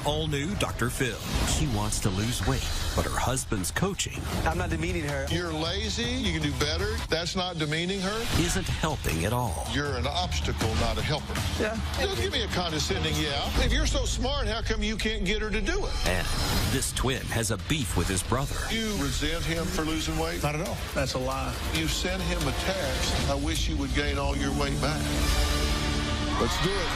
All new Dr. Phill. She wants to lose weight, but her husband's coaching. I'm not demeaning her. You're lazy, you can do better. That's not demeaning her. Isn't helping at all. You're an obstacle, not a helper. Yeah. Don't give me a condescending yeah. If you're so smart, how come you can't get her to do it? And this twin has a beef with his brother. You resent him for losing weight? Not at all. That's a lie. You sent him a text. I wish you would gain all your weight back. Let's do it.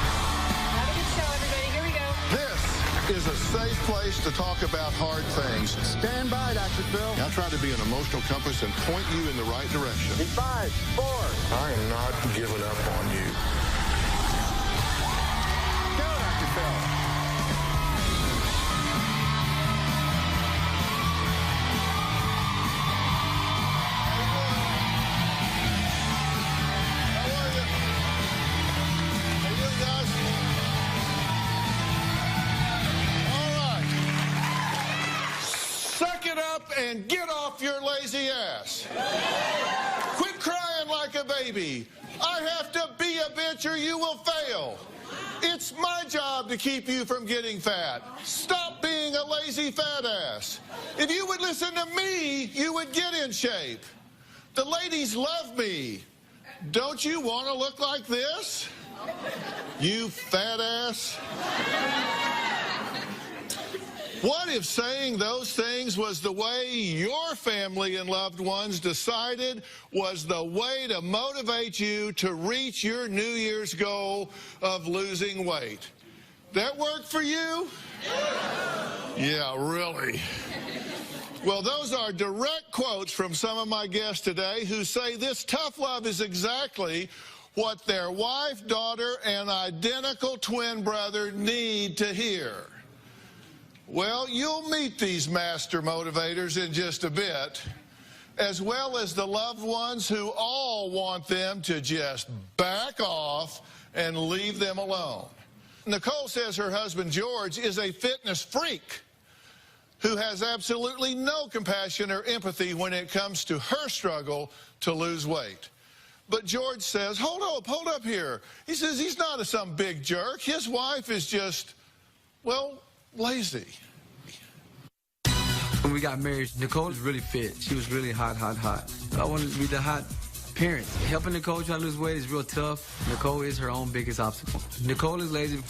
Have a good show, everybody. Here we go. This is a safe place to talk about hard things. Stand by, Dr. Phill. I'll try to be an emotional compass and point you in the right direction. In 5, 4. I am not giving up on you. Go, Dr. Phill. And get off your lazy ass. Quit crying like a baby. I have to be a bitch or you will fail. It's my job to keep you from getting fat. Stop being a lazy fat ass. If you would listen to me, you would get in shape. The ladies love me. Don't you want to look like this? You fat ass. What if saying those things was the way your family and loved ones decided was the way to motivate you to reach your New Year's goal of losing weight? That work for you? Yeah, really. Well, those are direct quotes from some of my guests today who say this tough love is exactly what their wife, daughter, and identical twin brother need to hear. Well, you'll meet these master motivators in just a bit, as well as the loved ones who all want them to just back off and leave them alone. Nicole says her husband, George, is a fitness freak who has absolutely no compassion or empathy when it comes to her struggle to lose weight. But George says, hold up here. He says he's not some big jerk. His wife is just, well, lazy. When we got married, Nicole was really fit. She was really hot. I wanted to be the hot parent. Helping Nicole try to lose weight is real tough. Nicole is her own biggest obstacle. Nicole is lazy.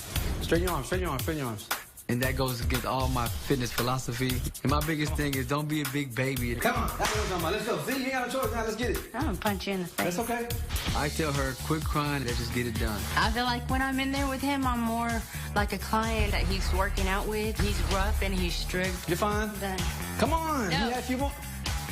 Straighten your arms, straighten your arms, straighten your arms. And that goes against all my fitness philosophy. And my biggest thing is don't be a big baby. Come on, that's what I'm talking about. Let's go. See, you ain't got no choice now. Let's get it. I'm gonna punch you in the face. That's okay. I tell her, quit crying and just get it done. I feel like when I'm in there with him, I'm more like a client that he's working out with. He's rough and he's strict. You're fine. Done. Come on. No. Yeah, if you want.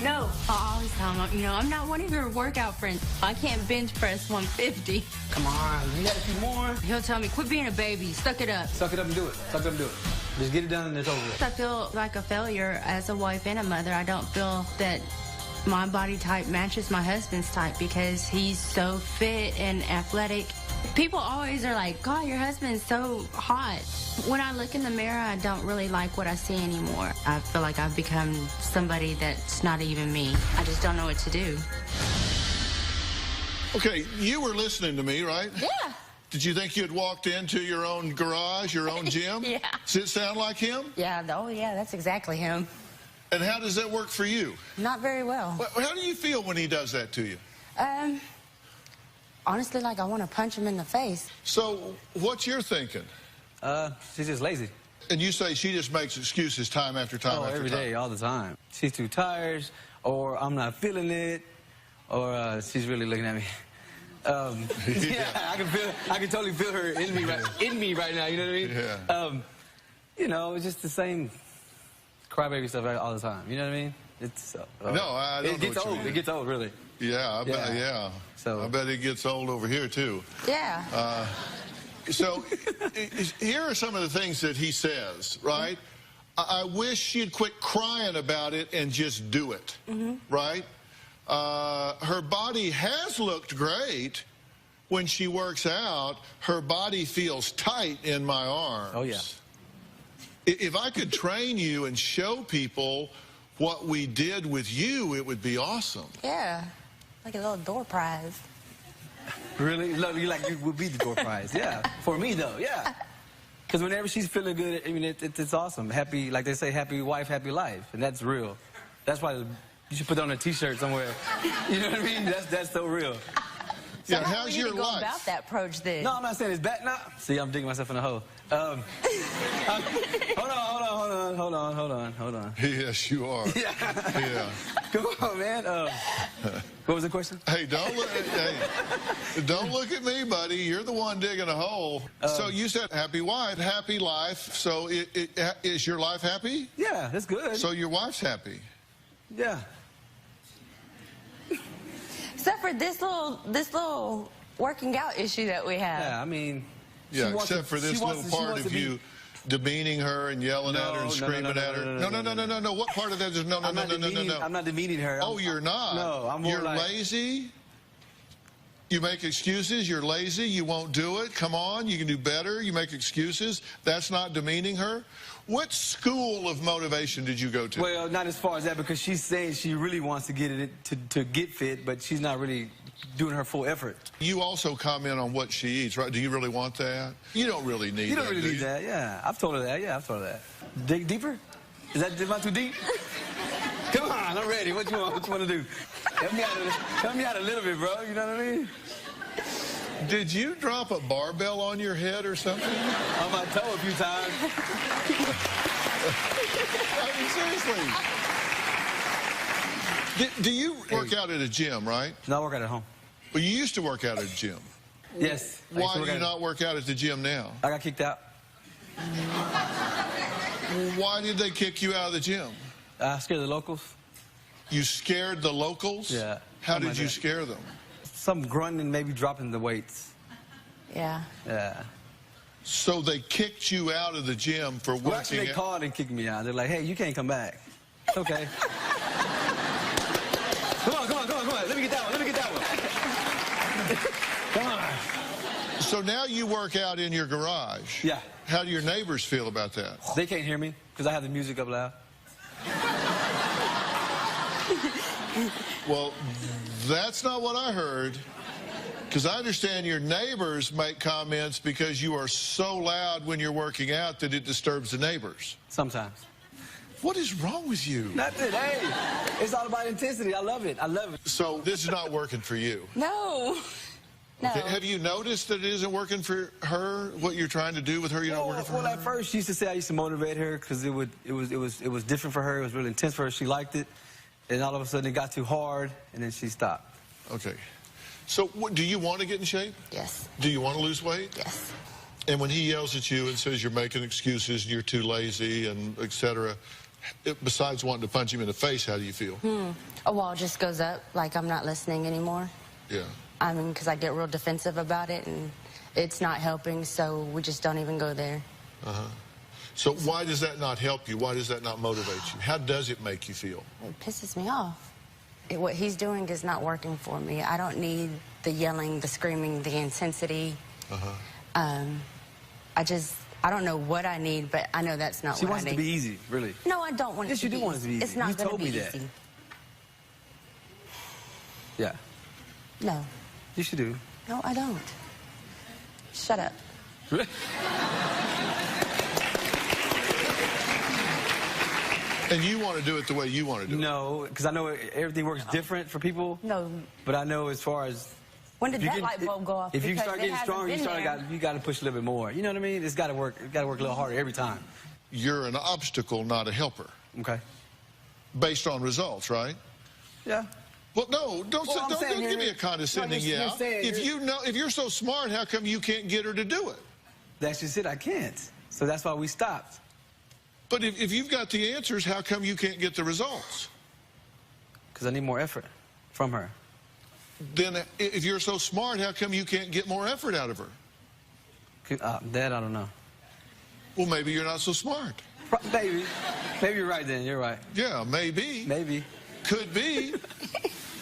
No, I always tell him, I'm not one of your workout friends. I can't bench press 150. Come on, you got a few more. He'll tell me, quit being a baby, suck it up. Suck it up and do it. Suck it up and do it. Just get it done and it's over with. I feel like a failure as a wife and a mother. I don't feel that my body type matches my husband's type because he's so fit and athletic. People always are like, God, your husband's so hot. When I look in the mirror, I don't really like what I see anymore. I feel like I've become somebody that's not even me. I just don't know what to do. Okay, you were listening to me, right? Yeah. Did you think you'd walked into your own garage, your own gym? Yeah. Does it sound like him? Yeah, oh yeah, that's exactly him. And how does that work for you? Not very well. How do you feel when he does that to you? Honestly, like I want to punch him in the face. So, what's your thinking? She's just lazy. And you say she just makes excuses time after time after every time. day, all the time. She's too tired, or I'm not feeling it, or she's really looking at me. Yeah, I can totally feel her in me right now. You know what I mean? Yeah. You know, it's just the same crybaby stuff all the time. You know what I mean? It's no, I don't. It gets old. It gets old, really. Yeah, I bet. Yeah. So I bet it gets old over here too. Yeah. So here are some of the things that he says, right? I wish she'd quit crying about it and just do it, right? Her body has looked great when she works out. Her body feels tight in my arms. Oh, yeah. If I could train you and show people what we did with you, it would be awesome. Yeah. Like a little door prize. Really? You would be the door prize. Yeah. For me, though. Yeah. Because whenever she's feeling good, I mean, it's awesome. Happy, like they say, happy wife, happy life. And that's real. That's why you should put that on a T-shirt somewhere. You know what I mean? That's so real. So Yeah, how's your we need to go life? about that approach then? No, I'm not saying it's bad. No. See, I'm digging myself in a hole. Hold on. Yes, you are. Yeah. Come on, man. What was the question? Hey, don't look at me, buddy. You're the one digging a hole. So you said happy wife, happy life. So is your life happy? Yeah, that's good. So your wife's happy? Yeah. Except for this little working out issue that we have. Yeah, I mean. Yeah, except for this little part of you demeaning her and yelling at her and screaming at her. No. What part of that is no. I'm not demeaning her. Oh, you're not? No, I'm more You're like... lazy? You make excuses, you're lazy, you won't do it, come on, you can do better, you make excuses. That's not demeaning her? What school of motivation did you go to? Well, not as far as that, because she's saying she really wants to get fit, but she's not really doing her full effort. You also comment on what she eats, right? Do you really want that? You don't really need that. You don't really need that, yeah. I've told her that, Dig deeper? Am I too deep? Come on, I'm ready. What you want to do? Help me out a little bit, bro. You know what I mean? Did you drop a barbell on your head or something? On my toe a few times. I mean, seriously. Do you work out at a gym, right? No, I work out at home. Well, you used to work out at a gym. Yes. Why do you not work out at the gym now? I got kicked out. Why did they kick you out of the gym? I scared the locals. You scared the locals? Yeah. How did you scare them? Some grunting, maybe dropping the weights. Yeah. Yeah. So they kicked you out of the gym for working Well, actually, they called and kicked me out. They're like, hey, you can't come back. Okay. Come on. Let me get that one. Come on. So now you work out in your garage. Yeah. How do your neighbors feel about that? They can't hear me because I have the music up loud. Well, that's not what I heard. Because I understand your neighbors make comments because you are so loud when you're working out that it disturbs the neighbors. Sometimes. What is wrong with you? Nothing. Hey, it's all about intensity. I love it. So this is not working for you? No. No. Okay. Have you noticed that it isn't working for her? What you're trying to do with her, you're not working for her? Well, at first she used to say I used to motivate her because it was different for her. It was really intense for her. She liked it, and all of a sudden it got too hard, and then she stopped. Okay. So do you want to get in shape? Yes. Do you want to lose weight? Yes. And when he yells at you and says you're making excuses and you're too lazy and etc., besides wanting to punch him in the face, how do you feel? A wall just goes up, like I'm not listening anymore. Yeah. I mean, because I get real defensive about it, and it's not helping, so we just don't even go there. So why does that not help you? Why does that not motivate you? How does it make you feel? It pisses me off. What he's doing is not working for me. I don't need the yelling, the screaming, the intensity. I don't know what I need, but I know that's not She what I wants need. it to be easy, really. No, I don't want it to be easy. Yes, you do want it to be easy. It's not going to be that. easy. Yeah. No. Yes, you do. No, I don't. Shut up. And you want to do it the way you want to do it? No, because I know everything works different for people. No. But I know as far as... When did that light bulb go off? If you Because start it getting hasn't stronger, been you got to push a little bit more. You know what I mean? It's got to work. It's got to work a little harder every time. You're an obstacle, not a helper. Okay. Based on results, right? Yeah. Well, no, don't give me a here- condescending No, you're yeah. saying If you're so smart, how come you can't get her to do it? That's just it. I can't. So that's why we stopped. But if you've got the answers, how come you can't get the results? Because I need more effort from her. Then if you're so smart, how come you can't get more effort out of her? That I don't know. Well, maybe you're not so smart. Maybe you're right then. You're right. Yeah, maybe. Maybe. Could be.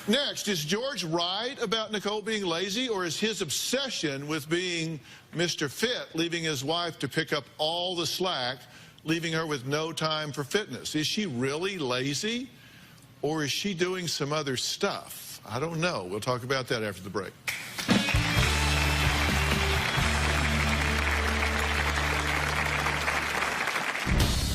Next, is George right about Nicole being lazy, or is his obsession with being Mr. Fit leaving his wife to pick up all the slack, leaving her with no time for fitness? Is she really lazy, or is she doing some other stuff? I don't know. We'll talk about that after the break.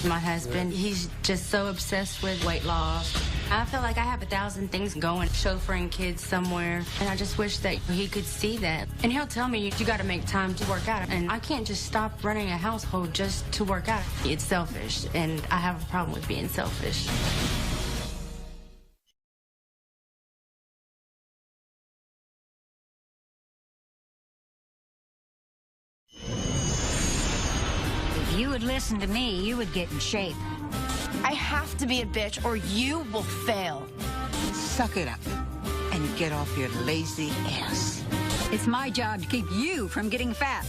My husband, he's just so obsessed with weight loss. I feel like I have 1,000 things going, chauffeuring kids somewhere, and I just wish that he could see that. And he'll tell me, you got to make time to work out. And I can't just stop running a household just to work out. It's selfish, and I have a problem with being selfish. If you would listen to me, you would get in shape. I have to be a bitch or you will fail. Suck it up and get off your lazy ass. It's my job to keep you from getting fat.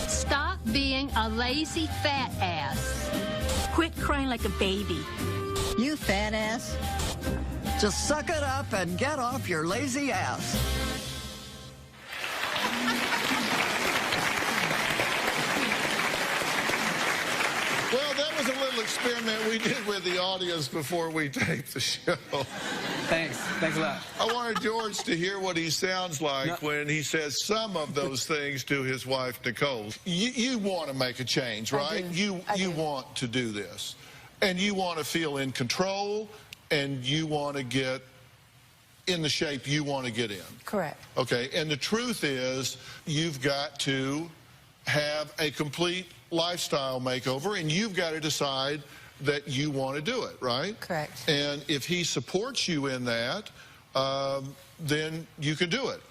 Stop being a lazy fat ass. Quit crying like a baby. You fat ass. Just suck it up and get off your lazy ass. Well, that was a little experiment we did with the audience before we taped the show. Thanks. Thanks a lot. I wanted George to hear what he sounds like when he says some of those things to his wife, Nicole. You want to make a change, right? You want to do this. And you want to feel in control, and you want to get in the shape you want to get in. Correct. Okay, and the truth is you've got to have a complete lifestyle makeover, and you've got to decide that you want to do it, right? Correct. And if he supports you in that, then you can do it.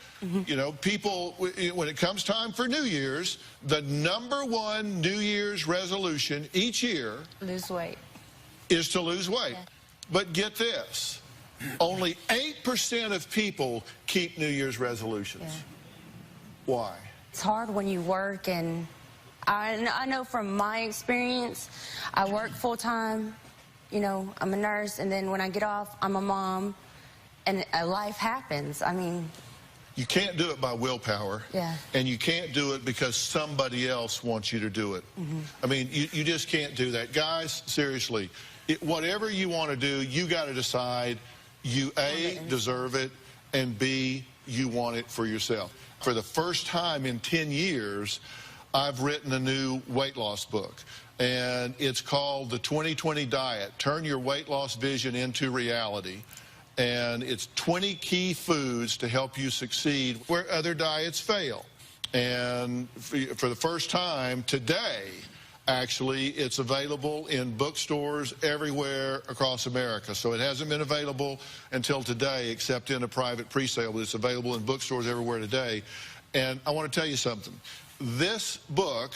You know, people, when it comes time for New Year's, the #1 New Year's resolution each year Lose weight. is to lose weight. Yeah. But get this, only 8% of people keep New Year's resolutions. Yeah. Why? It's hard when you work, and I know from my experience, I work full-time, you know, I'm a nurse, and then when I get off, I'm a mom, and life happens. I mean... You can't do it by willpower. Yeah. And you can't do it because somebody else wants you to do it. I mean, you just can't do that. Guys, seriously, whatever you want to do, you got to decide you, A, deserve it, and B, you want it for yourself. For the first time in 10 years, I've written a new weight loss book, and it's called The 2020 Diet, Turn Your Weight Loss Vision into Reality. And it's 20 key foods to help you succeed where other diets fail. And for the first time today, actually, it's available in bookstores everywhere across America. So it hasn't been available until today, except in a private pre-sale, but it's available in bookstores everywhere today. And I want to tell you something. This book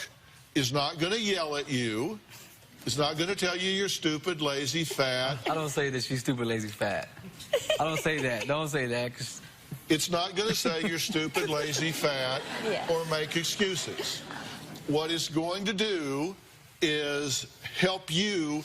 is not going to yell at you. It's not going to tell you you're stupid, lazy, fat. I don't say that she's stupid, lazy, fat. I don't say that. Don't say that. 'Cause it's not going to say you're stupid, lazy, fat, or make excuses. What it's going to do is help you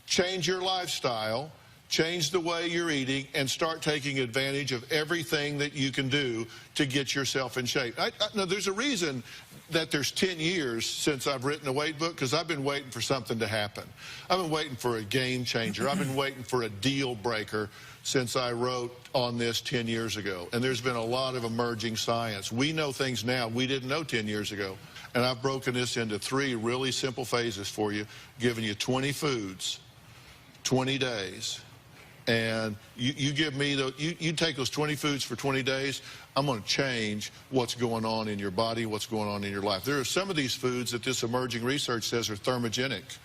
change your lifestyle, change the way you're eating, and start taking advantage of everything that you can do to get yourself in shape. Now, there's a reason that there's 10 years since I've written a weight book, because I've been waiting for something to happen. I've been waiting for a game changer. I've been waiting for a deal breaker since I wrote on this 10 years ago. And there's been a lot of emerging science. We know things now we didn't know 10 years ago. And I've broken this into 3 really simple phases for you, giving you 20 foods, 20 days. And you give me you take those 20 foods for 20 days, I'm going to change what's going on in your body, what's going on in your life. There are some of these foods that this emerging research says are thermogenic.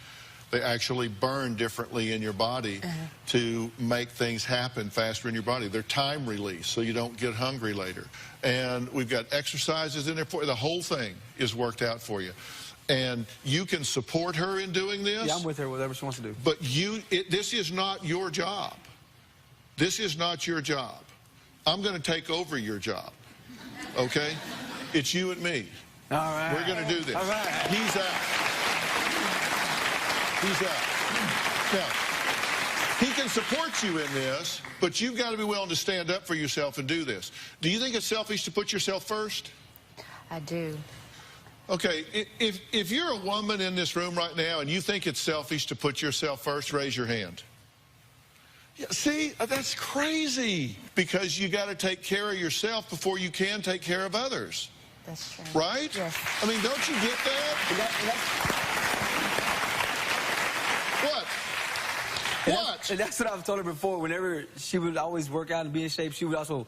They actually burn differently in your body to make things happen faster in your body. They're time release, so you don't get hungry later. And we've got exercises in there for you. The whole thing is worked out for you. And you can support her in doing this. yeah, I'm with her, whatever she wants to do. But this is not your job. This is not your job. I'm going to take over your job, okay? It's you and me. All right. We're going to do this. All right. He's out. He's out. Now, he can support you in this, but you've got to be willing to stand up for yourself and do this. Do you think it's selfish to put yourself first? I do. Okay, if you're a woman in this room right now and you think it's selfish to put yourself first, raise your hand. Yeah, see, that's crazy, because you got to take care of yourself before you can take care of others. That's true. Right? Yes. I mean, don't you get that? What? What? And that's what I've told her before. Whenever she would always work out and be in shape, she would also,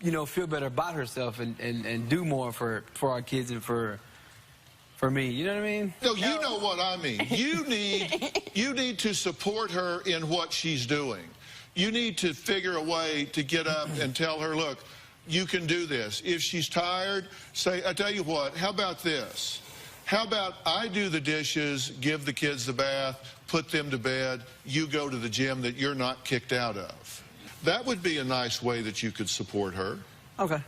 you know, feel better about herself and do more for our kids and for me. You know what I mean? No, you know what I mean. You need to support her in what she's doing. You need to figure a way to get up and tell her, look, you can do this. If she's tired, say, I tell you what, how about this? How about I do the dishes, give the kids the bath, put them to bed, you go to the gym that you're not kicked out of. That would be a nice way that you could support her. Okay.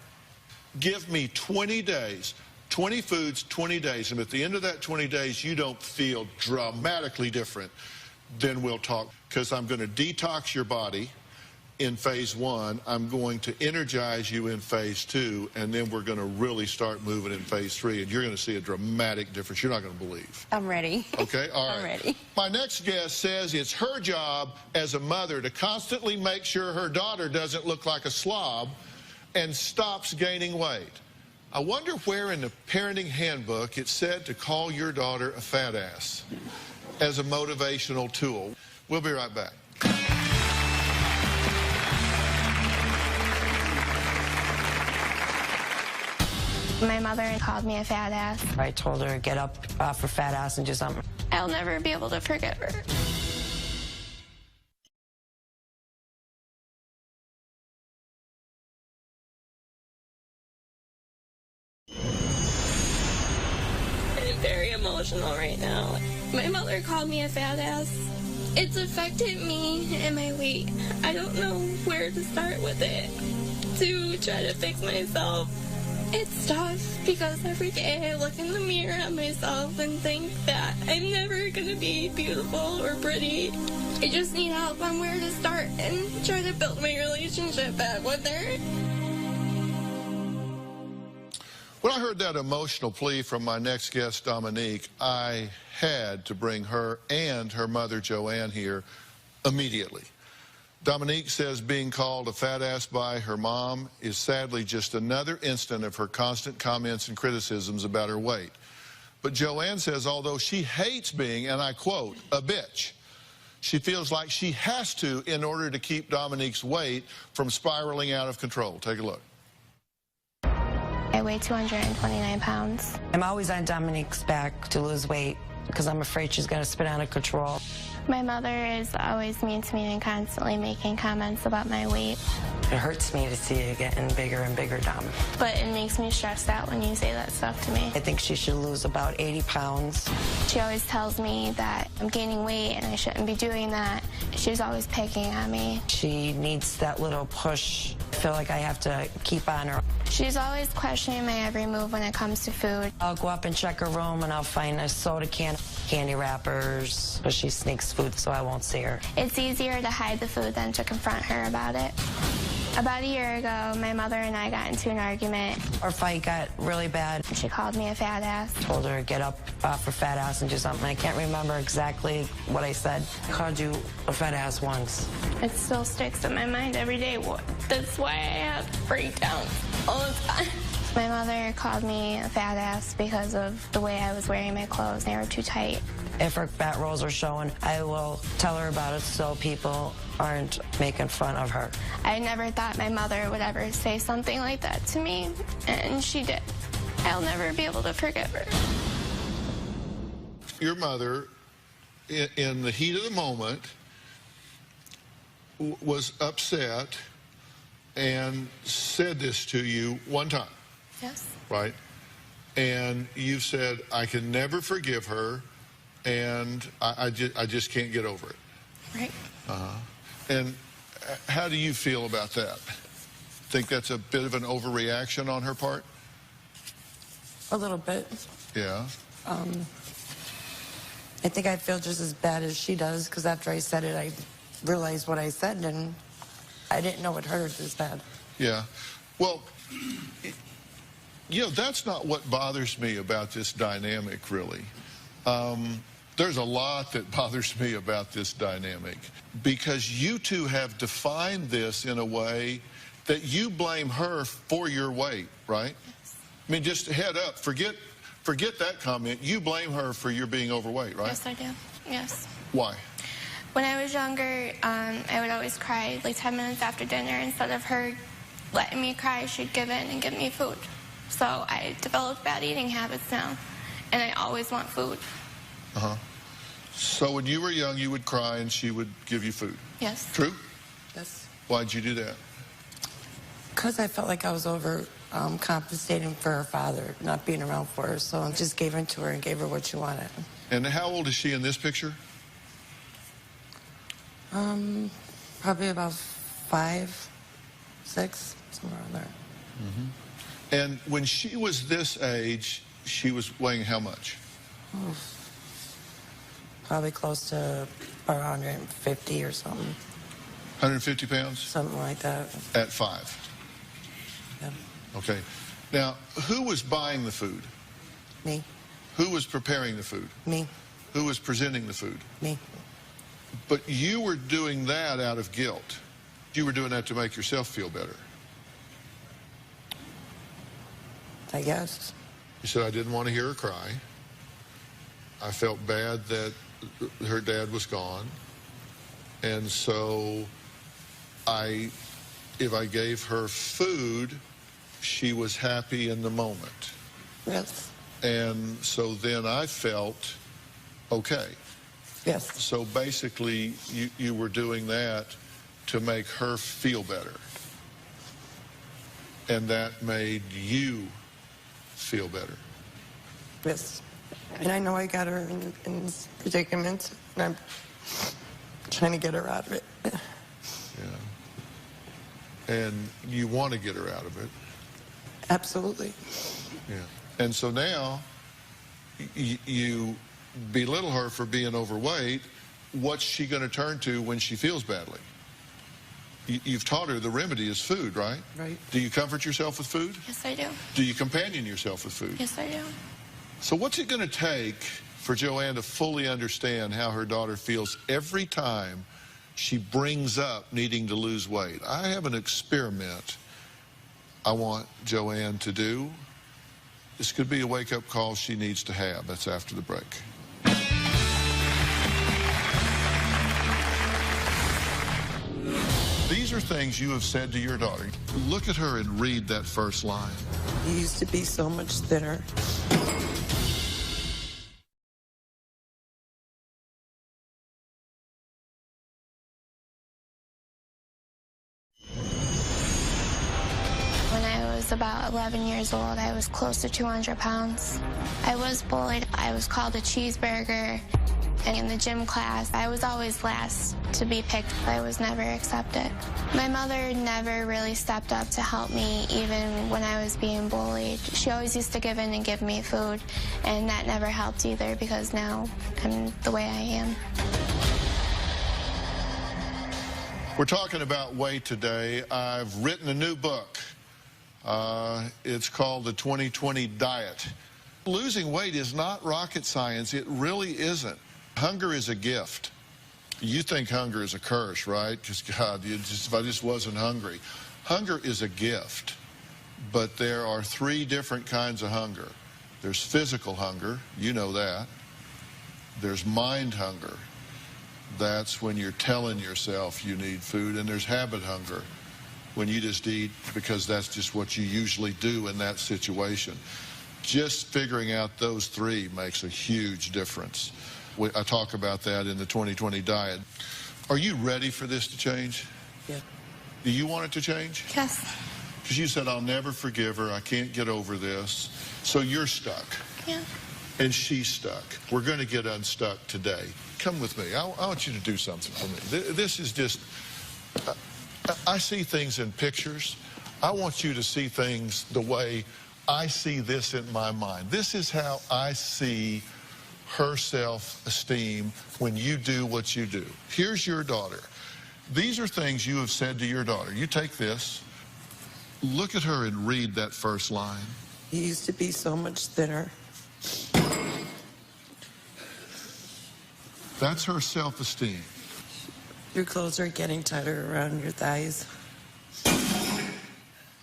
Give me 20 days, 20 foods, 20 days, and at the end of that 20 days you don't feel dramatically different, then we'll talk. Because I'm going to detox your body in phase 1, I'm going to energize you in phase 2, and then we're going to really start moving in phase 3, and you're going to see a dramatic difference you're not going to believe. I'm ready. Okay? All right. I'm ready. My next guest says it's her job as a mother to constantly make sure her daughter doesn't look like a slob and stops gaining weight. I wonder where in the parenting handbook it said to call your daughter a fat ass as a motivational tool. We'll be right back. My mother called me a fat ass. I told her, get up off her fat ass and do something. I'll never be able to forgive her. I'm very emotional right now. My mother called me a fat ass. It's affected me and my weight. I don't know where to start with it to try to fix myself. It's tough because every day I look in the mirror at myself and think that I'm never going to be beautiful or pretty. I just need help on where to start and try to build my relationship back with her. When I heard that emotional plea from my next guest, Dominique, I had to bring her and her mother, Joanne, here immediately. Dominique says being called a fat ass by her mom is sadly just another instant of her constant comments and criticisms about her weight. But Joanne says although she hates being, and I quote, a bitch, she feels like she has to in order to keep Dominique's weight from spiraling out of control. Take a look. I weigh 229 pounds. I'm always on Dominique's back to lose weight because I'm afraid she's going to spin out of control. My mother is always mean to me and constantly making comments about my weight. It hurts me to see you getting bigger and bigger, Dom. But it makes me stressed out when you say that stuff to me. I think she should lose about 80 pounds. She always tells me that I'm gaining weight and I shouldn't be doing that. She's always picking on me. She needs that little push. I feel like I have to keep on her. She's always questioning my every move when it comes to food. I'll go up and check her room and I'll find a soda can, candy wrappers, but she sneaks food so I won't see her. It's easier to hide the food than to confront her about it. About a year ago, my mother and I got into an argument. Our fight got really bad. She called me a fat ass. Told her to get up off her fat ass and do something. I can't remember exactly what I said. I called you a fat ass once. It still sticks in my mind every day. That's why I have breakdowns all the time. My mother called me a fat ass because of the way I was wearing my clothes. They were too tight. If her fat rolls are showing, I will tell her about it so people aren't making fun of her. I never thought my mother would ever say something like that to me, and she did. I'll never be able to forgive her. Your mother, in the heat of the moment, was upset and said this to you one time. Yes. Right? And you said, I can never forgive her, and I just can't get over it. Right. And how do you feel about that? Think that's a bit of an overreaction on her part? A little bit. Yeah. I think I feel just as bad as she does, because after I said it, I realized what I said, and I didn't know it hurt as bad. Yeah. Well, you know, that's not what bothers me about this dynamic, really. There's a lot that bothers me about this dynamic, because you two have defined this in a way that you blame her for your weight, right? Yes. I mean, just head up, forget that comment. You blame her for your being overweight, right? Yes, I do. Yes. Why? When I was younger, I would always cry like 10 minutes after dinner. Instead of her letting me cry, she'd give in and give me food. So I developed bad eating habits now, and I always want food. Uh-huh. So when you were young, you would cry and she would give you food? Yes. True? Yes. Why'd you do that? Because I felt like I was compensating for her father, not being around for her. So I just gave in to her and gave her what she wanted. And how old is she in this picture? Probably about 5, 6, somewhere around there. Mm-hmm. And when she was this age, she was weighing how much? Oh, probably close to 150 or something. 150 pounds? Something like that. At 5? Yeah. Okay. Now, who was buying the food? Me. Who was preparing the food? Me. Who was presenting the food? Me. But you were doing that out of guilt. You were doing that to make yourself feel better. I guess. You said, I didn't want to hear her cry. I felt bad that her dad was gone. And so if I gave her food, she was happy in the moment. Yes. And so then I felt okay. Yes. So basically, you were doing that to make her feel better. And that made you feel better. Yes. And I know I got her in this predicament, and I'm trying to get her out of it. Yeah. And you want to get her out of it. Absolutely. Yeah. And so now, you belittle her for being overweight. What's she going to turn to when she feels badly? You've taught her the remedy is food, right? Right. Do you comfort yourself with food? Yes, I do. Do you companion yourself with food? Yes, I do. So what's it going to take for Joanne to fully understand how her daughter feels every time she brings up needing to lose weight? I have an experiment I want Joanne to do. This could be a wake-up call she needs to have. That's after the break. These are things you have said to your daughter. Look at her and read that first line. You used to be so much thinner. When I was about 11 years old, I was close to 200 pounds. I was bullied. I was called a cheeseburger. And in the gym class, I was always last to be picked. I was never accepted. My mother never really stepped up to help me, even when I was being bullied. She always used to give in and give me food, and that never helped either because now I'm the way I am. We're talking about weight today. I've written a new book. It's called The 2020 Diet. Losing weight is not rocket science. It really isn't. Hunger is a gift. You think hunger is a curse, right? Because, God, if I just wasn't hungry. Hunger is a gift. But there are 3 different kinds of hunger. There's physical hunger. You know that. There's mind hunger. That's when you're telling yourself you need food. And there's habit hunger, when you just eat because that's just what you usually do in that situation. Just figuring out those 3 makes a huge difference. I talk about that in the 2020 diet. Are you ready for this to change? Yeah. Do you want it to change? Yes. Because you said, I'll never forgive her. I can't get over this. So you're stuck. Yeah. And she's stuck. We're going to get unstuck today. Come with me. I want you to do something for me. This is just, I see things in pictures. I want you to see things the way I see this in my mind. This is how I see her self-esteem when you do what you do. Here's your daughter. These are things you have said to your daughter. You take this, look at her and read that first line. You used to be so much thinner. That's her self-esteem. Your clothes are getting tighter around your thighs.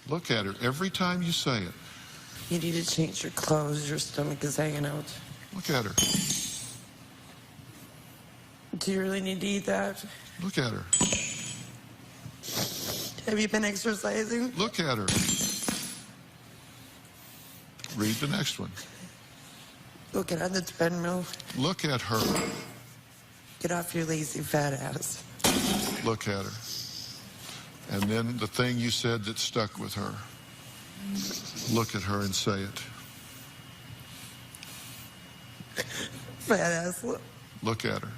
Look at her every time you say it. You need to change your clothes. Your stomach is hanging out. Look at her. Do you really need to eat that? Look at her. Have you been exercising? Look at her. Read the next one. Go get on the treadmill. Look at her. Get off your lazy fat ass. Look at her. And then the thing you said that stuck with her. Look at her and say it. Fat ass. Look at her.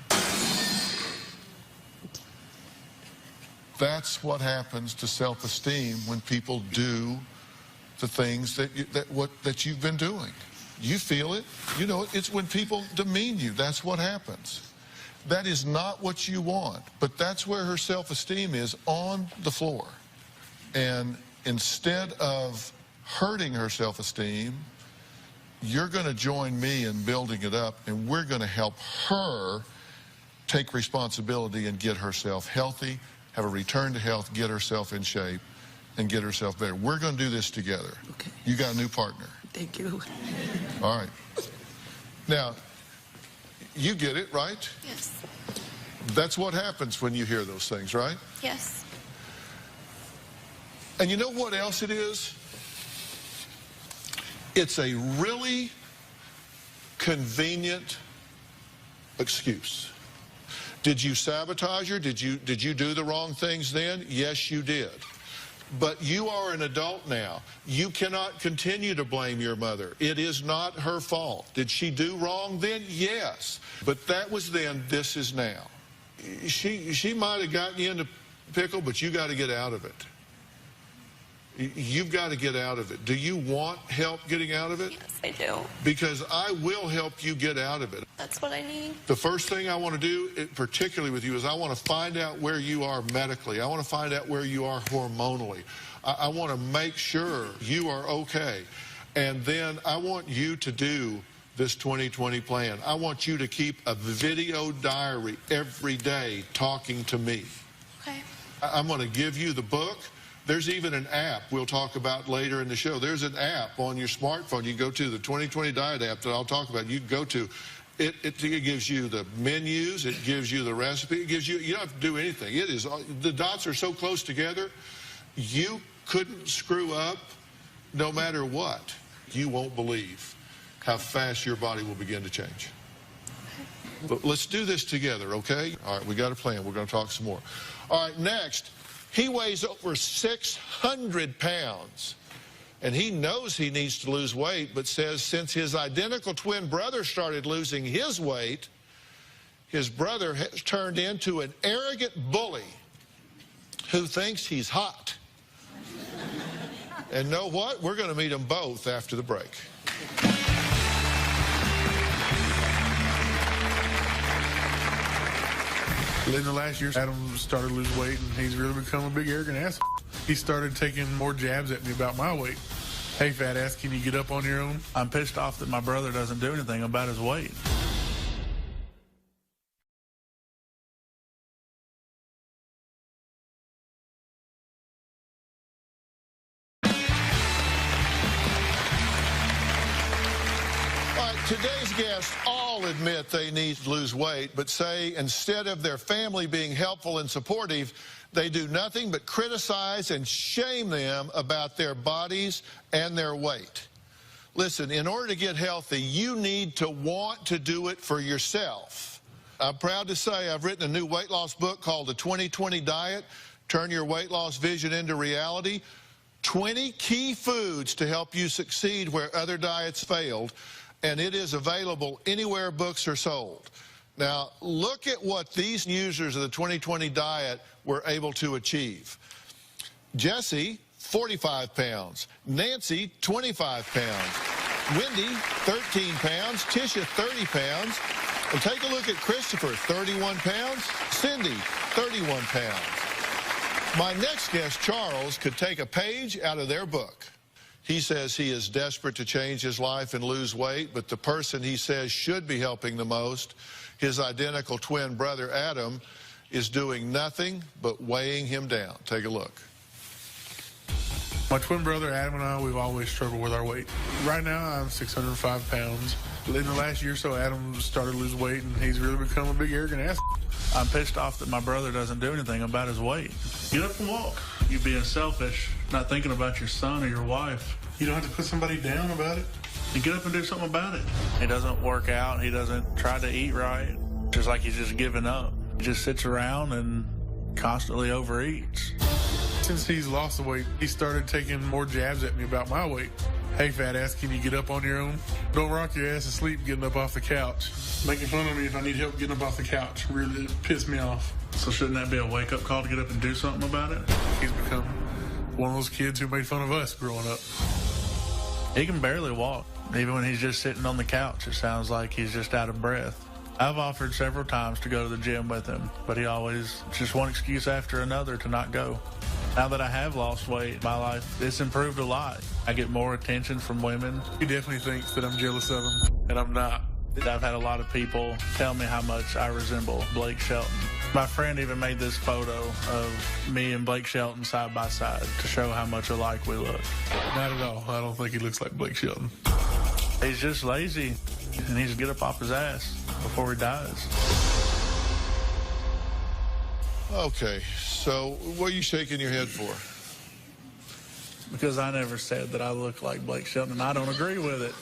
That's what happens to self-esteem when people do the things that you've been doing. You feel it. You know it. It's when people demean you. That's what happens. That is not what you want. But that's where her self-esteem is, on the floor. And instead of hurting her self-esteem, you're going to join me in building it up, and we're going to help her take responsibility and get herself healthy, have a return to health, get herself in shape, and get herself better. We're going to do this together. Okay. You got a new partner. Thank you. All right. Now, you get it, right? Yes. That's what happens when you hear those things, right? Yes. And you know what else it is? It's a really convenient excuse. Did you sabotage her? Did you do the wrong things then? Yes, you did. But you are an adult now. You cannot continue to blame your mother. It is not her fault. Did she do wrong then? Yes. But that was then, this is now. She might have gotten you into pickle, but you got to get out of it. You've got to get out of it. Do you want help getting out of it? Yes, I do. Because I will help you get out of it. That's what I need. The first thing I want to do, particularly with you, is I want to find out where you are medically. I want to find out where you are hormonally. I want to make sure you are okay. And then I want you to do this 2020 plan. I want you to keep a video diary every day talking to me. Okay. I'm going to give you the book. There's even an app we'll talk about later in the show. There's an app on your smartphone. You go to the 2020 Diet app that I'll talk about. You go to. It gives you the menus. It gives you the recipe. It gives you. You don't have to do anything. It is. The dots are so close together. You couldn't screw up, no matter what. You won't believe how fast your body will begin to change. But let's do this together, okay? All right, we got a plan. We're going to talk some more. All right, next. He weighs over 600 pounds, and he knows he needs to lose weight, but says since his identical twin brother started losing his weight, his brother has turned into an arrogant bully who thinks he's hot. And know what? We're going to meet them both after the break. In the last year, Adam started to lose weight, and he's really become a big arrogant ass. He started taking more jabs at me about my weight. Hey, fat ass, can you get up on your own? I'm pissed off that my brother doesn't do anything about his weight. Today's guests all admit they need to lose weight, but say instead of their family being helpful and supportive, they do nothing but criticize and shame them about their bodies and their weight. Listen, in order to get healthy, you need to want to do it for yourself. I'm proud to say I've written a new weight loss book called The 2020 Diet, Turn Your Weight Loss Vision into Reality. 20 key foods to help you succeed where other diets failed. And it is available anywhere books are sold. Now, look at what these users of the 2020 Diet were able to achieve. Jesse, 45 pounds. Nancy, 25 pounds. Wendy, 13 pounds. Tisha, 30 pounds. And take a look at Christopher, 31 pounds. Cindy, 31 pounds. My next guest, Charles, could take a page out of their book. He says he is desperate to change his life and lose weight, but the person he says should be helping the most, his identical twin brother Adam, is doing nothing but weighing him down. Take a look. My twin brother Adam and I, we've always struggled with our weight. Right now, I'm 605 pounds. In the last year or so, Adam started to lose weight, and he's really become a big arrogant ass. I'm pissed off that my brother doesn't do anything about his weight. Get up and walk. You being selfish, not thinking about your son or your wife. You don't have to put somebody down about it. You get up and do something about it. He doesn't work out. He doesn't try to eat right. Just like he's just giving up. He just sits around and constantly overeats. Since he's lost the weight, he started taking more jabs at me about my weight. Hey, fat ass, can you get up on your own? Don't rock your ass asleep getting up off the couch. Making fun of me if I need help getting up off the couch really pissed me off. So shouldn't that be a wake-up call to get up and do something about it? He's become one of those kids who made fun of us growing up. He can barely walk. Even when he's just sitting on the couch, it sounds like he's just out of breath. I've offered several times to go to the gym with him, but he always just one excuse after another to not go. Now that I have lost weight, my life, it's improved a lot. I get more attention from women. He definitely thinks that I'm jealous of him, and I'm not. I've had a lot of people tell me how much I resemble Blake Shelton. My friend even made this photo of me and Blake Shelton side by side to show how much alike we look. Not at all. I don't think he looks like Blake Shelton. He's just lazy, and he needs to get up off his ass before he dies. Okay, so what are you shaking your head for? Because I never said that I look like Blake Shelton, and I don't agree with it.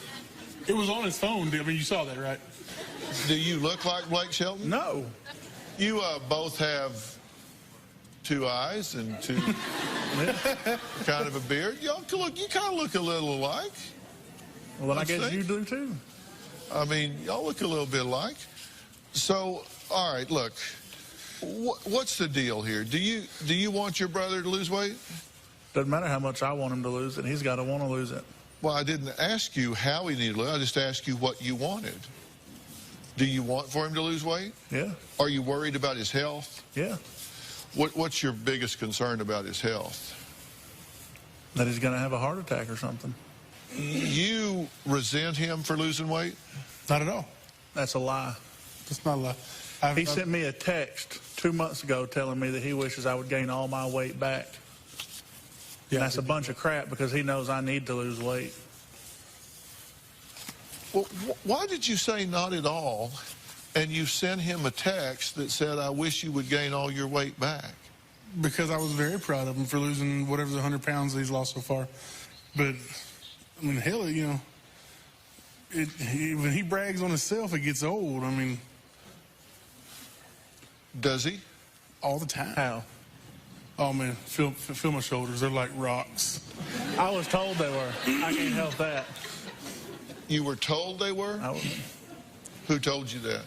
It was on his phone. I mean, you saw that, right? Do you look like Blake Shelton? No. You both have two eyes and two kind of a beard. Y'all look. You kind of look a little alike. Well, then I guess you do too. I mean, y'all look a little bit alike. So, all right, look. What's the deal here? Do you want your brother to lose weight? Doesn't matter how much I want him to lose it. He's got to want to lose it. Well, I didn't ask you how he needed to lose. I just asked you what you wanted. Do you want for him to lose weight? Yeah. Are you worried about his health? Yeah. What's your biggest concern about his health? That he's going to have a heart attack or something. You resent him for losing weight? Not at all. That's a lie. That's not a lie. He sent me a text 2 months ago telling me that he wishes I would gain all my weight back. Yeah, that's a bunch of crap because he knows I need to lose weight. Well, why did you say not at all, and you sent him a text that said, I wish you would gain all your weight back? Because I was very proud of him for losing whatever the 100 pounds that he's lost so far. But, I mean, hell, you know, when he brags on himself, it gets old. I mean... Does he? All the time. How? Oh, man, feel my shoulders. They're like rocks. I was told they were. I can't help that. You were told they were? Who told you that?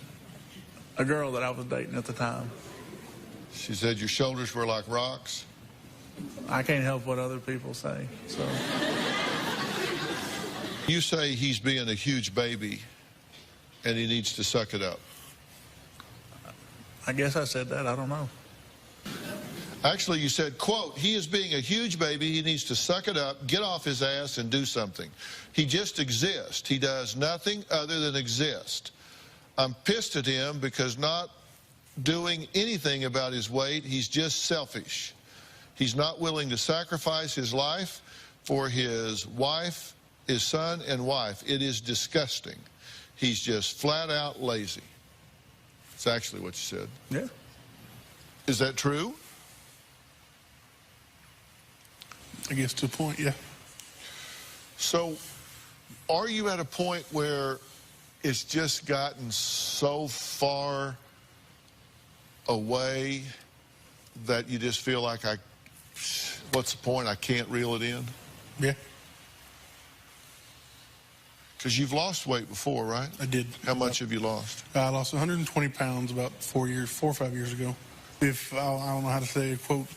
A girl that I was dating at the time. She said your shoulders were like rocks? I can't help what other people say, so... You say he's being a huge baby and he needs to suck it up. I guess I said that. I don't know. Actually, you said, quote, he is being a huge baby. He needs to suck it up, get off his ass, and do something. He just exists. He does nothing other than exist. I'm pissed at him because not doing anything about his weight, he's just selfish. He's not willing to sacrifice his life for his wife, his son, and wife. It is disgusting. He's just flat out lazy. It's actually what you said. Yeah. Is that true? I guess to a point, yeah. So, are you at a point where it's just gotten so far away that you just feel like what's the point? I can't reel it in? Yeah. Because you've lost weight before, right? I did. How much have you lost? I lost 120 pounds about 4 or 5 years ago. If, I don't know how to say, quote,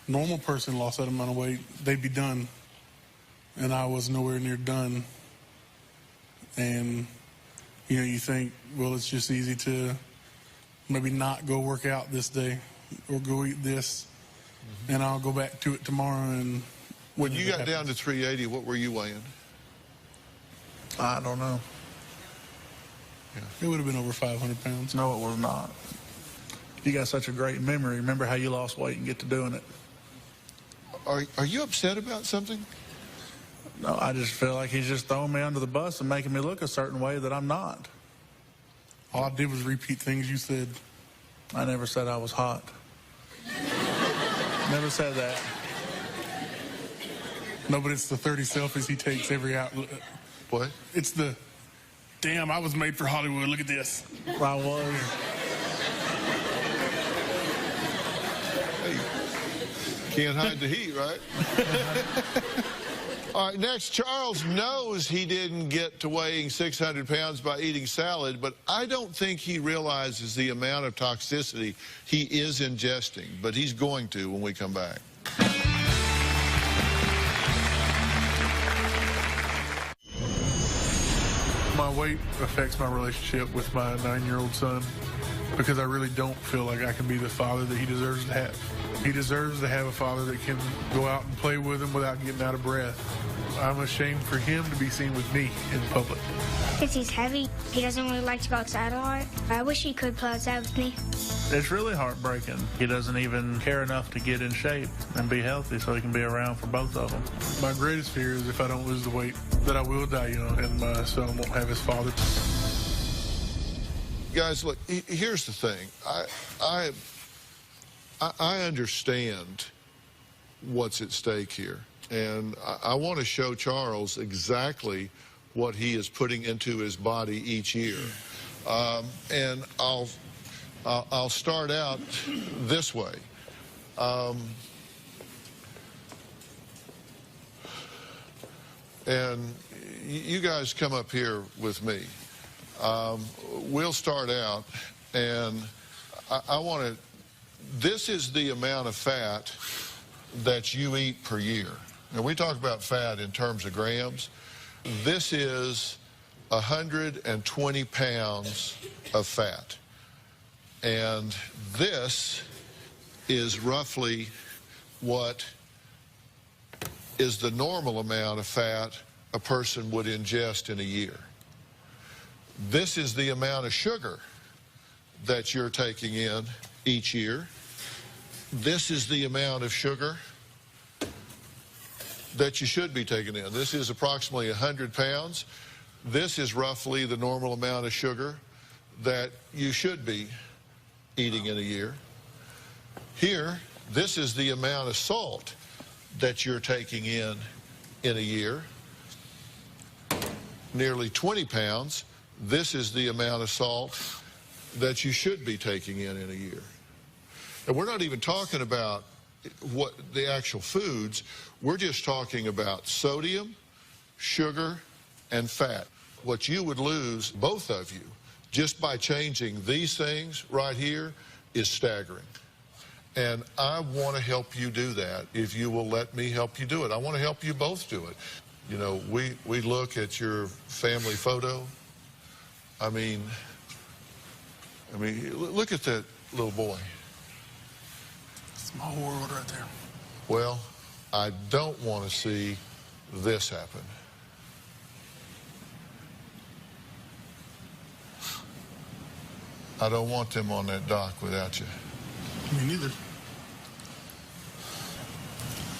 normal person lost that amount of weight, they'd be done. And I was nowhere near done. And, you know, you think, well, it's just easy to maybe not go work out this day or go eat this, and I'll go back to it tomorrow. And when you got down to 380, what were you weighing? I don't know. Yeah. It would have been over 500 pounds. No, it was not. You got such a great memory. Remember how you lost weight and get to doing it. Are you upset about something? No, I just feel like he's just throwing me under the bus and making me look a certain way that I'm not. All I did was repeat things you said. I never said I was hot. Never said that. No, but it's the 30 selfies he takes every outlet. What? It's the, damn, I was made for Hollywood. Look at this. I was. Hey, can't hide the heat, right? All right, next, Charles knows he didn't get to weighing 600 pounds by eating salad, but I don't think he realizes the amount of toxicity he is ingesting, but he's going to when we come back. My weight affects my relationship with my 9-year-old son because I really don't feel like I can be the father that he deserves to have. He deserves to have a father that can go out and play with him without getting out of breath. I'm ashamed for him to be seen with me in public. Because he's heavy, he doesn't really like to go outside a lot. I wish he could play outside with me. It's really heartbreaking. He doesn't even care enough to get in shape and be healthy so he can be around for both of them. My greatest fear is if I don't lose the weight, that I will die young and my son won't have his father. Guys, look, here's the thing. I understand what's at stake here. And I want to show Charles exactly what he is putting into his body each year. And I'll start out this way. And you guys come up here with me. We'll start out, and I want to, this is the amount of fat that you eat per year. Now, we talk about fat in terms of grams. This is 120 pounds of fat. And this is roughly what is the normal amount of fat a person would ingest in a year. This is the amount of sugar that you're taking in each year. This is the amount of sugar that you should be taking in. This is approximately 100 pounds. This is roughly the normal amount of sugar that you should be eating in a year. Here, this is the amount of salt that you're taking in a year. Nearly 20 pounds. This is the amount of salt that you should be taking in a year. And we're not even talking about what the actual foods. We're just talking about sodium, sugar, and fat. What you would lose, both of you, just by changing these things right here is staggering. And I want to help you do that if you will let me help you do it. I want to help you both do it. You know, we look at your family photo. I mean, look at that little boy. Small world right there. Well, I don't want to see this happen. I don't want them on that dock without you. Me neither.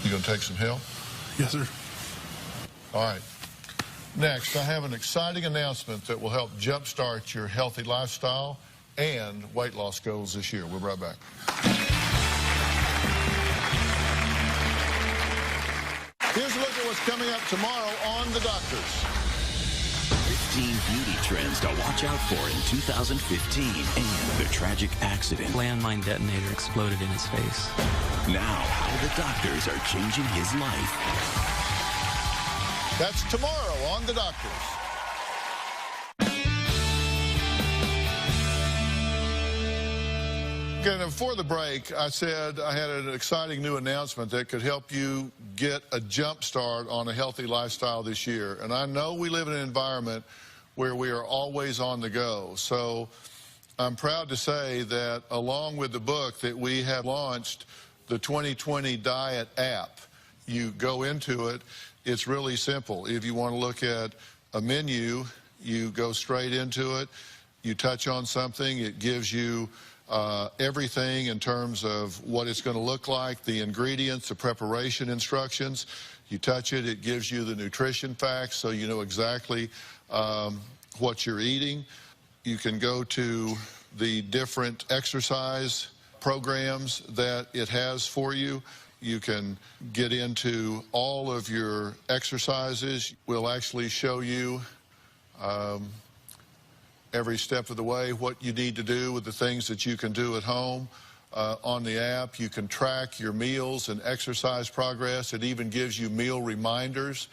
You gonna take some help? Yes, sir. All right. Next, I have an exciting announcement that will help jumpstart your healthy lifestyle and weight loss goals this year. We'll be right back. Here's a look at what's coming up tomorrow on The Doctors. 15 beauty trends to watch out for in 2015 and the tragic accident. Landmine detonator exploded in his face. Now, how the doctors are changing his life. That's tomorrow on The Doctors. Okay, now before the break, I said I had an exciting new announcement that could help you get a jump start on a healthy lifestyle this year. And I know we live in an environment where we are always on the go. So I'm proud to say that along with the book that we have launched, the 2020 Diet app, you go into it. It's really simple. If you want to look at a menu, you go straight into it. You touch on something, it gives you everything in terms of what it's going to look like, the ingredients, the preparation instructions. You touch it, it gives you the nutrition facts, so you know exactly what you're eating. You can go to the different exercise programs that it has for you. You can get into all of your exercises. We'll actually show you every step of the way what you need to do with the things that you can do at home. On the app, you can track your meals and exercise progress. It even gives you meal reminders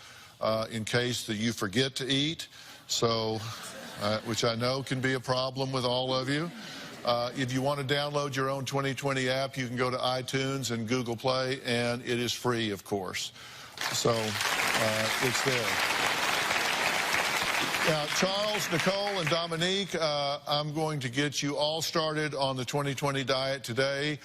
in case that you forget to eat, so which I know can be a problem with all of you. If you want to download your own 2020 app, you can go to iTunes and Google Play, and it is free, of course. So it's there. Now, Charles, Nicole, and Dominique, I'm going to get you all started on the 2020 diet today.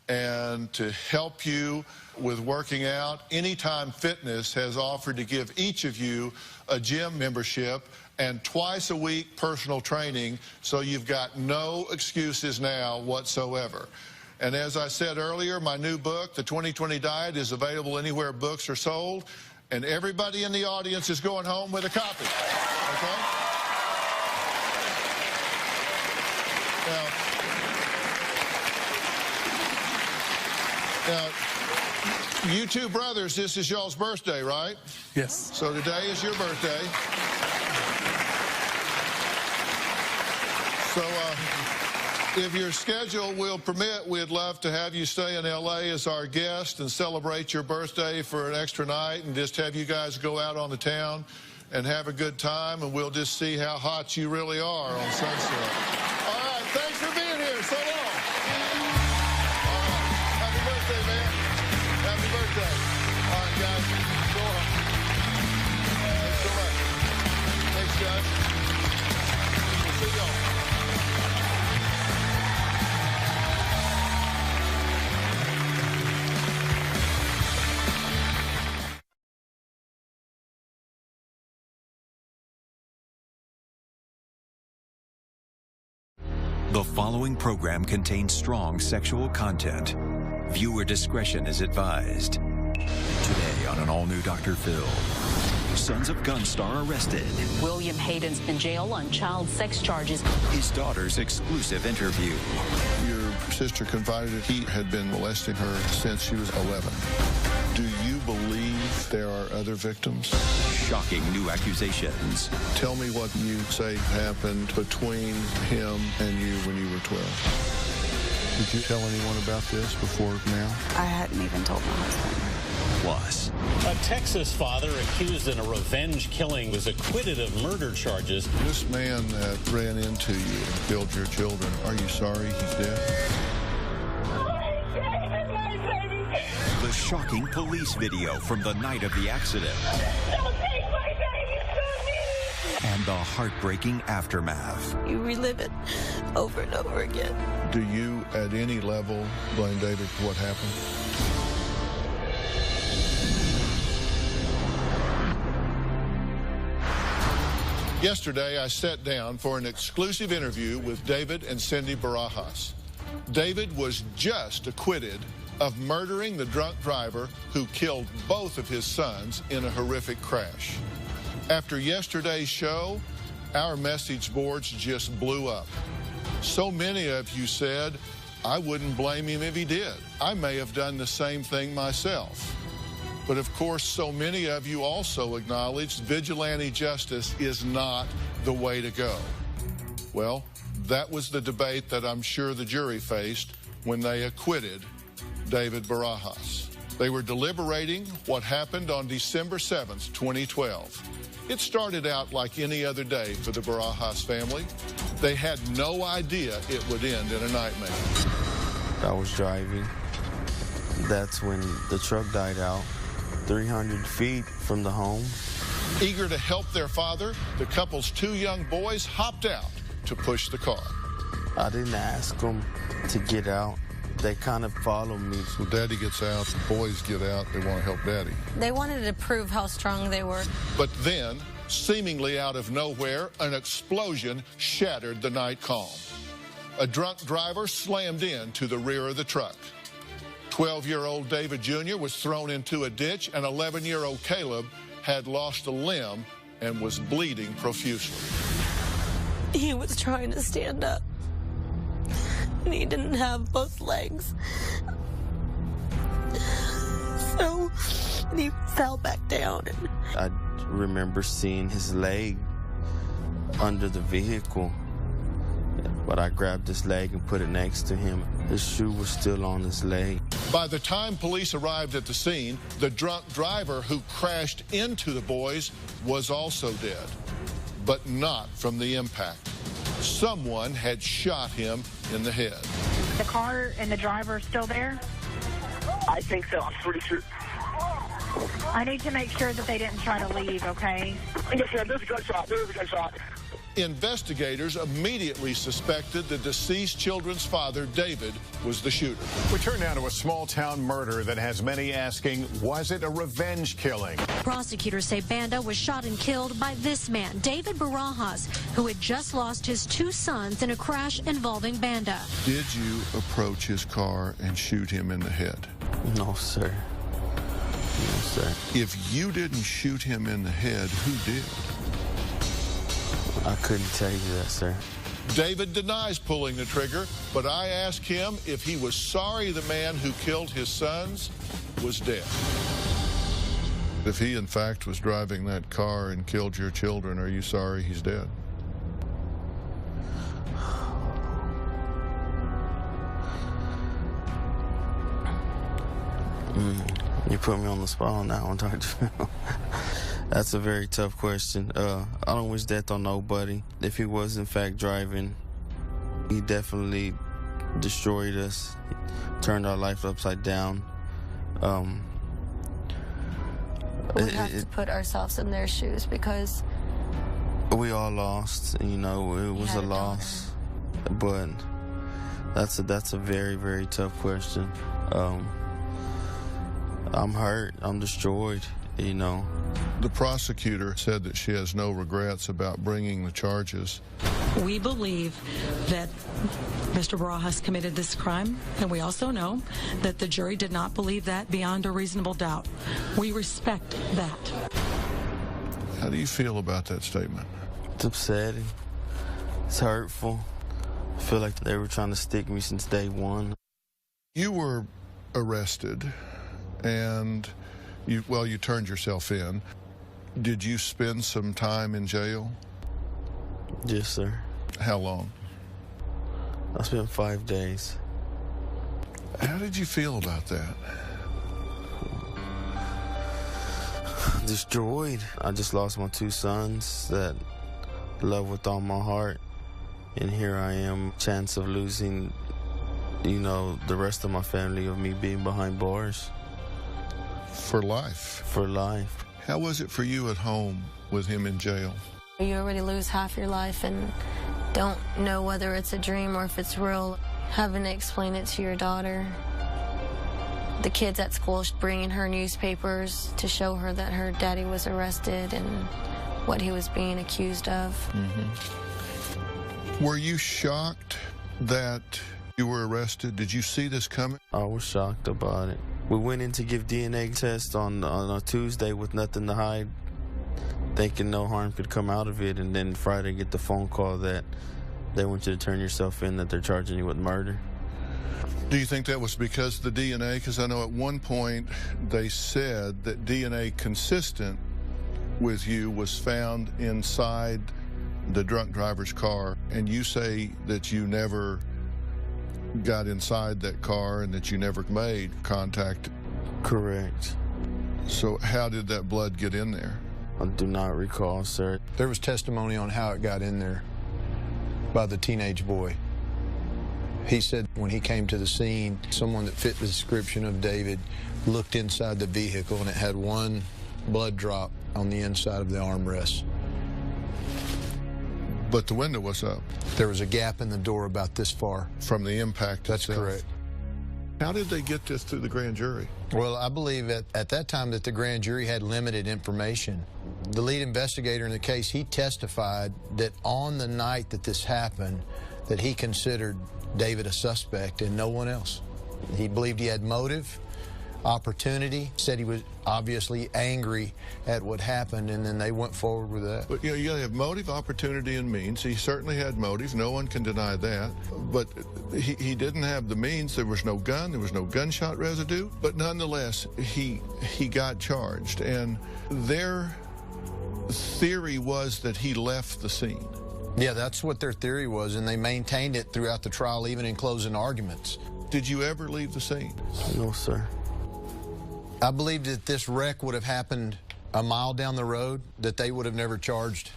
And to help you with working out, Anytime Fitness has offered to give each of you a gym membership and twice a week personal training, so you've got no excuses now whatsoever. And as I said earlier, my new book, The 2020 Diet, is available anywhere books are sold, and everybody in the audience is going home with a copy. Okay? Now, you two brothers, this is y'all's birthday, right? Yes. So today is your birthday. So if your schedule will permit, we'd love to have you stay in L.A. as our guest and celebrate your birthday for an extra night and just have you guys go out on the town and have a good time, and we'll just see how hot you really are on Sunset. All right, thanks for being here. So long. All right, happy birthday, man. Happy birthday. All right, guys, go on. Thanks so much. Thanks, guys. We'll see y'all. The following program contains strong sexual content. Viewer discretion is advised. Today on an all-new Dr. Phil, Sons of Gun star arrested. William Hayden's in jail on child sex charges. His daughter's exclusive interview. Your sister confided that he had been molesting her since she was 11. Do you believe there are other victims? Shocking new accusations. Tell me what you say happened between him and you when you were 12. Did you tell anyone about this before now? I hadn't even told my husband. Plus, a Texas father accused in a revenge killing was acquitted of murder charges. This man that ran into you and killed your children, are you sorry he's dead? The shocking police video from the night of the accident. And the heartbreaking aftermath. You relive it over and over again. Do you, at any level, blame David for what happened? Yesterday, I sat down for an exclusive interview with David and Cindy Barajas. David was just acquitted of murdering the drunk driver who killed both of his sons in a horrific crash. After yesterday's show, our message boards just blew up. So many of you said, I wouldn't blame him if he did. I may have done the same thing myself. But of course, so many of you also acknowledged vigilante justice is not the way to go. Well, that was the debate that I'm sure the jury faced when they acquitted David Barajas. They were deliberating what happened on December 7th, 2012. It started out like any other day for the Barajas family. They had no idea it would end in a nightmare. I was driving. That's when the truck died out, 300 feet from the home. Eager to help their father, the couple's two young boys hopped out to push the car. I didn't ask them to get out. They kind of followed me. So Daddy gets out, the boys get out, they want to help Daddy. They wanted to prove how strong they were. But then, seemingly out of nowhere, an explosion shattered the night calm. a drunk driver slammed into the rear of the truck. 12-year-old David Jr. was thrown into a ditch, and 11-year-old Caleb had lost a limb and was bleeding profusely. He was trying to stand up, and he didn't have both legs. So he fell back down. I remember seeing his leg under the vehicle, but I grabbed his leg and put it next to him. His shoe was still on his leg. By the time police arrived at the scene, the drunk driver who crashed into the boys was also dead, but not from the impact. Someone had shot him in the head. The car and the driver still there? I think so. I'm pretty sure. I need to make sure that they didn't try to leave, okay? Yes, sir. There's a gunshot. There's a gunshot. Investigators immediately suspected the deceased children's father, David, was the shooter. We turn now to a small-town murder that has many asking, was it a revenge killing? Prosecutors say Banda was shot and killed by this man, David Barajas, who had just lost his 2 sons in a crash involving Banda. Did you approach his car and shoot him in the head? No, sir. No, sir. If you didn't shoot him in the head, who did? I couldn't tell you that, sir. David denies pulling the trigger, but I asked him if he was sorry the man who killed his sons was dead. If he, in fact, was driving that car and killed your children, are you sorry he's dead? You put me on the spot on that one, Dr. Phill. That's a very tough question. I don't wish death on nobody. If he was, in fact, driving, he definitely destroyed us, turned our life upside down. We have to put ourselves in their shoes because we all lost, you know, it was a loss. But that's a very, very tough question. I'm hurt, I'm destroyed, you know. The prosecutor said that she has no regrets about bringing the charges. We believe that Mr. Barajas committed this crime, and we also know that the jury did not believe that beyond a reasonable doubt. We respect that. How do you feel about that statement? It's upsetting. It's hurtful. I feel like they were trying to stick me since day one. You were arrested, and you turned yourself in. Did you spend some time in jail? Yes, sir. How long? I spent 5 days. How did you feel about that? Destroyed. I just lost my 2 sons that I love with all my heart. And here I am, chance of losing, you know, the rest of my family, of me being behind bars. For life? For life. How was it for you at home with him in jail? you already lose half your life and don't know whether it's a dream or if it's real. Having to explain it to your daughter. The kids at school bringing her newspapers to show her that her daddy was arrested and what he was being accused of. Mm-hmm. Were you shocked that you were arrested? Did you see this coming? I was shocked about it. We went in to give DNA tests on a Tuesday with nothing to hide, thinking no harm could come out of it, and then Friday get the phone call that they want you to turn yourself in, that they're charging you with murder. Do you think that was because of the DNA? Because I know at one point they said that DNA consistent with you was found inside the drunk driver's car, and you say that you never got inside that car and that you never made contact. Correct. So how did that blood get in there? I do not recall, sir. There was testimony on how it got in there by the teenage boy. He said when he came to the scene, someone that fit the description of David looked inside the vehicle and it had one blood drop on the inside of the armrest. But the window was up. There was a gap in the door about this far. From the impact That's itself. correct. How did they get this through the grand jury? Well, I believe at that time that the grand jury had limited information. The lead investigator in the case, he testified that on the night that this happened, that he considered David a suspect and no one else. He believed he had motive, opportunity, said he was obviously angry at what happened, and then they went forward with that. But, you know, you gotta have motive, opportunity, and means. He certainly had motive. No one can deny that. But he didn't have the means. There was no gun. There was no gunshot residue. But nonetheless, he got charged. And their theory was that he left the scene. Yeah, that's what their theory was, and they maintained it throughout the trial, even in closing arguments. Did you ever leave the scene? No, sir. I believe that this wreck would have happened a mile down the road, that they would have never charged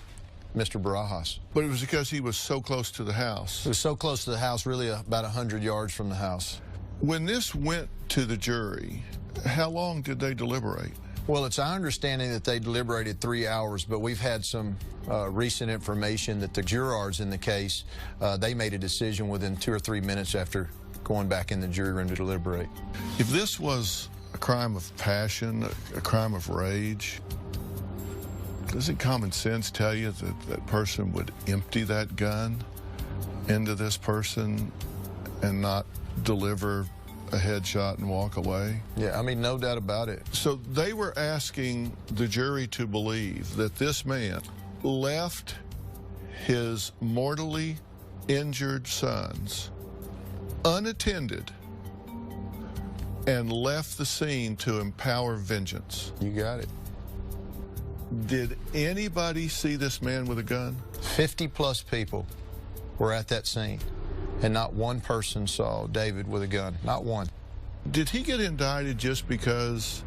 Mr. Barajas. But it was because he was so close to the house. He was so close to the house, really about 100 yards from the house. When this went to the jury, how long did they deliberate? Well, it's our understanding that they deliberated 3 hours, but we've had some recent information that the jurors in the case, they made a decision within 2 or 3 minutes after going back in the jury room to deliberate. If this was a crime of passion, a crime of rage, doesn't common sense tell you that that person would empty that gun into this person and not deliver a headshot and walk away? Yeah, I mean, no doubt about it. So they were asking the jury to believe that this man left his mortally injured sons unattended and left the scene to empower vengeance. You got it. Did anybody see this man with a gun? 50+ people were at that scene, and not one person saw David with a gun. Not one. Did he get indicted just because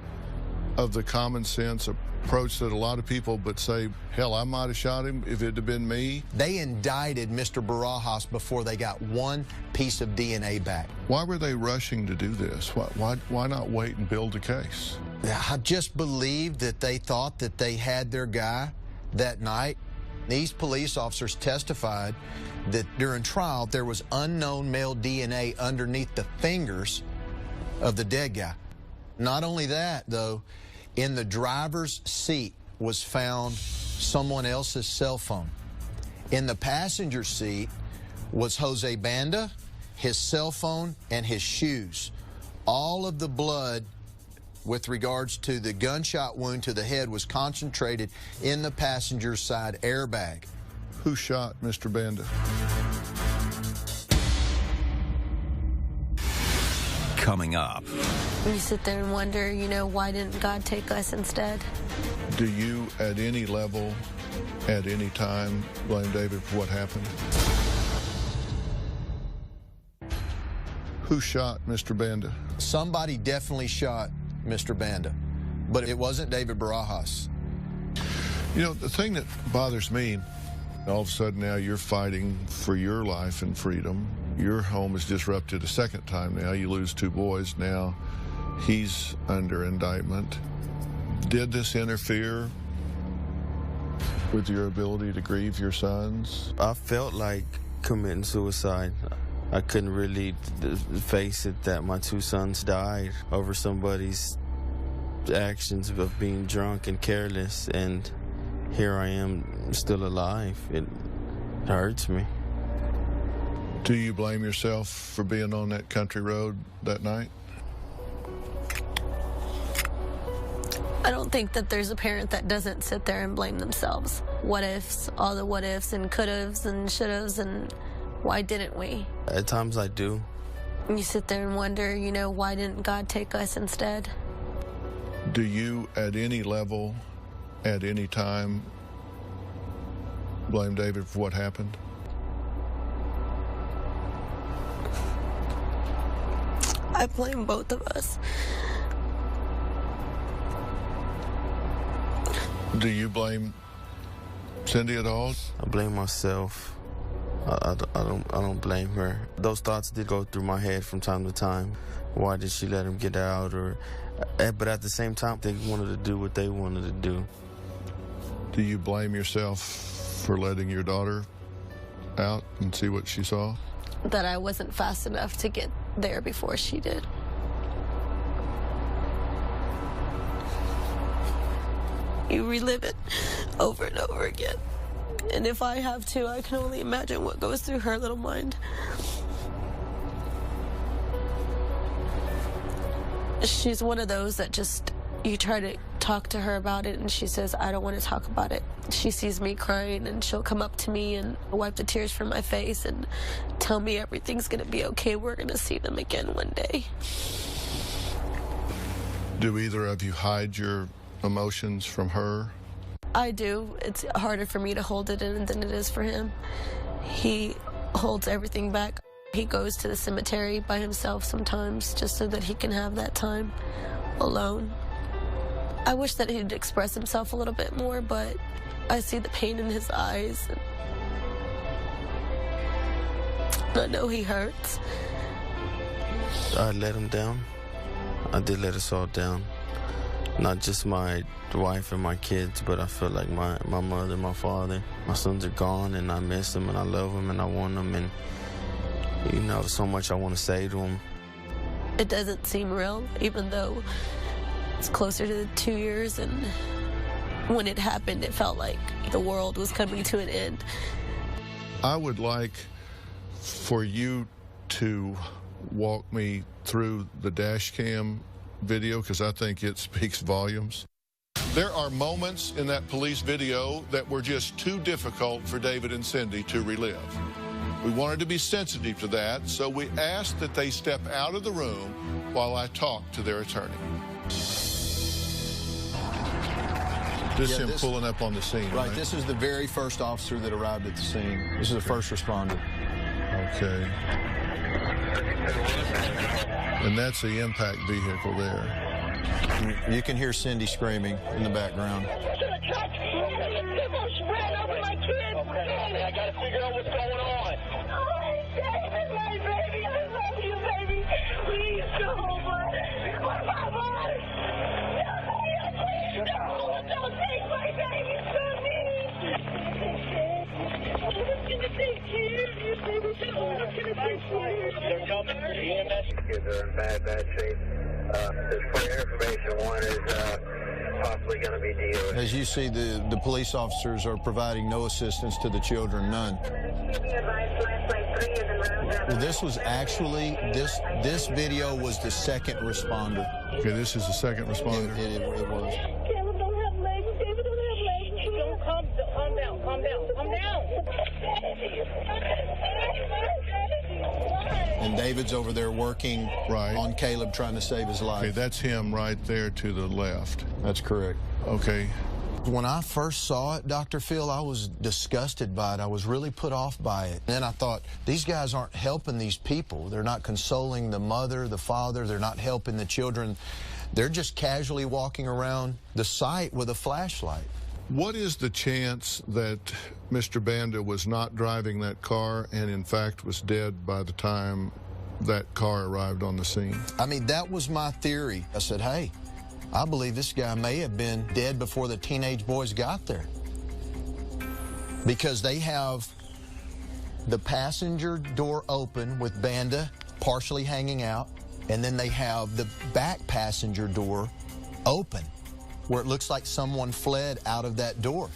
of the common sense approach that a lot of people would say, hell, I might have shot him if it had been me? They indicted Mr. Barajas before they got one piece of DNA back. Why were they rushing to do this? Why not wait and build a case? I just believe that they thought that they had their guy that night. These police officers testified that during trial there was unknown male DNA underneath the fingers of the dead guy. Not only that, though, in the driver's seat was found someone else's cell phone. In the passenger seat was Jose Banda, his cell phone, and his shoes. All of the blood with regards to the gunshot wound to the head was concentrated in the passenger side airbag. Who shot Mr. Banda? Coming up. You sit there and wonder, you know, why didn't God take us instead? Do you, at any level, at any time, blame David for what happened? Who shot Mr. Banda? Somebody definitely shot Mr. Banda, but it wasn't David Barajas. You know, the thing that bothers me, all of a sudden now you're fighting for your life and freedom. Your home is disrupted a second time now. You lose 2 boys. Now he's under indictment. Did this interfere with your ability to grieve your sons? I felt like committing suicide. I couldn't really face it that my 2 sons died over somebody's actions of being drunk and careless, and here I am still alive. It hurts me. Do you blame yourself for being on that country road that night? I don't think that there's a parent that doesn't sit there and blame themselves. What ifs, all the what ifs and could haves and should haves, and why didn't we? At times I do. You sit there and wonder, you know, why didn't God take us instead? Do you, at any level, at any time, blame David for what happened? I blame both of us. Do you blame Cindy at all? I blame myself. I don't blame her. Those thoughts did go through my head from time to time. Why did she let him get out? But at the same time, they wanted to do what they wanted to do. Do you blame yourself for letting your daughter out and see what she saw? That I wasn't fast enough to get there before she did. You relive it over and over again. And if I have to, I can only imagine what goes through her little mind. She's one of those that just, you try to talk to her about it and she says, I don't want to talk about it. She sees me crying and she'll come up to me and wipe the tears from my face and tell me everything's going to be okay. We're going to see them again one day. Do either of you hide your emotions from her? I do. It's harder for me to hold it in than it is for him. He holds everything back. He goes to the cemetery by himself sometimes just so that he can have that time alone. I wish that he'd express himself a little bit more, but I see the pain in his eyes. And I know he hurts. I let him down. I did let us all down. Not just my wife and my kids, but I feel like my mother, my father. My sons are gone, and I miss them, and I love them, and I want them, and, you know, so much I want to say to them. It doesn't seem real, even though it's closer to 2 years, and when it happened, it felt like the world was coming to an end. I would like for you to walk me through the dash cam video, because I think it speaks volumes. There are moments in that police video that were just too difficult for David and Cindy to relive. We wanted to be sensitive to that, so we asked that they step out of the room while I talked to their attorney. This is him pulling up on the scene, right? This is the very first officer that arrived at the scene. This is the first responder. Okay. And that's the impact vehicle there. You can hear Cindy screaming in the background. I gotta figure out what's going on. Oh, David, my baby, I love you, baby. Please go home. What my boy? Please no, don't take my baby from me. I'm gonna take you. I'm gonna take you. They're coming for the EMS. Kids are in bad shape. Just for your information, one is possibly going to be DOA. As you see, the police officers are providing no assistance to the children, none. Well, this was actually, this video was the second responder. Okay, this is the second responder. It was. Caleb don't have legs. David don't have legs. Don't calm down. Calm down. And David's over there working on Caleb, trying to save his life. Okay, that's him right there to the left. That's correct. Okay. When I first saw it, Dr. Phill, I was disgusted by it. I was really put off by it. And I thought, these guys aren't helping these people. They're not consoling the mother, the father. They're not helping the children. They're just casually walking around the site with a flashlight. What is the chance that Mr. Banda was not driving that car and, in fact, was dead by the time that car arrived on the scene? I mean, that was my theory. I said, hey, I believe this guy may have been dead before the teenage boys got there. Because they have the passenger door open with Banda partially hanging out, and then they have the back passenger door open, where it looks like someone fled out of that door.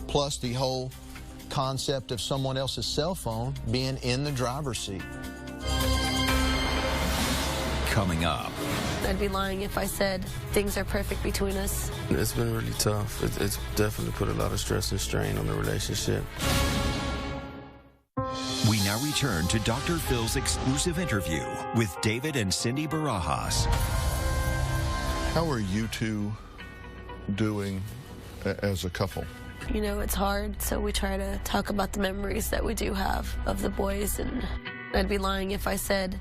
Plus the whole concept of someone else's cell phone being in the driver's seat. Coming up. I'd be lying if I said things are perfect between us. It's been really tough. It's definitely put a lot of stress and strain on the relationship. We now return to Dr. Phil's exclusive interview with David and Cindy Barajas. How are you two doing as a couple? You know, it's hard, so we try to talk about the memories that we do have of the boys, and I'd be lying if I said,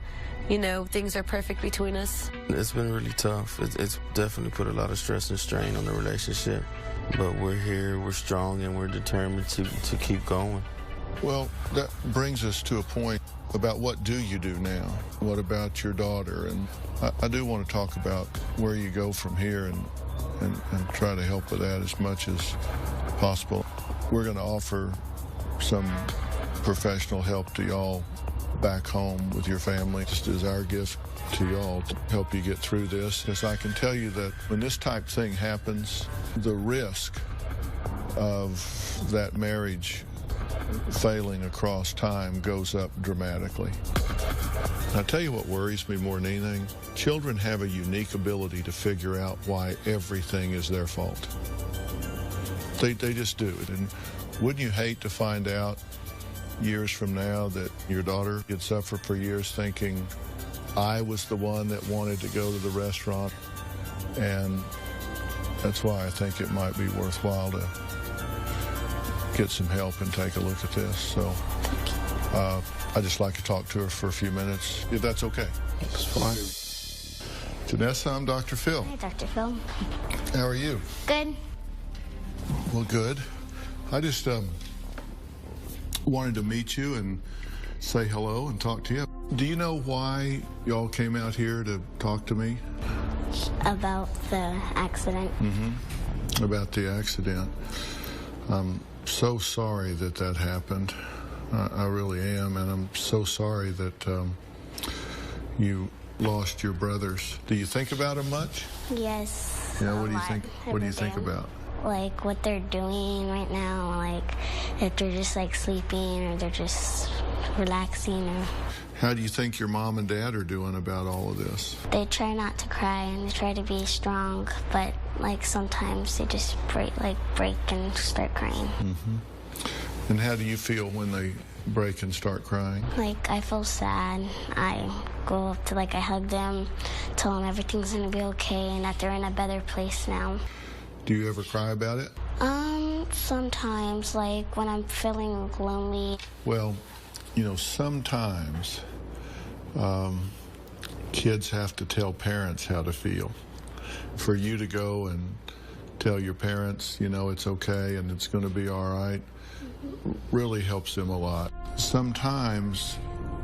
you know, things are perfect between us. It's been really tough. It's definitely put a lot of stress and strain on the relationship. But we're here, we're strong, and we're determined to keep going. Well, that brings us to a point about what do you do now? What about your daughter? And I do want to talk about where you go from here and try to help with that as much as possible. We're going to offer some professional help to y'all back home with your family, just as our gift to y'all to help you get through this. Because I can tell you that when this type thing happens, the risk of that marriage failing across time goes up dramatically. I'll tell you what worries me more than anything. Children have a unique ability to figure out why everything is their fault. They just do it. And wouldn't you hate to find out years from now that your daughter had suffered for years thinking, I was the one that wanted to go to the restaurant? And that's why I think it might be worthwhile to get some help and take a look at this. So I'd just like to talk to her for a few minutes, if that's okay. It's fine. Janessa, I'm Dr. Phill. Hi, Dr. Phill. How are you? Good. Well, good. I just wanted to meet you and say hello and talk to you. Do you know why y'all came out here to talk to me? About the accident. Mm-hmm. About the accident. I'm so sorry that that happened. I really am, and I'm so sorry that you lost your brothers. Do you think about them much? Yes. Yeah. What do you think? What do you think about? Like what they're doing right now, like if they're just like sleeping or they're just relaxing. Or how do you think your mom and dad are doing about all of this? They try not to cry and they try to be strong, but like sometimes they just break and start crying. Mm-hmm. And how do you feel when they break and start crying? Like I feel sad. I go up to I hug them, tell them everything's gonna be okay and that they're in a better place now. Do you ever cry about it? Sometimes, like when I'm feeling lonely. Well, you know, sometimes kids have to tell parents how to feel. For you to go and tell your parents, you know, it's okay and it's going to be all right, really helps them a lot. Sometimes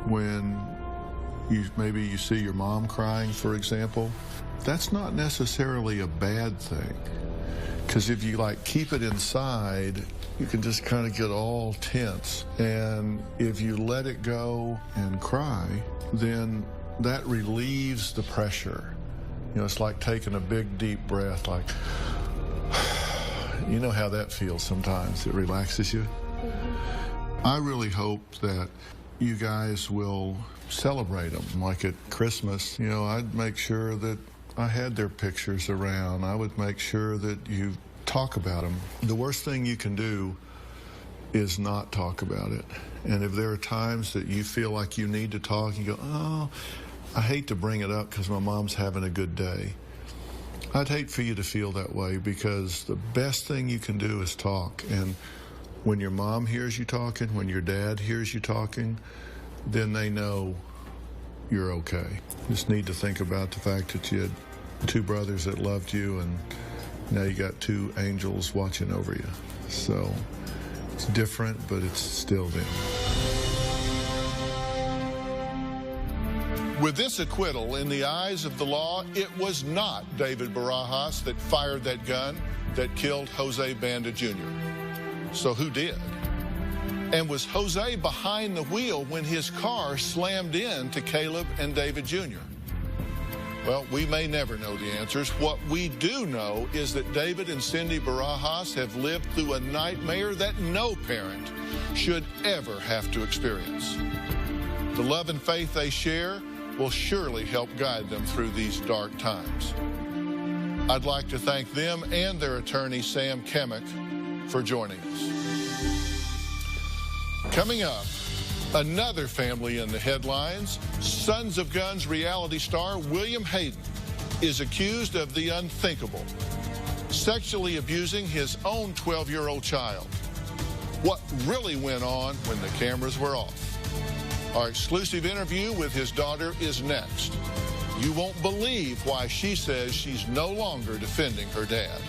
when maybe you see your mom crying, for example, that's not necessarily a bad thing. Because if you keep it inside, you can just kind of get all tense. And if you let it go and cry, then that relieves the pressure. You know, it's like taking a big, deep breath, like, you know how that feels sometimes. It relaxes you. Mm-hmm. I really hope that you guys will celebrate them. Like at Christmas, you know, I'd make sure that I had their pictures around. I would make sure that you talk about them. The worst thing you can do is not talk about it. And if there are times that you feel like you need to talk, you go, oh, I hate to bring it up because my mom's having a good day. I'd hate for you to feel that way, because the best thing you can do is talk. And when your mom hears you talking, when your dad hears you talking, then they know you're okay. You just need to think about the fact that you had two brothers that loved you, and now you got two angels watching over you. So it's different, but it's still them. With this acquittal, in the eyes of the law, it was not David Barajas that fired that gun that killed Jose Banda Jr. So who did? And was Jose behind the wheel when his car slammed into Caleb and David Jr.? Well, we may never know the answers. What we do know is that David and Cindy Barajas have lived through a nightmare that no parent should ever have to experience. The love and faith they share will surely help guide them through these dark times. I'd like to thank them and their attorney, Sam Kemick, for joining us. Coming up, another family in the headlines. Sons of Guns reality star William Hayden is accused of the unthinkable, sexually abusing his own 12-year-old child. What really went on when the cameras were off? Our exclusive interview with his daughter is next. You won't believe why she says she's no longer defending her dad.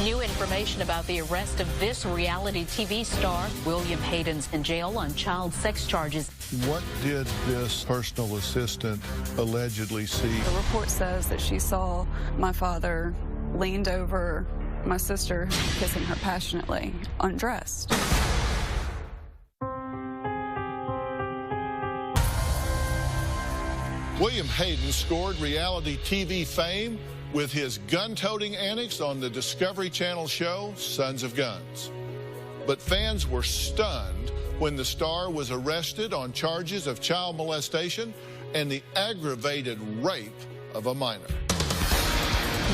New information about the arrest of this reality TV star. William Hayden's in jail on child sex charges. What did this personal assistant allegedly see? The report says that she saw my father leaned over my sister, kissing her passionately, undressed. William Hayden scored reality TV fame with his gun-toting antics on the Discovery Channel show, Sons of Guns. But fans were stunned when the star was arrested on charges of child molestation and the aggravated rape of a minor.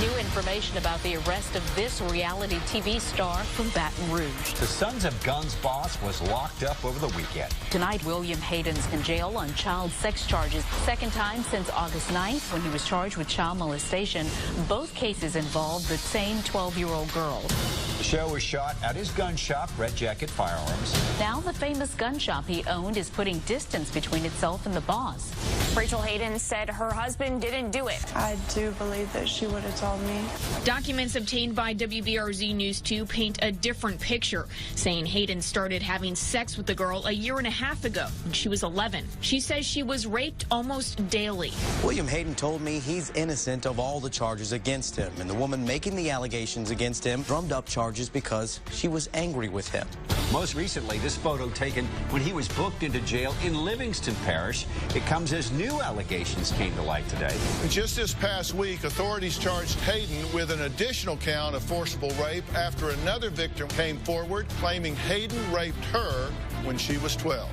New information about the arrest of this reality TV star from Baton Rouge. The Sons of Guns boss was locked up over the weekend. Tonight, William Hayden's in jail on child sex charges. Second time since August 9th when he was charged with child molestation. Both cases involved the same 12-year-old girl. The show was shot at his gun shop, Red Jacket Firearms. Now the famous gun shop he owned is putting distance between itself and the boss. Rachel Hayden said her husband didn't do it. I do believe that she would have told me. Documents obtained by WBRZ News 2 paint a different picture, saying Hayden started having sex with the girl a year and a half ago when she was 11. She says she was raped almost daily. William Hayden told me he's innocent of all the charges against him, and the woman making the allegations against him drummed up charges because she was angry with him. Most recently, this photo taken when he was booked into jail in Livingston Parish. It comes as new allegations came to light today. Just this past week, authorities charged Hayden with an additional count of forcible rape after another victim came forward claiming Hayden raped her when she was 12.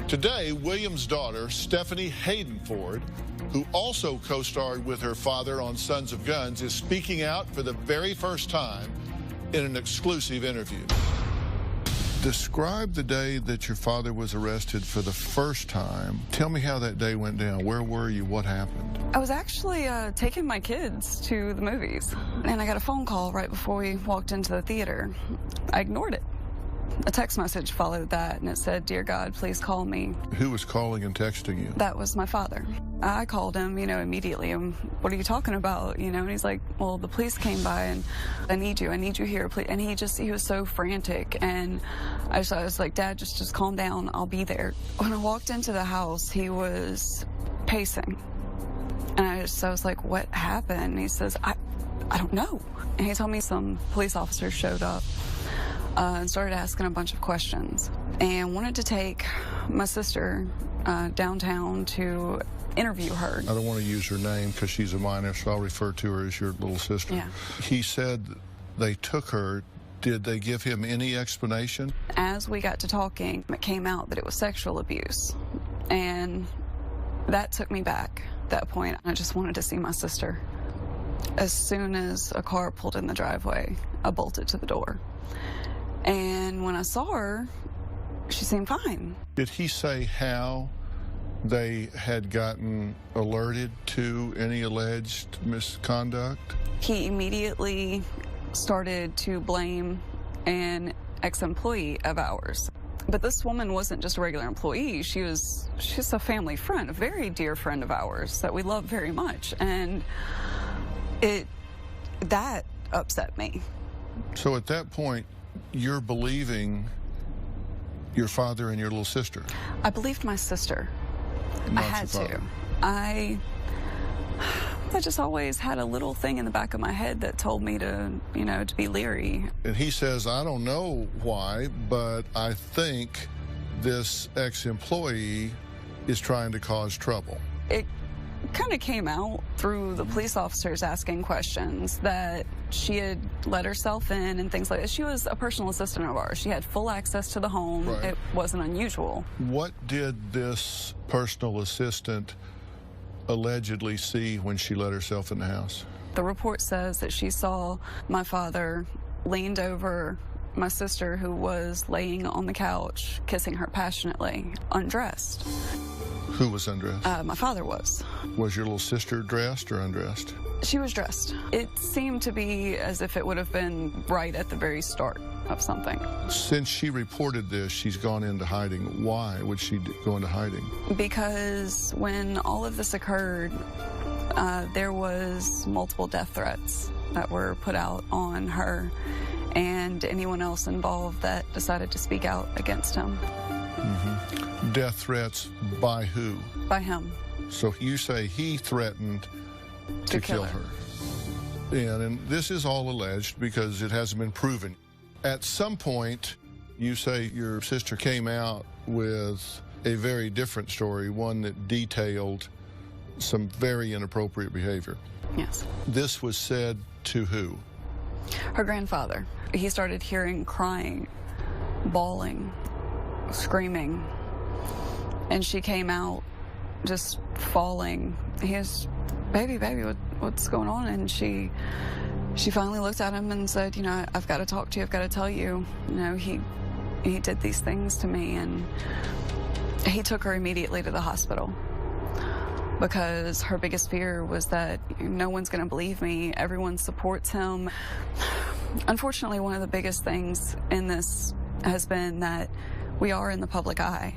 Today, William's daughter, Stephanie Hayden Ford, who also co-starred with her father on Sons of Guns, is speaking out for the very first time in an exclusive interview. Describe the day that your father was arrested for the first time. Tell me how that day went down. Where were you? What happened? I was actually taking my kids to the movies, and I got a phone call right before we walked into the theater. I ignored it. A text message followed that, and it said, "Dear God, please call me." Who was calling and texting you? That was my father. I called him, immediately. What are you talking about? And he's like, well, the police came by, and I need you here, please. And he was so frantic, and I was like, Dad, just calm down. I'll be there. When I walked into the house, he was pacing, and I was like, what happened? And he says, I don't know. And he told me some police officers showed up. And started asking a bunch of questions and wanted to take my sister downtown to interview her. I don't want to use her name because she's a minor, so I'll refer to her as your little sister. Yeah. He said they took her. Did they give him any explanation? As we got to talking, it came out that it was sexual abuse, and that took me back at that point. I just wanted to see my sister. As soon as a car pulled in the driveway, I bolted to the door. And when I saw her, she seemed fine. Did he say how they had gotten alerted to any alleged misconduct? He immediately started to blame an ex-employee of ours. But this woman wasn't just a regular employee. She's a family friend, a very dear friend of ours that we love very much. And that upset me. So at that point, you're believing your father and your little sister? I believed my sister. I had to. I just always had a little thing in the back of my head that told me to, to be leery. And he says, I don't know why, but I think this ex-employee is trying to cause trouble. It kind of came out through the police officers asking questions that she had let herself in and things like that. She was a personal assistant of ours. She had full access to the home. Right. It wasn't unusual. What did this personal assistant allegedly see when she let herself in the house? The report says that she saw my father leaned over my sister, who was laying on the couch, kissing her passionately, undressed. Who was undressed? My father was. Was your little sister dressed or undressed? She was dressed. It seemed to be as if it would have been right at the very start of something. Since she reported this, she's gone into hiding. Why would she go into hiding? Because when all of this occurred, there was multiple death threats that were put out on her and anyone else involved that decided to speak out against him. Mm-hmm. Death threats by who? By him. So you say he threatened to kill her. And this is all alleged because it hasn't been proven. At some point, you say your sister came out with a very different story, one that detailed some very inappropriate behavior. Yes. This was said to who? Her grandfather. He started hearing crying, bawling, screaming, and she came out just falling. He was, baby, what's going on? And she finally looked at him and said, you know, I've got to talk to you. I've got to tell you, you know, he did these things to me. And he took her immediately to the hospital because her biggest fear was that no one's going to believe me. Everyone supports him. Unfortunately, one of the biggest things in this has been that we are in the public eye.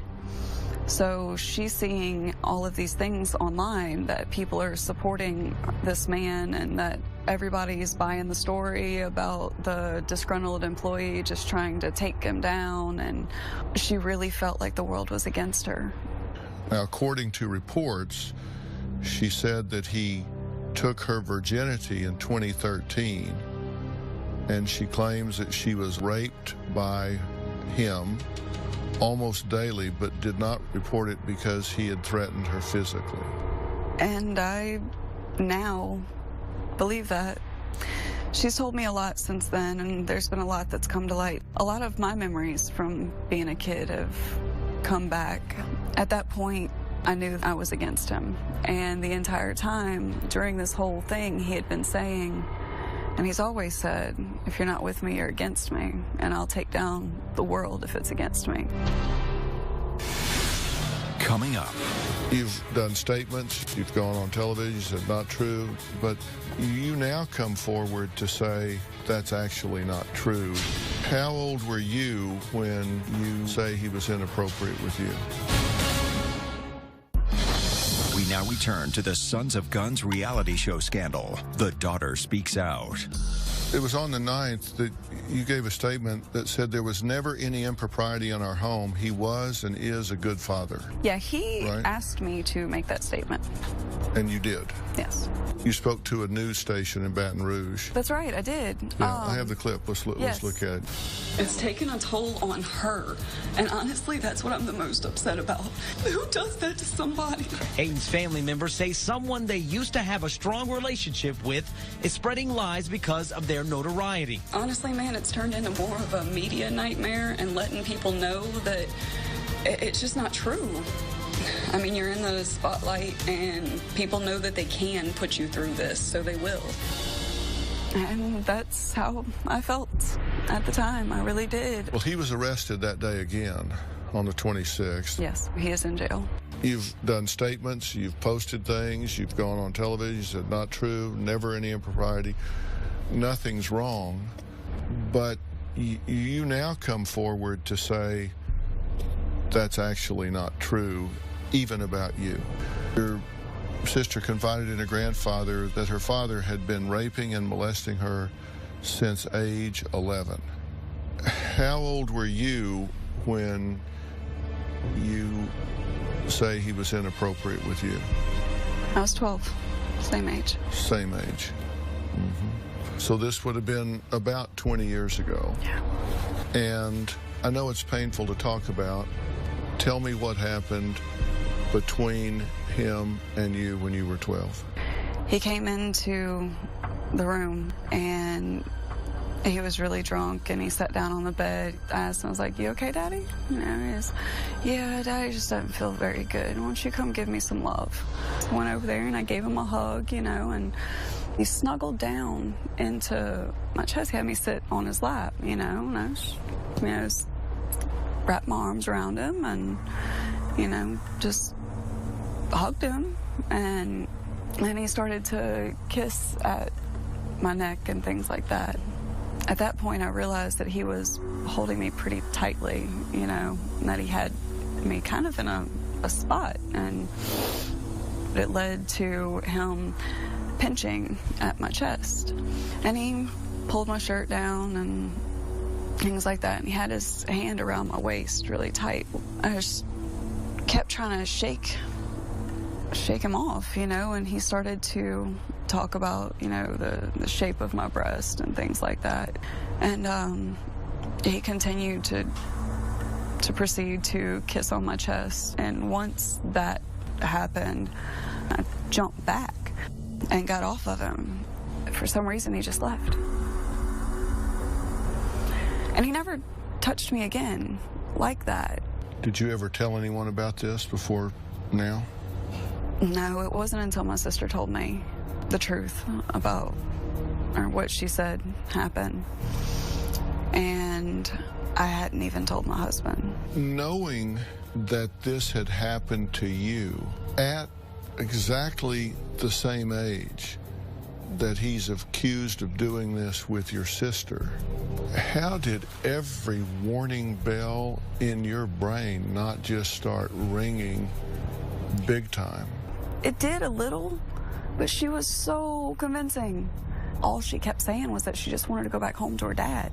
So she's seeing all of these things online, that people are supporting this man and that everybody's buying the story about the disgruntled employee just trying to take him down, and she really felt like the world was against her. Now, according to reports, she said that he took her virginity in 2013, and she claims that she was raped by him almost daily, but did not report it because he had threatened her physically. And I now believe that. She's told me a lot since then, and there's been a lot that's come to light. A lot of my memories from being a kid have come back. At that point, I knew I was against him. And the entire time during this whole thing, he had been saying, and he's always said, if you're not with me, you're against me, and I'll take down the world if it's against me. Coming up. You've done statements, you've gone on television, you said not true, but you now come forward to say that's actually not true. How old were you when you say he was inappropriate with you? We now return to the Sons of Guns reality show scandal. The daughter speaks out. It was on the 9th that you gave a statement that said there was never any impropriety in our home. He was and is a good father. Yeah, he asked me to make that statement. And you did? Yes. You spoke to a news station in Baton Rouge. That's right, I did. Yeah, I have the clip. Let's look at it. It's taken a toll on her, and honestly, that's what I'm the most upset about. Who does that to somebody? Hayden's family members say someone they used to have a strong relationship with is spreading lies because of their notoriety. Honestly, man, it's turned into more of a media nightmare and letting people know that it's just not true. I mean, you're in the spotlight and people know that they can put you through this, so they will. And that's how I felt at the time. I really did. Well, he was arrested that day again on the 26th. Yes, he is in jail. You've done statements, you've posted things, you've gone on television, you said not true, never any impropriety. Nothing's wrong, but you now come forward to say that's actually not true, even about you. Your sister confided in her grandfather that her father had been raping and molesting her since age 11. How old were you when you say he was inappropriate with you? I was 12, same age. Same age. Mm-hmm. So this would have been about 20 years ago. Yeah. And I know it's painful to talk about. Tell me what happened between him and you when you were 12. He came into the room and he was really drunk and he sat down on the bed. I asked him, I was like, "You okay, Daddy?" You know, he was, "Yeah, Daddy just doesn't feel very good. Why don't you come give me some love?" I went over there and I gave him a hug, you know, and he snuggled down into my chest. He had me sit on his lap, you know, and I just wrapped my arms around him and, you know, just hugged him. And then he started to kiss at my neck and things like that. At that point, I realized that he was holding me pretty tightly, you know, and that he had me kind of in a spot. And it led to him pinching at my chest. And he pulled my shirt down and things like that. And he had his hand around my waist really tight. I just kept trying to shake him off, you know, and he started to talk about, you know, the shape of my breast and things like that. And he continued to proceed to kiss on my chest. And once that happened, I jumped back and got off of him. For some reason, he just left. And he never touched me again like that. Did you ever tell anyone about this before now? No, it wasn't until my sister told me the truth about, or what she said happened. And I hadn't even told my husband. Knowing that this had happened to you at exactly the same age that he's accused of doing this with your sister, how did every warning bell in your brain not just start ringing big time? It did a little, but she was so convincing. All she kept saying was that she just wanted to go back home to her dad.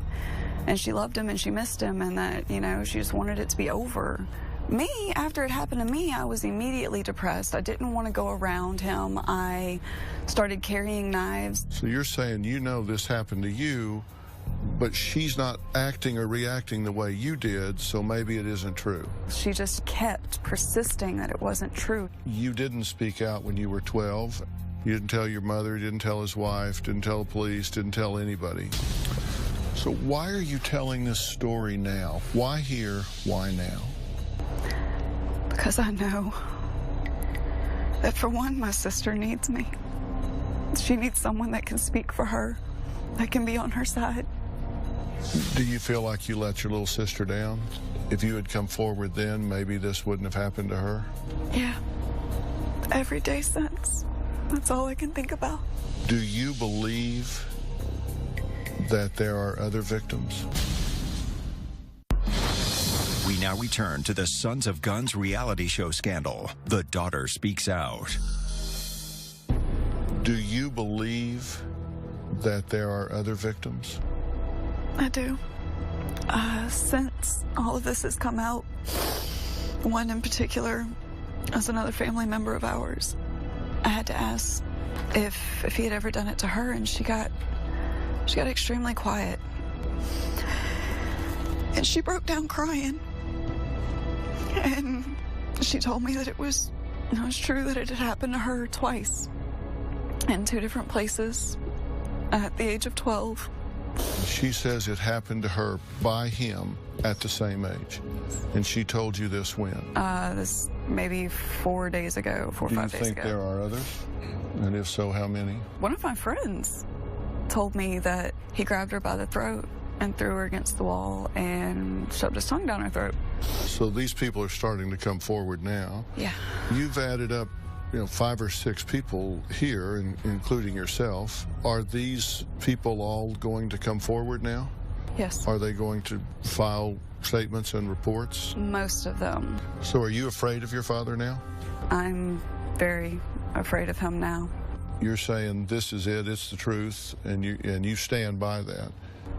And she loved him and she missed him, and that, you know, she just wanted it to be over. Me, after it happened to me, I was immediately depressed. I didn't want to go around him. I started carrying knives. So you're saying you know this happened to you, but she's not acting or reacting the way you did, so maybe it isn't true. She just kept persisting that it wasn't true. You didn't speak out when you were 12. You didn't tell your mother, didn't tell his wife, didn't tell the police, didn't tell anybody. So why are you telling this story now? Why here? Why now? Because I know that, for one, my sister needs me. She needs someone that can speak for her, that can be on her side. Do you feel like you let your little sister down? If you had come forward then, maybe this wouldn't have happened to her? Yeah. Every day since. That's all I can think about. Do you believe that there are other victims? We now return to the Sons of Guns reality show scandal. The daughter speaks out. Do you believe that there are other victims? I do. Since all of this has come out, one in particular is another family member of ours. I had to ask if he had ever done it to her, and she got extremely quiet. And she broke down crying. And she told me that it was true that it had happened to her twice in 2 different places at the age of 12. She says it happened to her by him at the same age. And she told you this when? This maybe 4 days ago, 4 or 5 days ago. Do you think there are others? And if so, how many? One of my friends told me that he grabbed her by the throat and threw her against the wall and shoved his tongue down her throat. So these people are starting to come forward now. Yeah. You've added up, 5 or 6 people here, including yourself. Are these people all going to come forward now? Yes. Are they going to file statements and reports? Most of them. So are you afraid of your father now? I'm very afraid of him now. You're saying this is it, it's the truth, and you stand by that.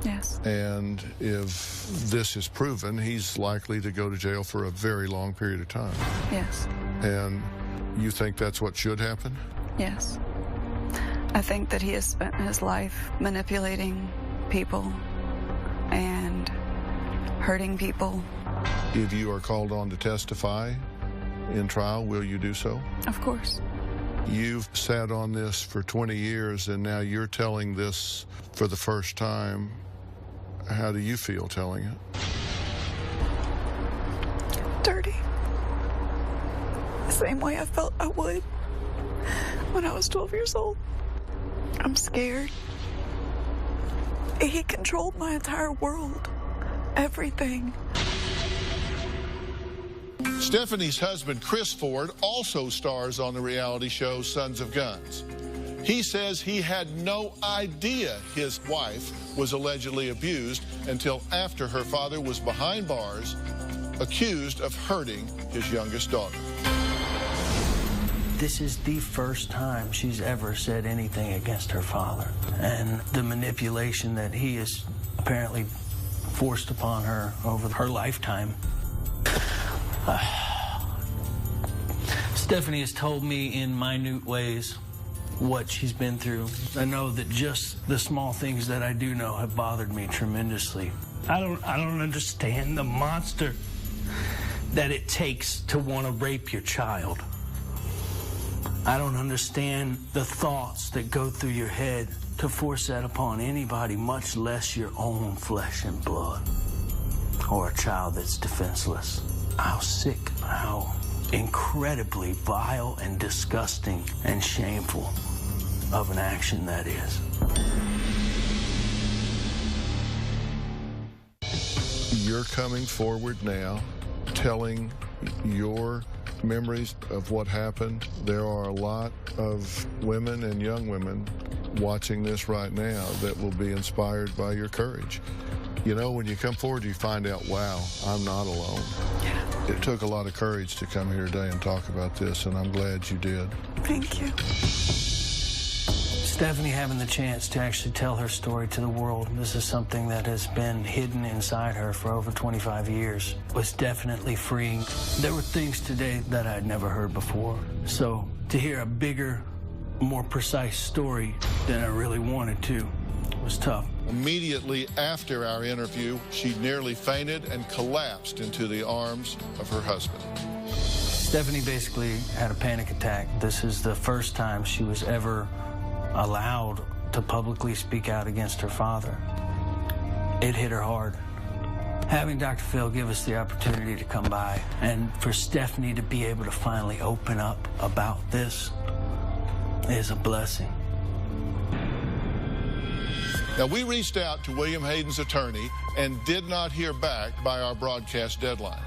Yes. And if this is proven, he's likely to go to jail for a very long period of time. Yes. And you think that's what should happen? Yes. I think that he has spent his life manipulating people and hurting people. If you are called on to testify in trial, will you do so? Of course. You've sat on this for 20 years, and now you're telling this for the first time. How do you feel telling it? Dirty. The same way I felt I would when I was 12 years old. I'm scared. He controlled my entire world. Everything. Stephanie's husband, Chris Ford, also stars on the reality show Sons of Guns. He says he had no idea his wife was allegedly abused until after her father was behind bars, accused of hurting his youngest daughter. This is the first time she's ever said anything against her father. And the manipulation that he has apparently forced upon her over her lifetime. Stephanie has told me in minute ways what she's been through. I know that just the small things that I do know have bothered me tremendously. I don't understand the monster that it takes to want to rape your child. I don't understand the thoughts that go through your head to force that upon anybody, much less your own flesh and blood, or a child that's defenseless. How sick, how incredibly vile and disgusting and shameful of an action that is. You're coming forward now, telling your memories of what happened. There are a lot of women and young women watching this right now that will be inspired by your courage. You know, when you come forward, you find out, wow, I'm not alone. Yeah. It took a lot of courage to come here today and talk about this, and I'm glad you did. Thank you. Stephanie having the chance to actually tell her story to the world, this is something that has been hidden inside her for over 25 years, was definitely freeing. There were things today that I'd never heard before. So to hear a bigger, more precise story than I really wanted to was tough. Immediately after our interview, she nearly fainted and collapsed into the arms of her husband. Stephanie basically had a panic attack. This is the first time she was ever allowed to publicly speak out against her father. It hit her hard. Having Dr. Phill give us the opportunity to come by and for Stephanie to be able to finally open up about this is a blessing. Now, we reached out to William Hayden's attorney and did not hear back by our broadcast deadline.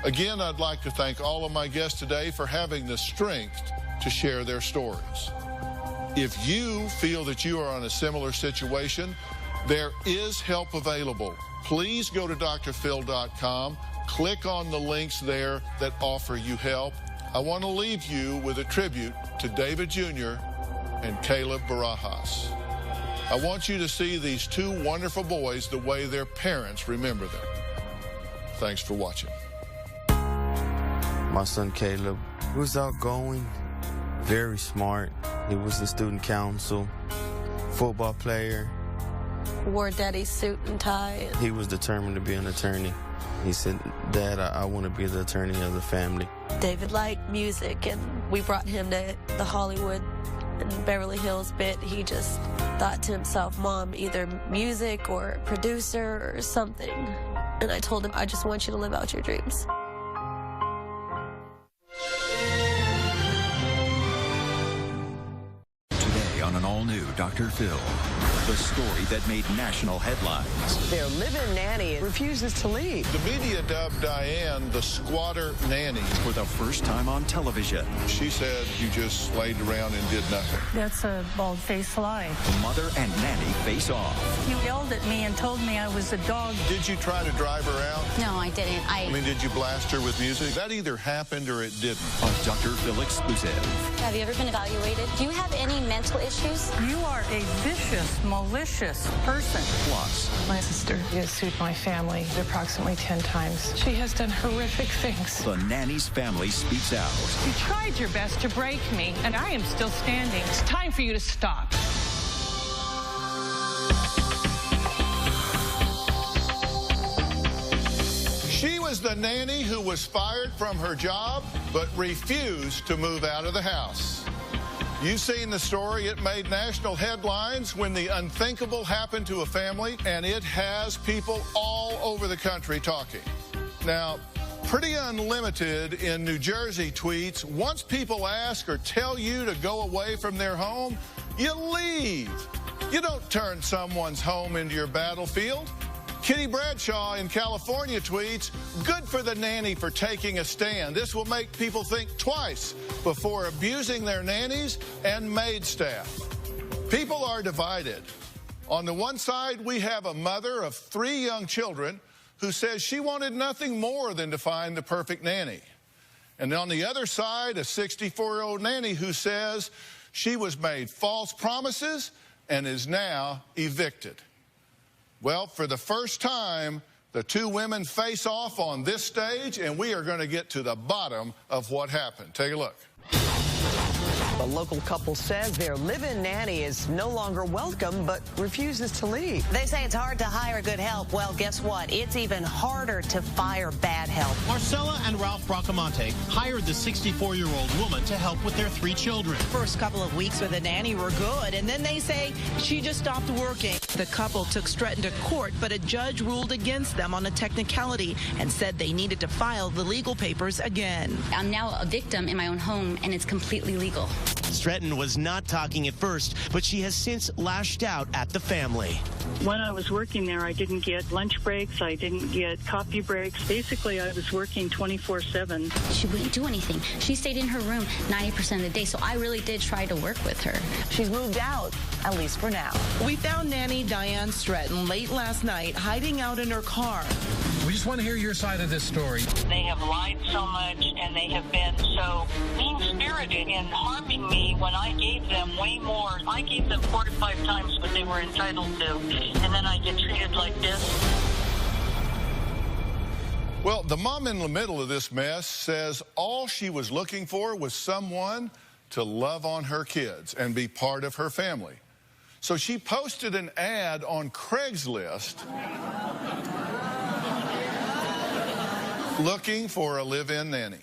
Again, I'd like to thank all of my guests today for having the strength to share their stories. If you feel that you are in a similar situation, there is help available. Please go to drphill.com, click on the links there that offer you help. I want to leave you with a tribute to David Jr. and Caleb Barajas. I want you to see these two wonderful boys the way their parents remember them. Thanks for watching. My son Caleb was outgoing, very smart. He was the student council, football player. Wore daddy's suit and tie. He was determined to be an attorney. He said, Dad, I want to be the attorney of the family. David liked music, and we brought him to the Hollywood and Beverly Hills bit. He just thought to himself, Mom, either music or producer or something. And I told him, I just want you to live out your dreams. Today on an all-new Dr. Phill, the story that made national headlines. Their live-in nanny refuses to leave. The media dubbed Diane the squatter nanny. For the first time on television. She said you just laid around and did nothing. That's a bald-faced lie. Mother and nanny face off. You yelled at me and told me I was a dog. Did you try to drive her out? No, I didn't. I mean, did you blast her with music? That either happened or it didn't. A Dr. Phill exclusive. Have you ever been evaluated? Do you have any mental issues? You are a vicious, malicious person. Plus, my sister has sued my family approximately 10 times. She has done horrific things. The nanny's family speaks out. You tried your best to break me, and I am still standing. It's time for you to stop. She was the nanny who was fired from her job, but refused to move out of the house. You've seen the story. It made national headlines when the unthinkable happened to a family, and it has people all over the country talking. Now, Pretty Unlimited in New Jersey tweets, once people ask or tell you to go away from their home, you leave. You don't turn someone's home into your battlefield. Kitty Bradshaw in California tweets, good for the nanny for taking a stand. This will make people think twice before abusing their nannies and maid staff. People are divided. On the one side, we have a mother of 3 young children who says she wanted nothing more than to find the perfect nanny. And on the other side, a 64-year-old nanny who says she was made false promises and is now evicted. Well, for the first time, the two women face off on this stage, and we are going to get to the bottom of what happened. Take a look. The local couple says their live-in nanny is no longer welcome, but refuses to leave. They say it's hard to hire good help. Well, guess what? It's even harder to fire bad help. Marcella and Ralph Bracamonte hired the 64-year-old woman to help with their 3 children. First couple of weeks with a nanny were good, and then they say she just stopped working. The couple took Stretton to court, but a judge ruled against them on a technicality and said they needed to file the legal papers again. I'm now a victim in my own home, and it's completely legal. Stretton was not talking at first, but she has since lashed out at the family. When I was working there, I didn't get lunch breaks. I didn't get coffee breaks. Basically, I was working 24/7. She wouldn't do anything. She stayed in her room 90% of the day, so I really did try to work with her. She's moved out, at least for now. We found nanny Diane Stretton late last night hiding out in her car. We just want to hear your side of this story. They have lied so much, and they have been so mean-spirited in harming me when I gave them way more. I gave them 4 to 5 times what they were entitled to, and then I get treated like this. Well, the mom in the middle of this mess says all she was looking for was someone to love on her kids and be part of her family. So she posted an ad on Craigslist looking for a live-in nanny.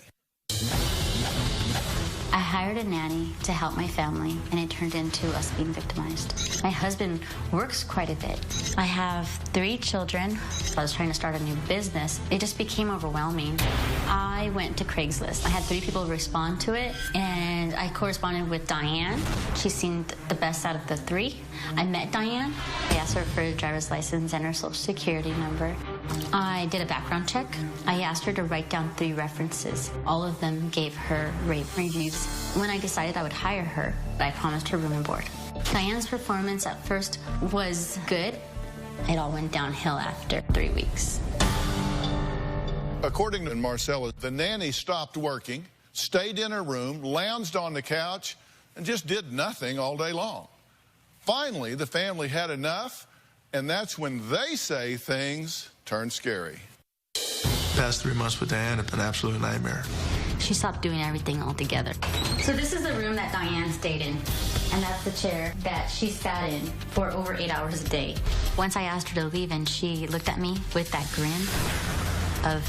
I hired a nanny to help my family, and it turned into us being victimized. My husband works quite a bit. I have 3 children. I was trying to start a new business. It just became overwhelming. I went to Craigslist. I had 3 people respond to it, and I corresponded with Diane. She seemed the best out of the 3. I met Diane. I asked her for her driver's license and her social security number. I did a background check. I asked her to write down 3 references. All of them gave her rave reviews. When I decided I would hire her, I promised her room and board. Diane's performance at first was good. It all went downhill after 3 weeks. According to Marcella, the nanny stopped working, stayed in her room, lounged on the couch, and just did nothing all day long. Finally, the family had enough, and that's when they say things turn scary. Past 3 months with Diane have been an absolute nightmare. She stopped doing everything altogether. So this is the room that Diane stayed in, and that's the chair that she sat in for over 8 hours a day. Once I asked her to leave, and she looked at me with that grin of,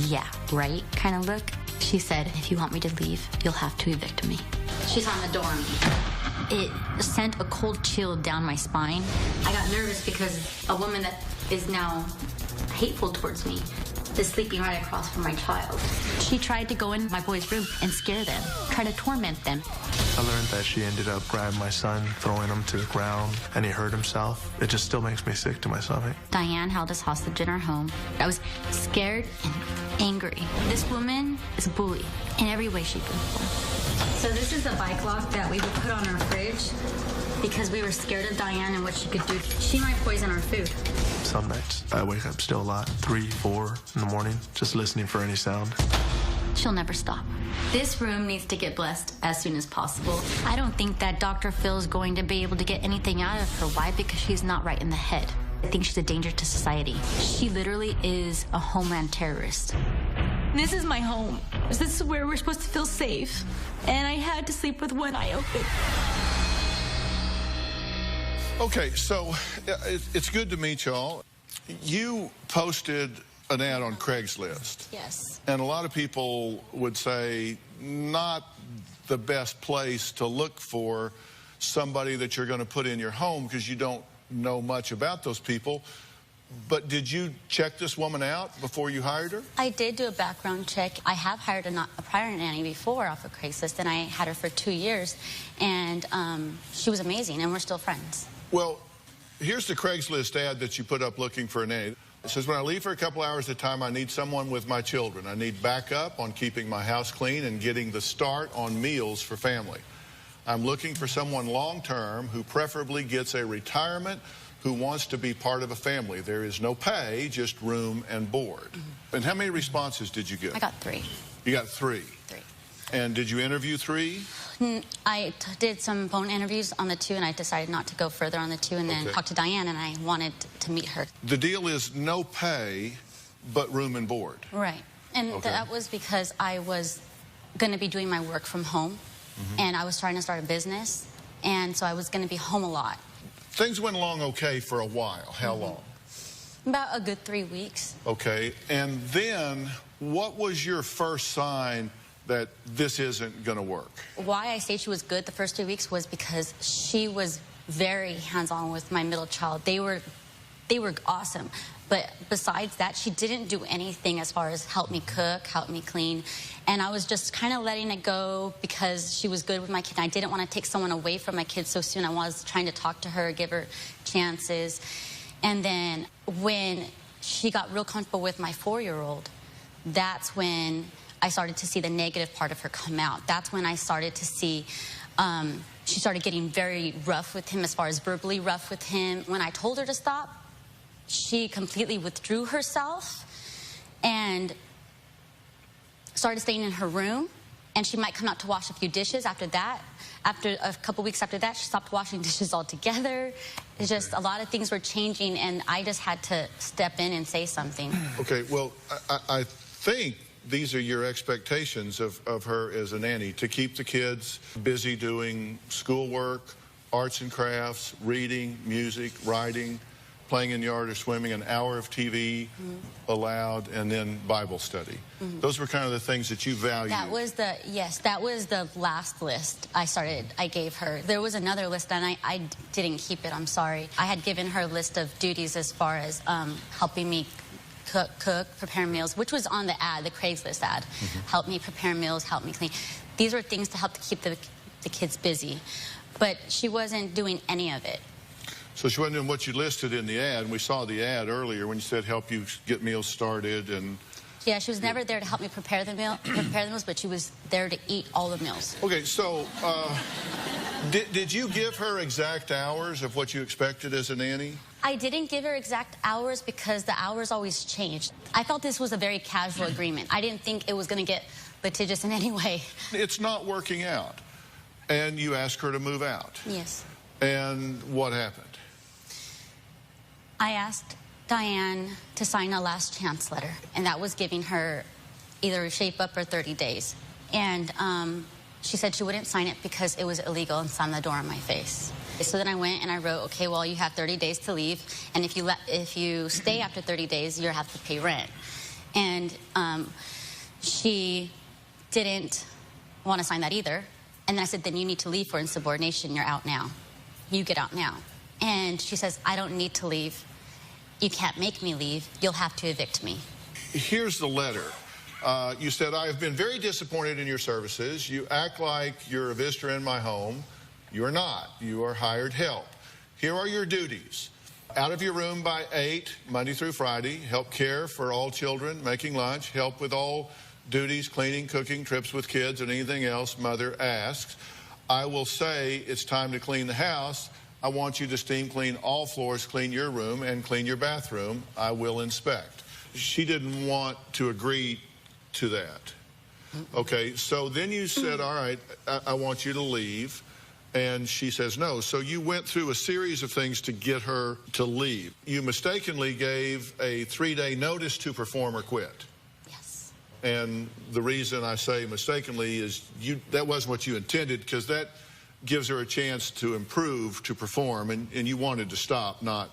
yeah, right kind of look. She said, if you want me to leave, you'll have to evict me. She slammed the door on me. It sent a cold chill down my spine. I got nervous because a woman that is now hateful towards me is sleeping right across from my child. She tried to go in my boys' room and scare them, try to torment them. I learned that she ended up grabbing my son, throwing him to the ground, and he hurt himself. It just still makes me sick to my stomach. Diane held us hostage in our home. I was scared and angry. This woman is a bully in every way, shape, and form. So this is the bike lock that we would put on our fridge because we were scared of Diane and what she could do. She might poison our food. Some nights I wake up still a lot, 3, 4 in the morning, just listening for any sound. She'll never stop. This room needs to get blessed as soon as possible. I don't think that Dr. Phill is going to be able to get anything out of her. Why? Because she's not right in the head. I think she's a danger to society. She literally is a homeland terrorist. This is my home. This is where we're supposed to feel safe. And I had to sleep with one eye open. Okay, so it's good to meet y'all. You posted an ad on Craigslist. Yes. And a lot of people would say not the best place to look for somebody that you're going to put in your home because you don't know much about those people. But did you check this woman out before you hired her? I did do a background check. I have hired a prior nanny before off of Craigslist, and I had her for 2 years. And she was amazing, and we're still friends. Well, here's the Craigslist ad that you put up looking for a nanny. It says, when I leave for a couple hours at a time, I need someone with my children. I need backup on keeping my house clean and getting the start on meals for family. I'm looking for someone long-term who preferably gets a retirement, who wants to be part of a family. There is no pay, just room and board. Mm-hmm. And how many responses did you get? I got 3. You got 3? 3. And did you interview 3? I did some phone interviews on the 2, and I decided not to go further on the 2, and then talked to Diane, and I wanted to meet her. The deal is no pay, but room and board. Right. And that was because I was going to be doing my work from home. and I was trying to start a business, and so I was going to be home a lot. Things went along okay for a while. How long? About a good 3 weeks. Okay, and then what was your first sign that this isn't going to work? Why I say she was good the first 2 weeks was because she was very hands-on with my middle child. They were awesome. But besides that, she didn't do anything as far as help me cook, help me clean. And I was just kind of letting it go because she was good with my kid. I didn't want to take someone away from my kid so soon. I was trying to talk to her, give her chances. And then when she got real comfortable with my 4-year-old, that's when I started to see the negative part of her come out. That's when I started to see she started getting very rough with him, as far as verbally rough with him. When I told her to stop, she completely withdrew herself and started staying in her room. And she might come out to wash a few dishes after that. After a couple weeks after that, she stopped washing dishes altogether. It's just a lot of things were changing, and I just had to step in and say something. Okay, well, I think these are your expectations of her as a nanny, to keep the kids busy doing schoolwork, arts and crafts, reading, music, writing, playing in the yard or swimming, an hour of TV allowed, and then Bible study. Those were kind of the things that you valued. That was the, yes, that was the last list I gave her. There was another list, and I didn't keep it, I'm sorry. I had given her a list of duties as far as helping me cook, prepare meals, which was on the ad, the Craigslist ad. Help me prepare meals, help me clean. These were things to help to keep the kids busy. But she wasn't doing any of it. So she wasn't doing what you listed in the ad, and we saw the ad earlier when you said help you get meals started. And yeah, she was never there to help me prepare the meals, but she was there to eat all the meals. Okay, so did you give her exact hours of what you expected as a nanny? I didn't give her exact hours because the hours always changed. I felt this was a very casual agreement. I didn't think it was going to get litigious in any way. It's not working out, and you asked her to move out. Yes. And what happened? I asked Diane to sign a last chance letter, and that was giving her either a shape up or 30 days. And she said she wouldn't sign it because it was illegal and slammed the door in my face. So then I went and I wrote, okay, well, you have 30 days to leave, and if you stay after 30 days, you have to pay rent. And she didn't want to sign that either. And then I said, then you need to leave for insubordination. You're out now. You get out now. And she says, I don't need to leave. You can't make me leave. You'll have to evict me. Here's the letter. You said, I have been very disappointed in your services. You act like you're a visitor in my home. You are not. You are hired help. Here are your duties. Out of your room by 8, Monday through Friday. Help care for all children, making lunch. Help with all duties, cleaning, cooking, trips with kids, and anything else mother asks. I will say it's time to clean the house. I want you to steam clean all floors, clean your room, and clean your bathroom. I will inspect. She didn't want to agree to that. Okay, so then you said, all right, I want you to leave. And she says no. So you went through a series of things to get her to leave. You mistakenly gave a 3-day notice to perform or quit. Yes. And the reason I say mistakenly is that wasn't what you intended, because that gives her a chance to improve, to perform, and you wanted to stop, not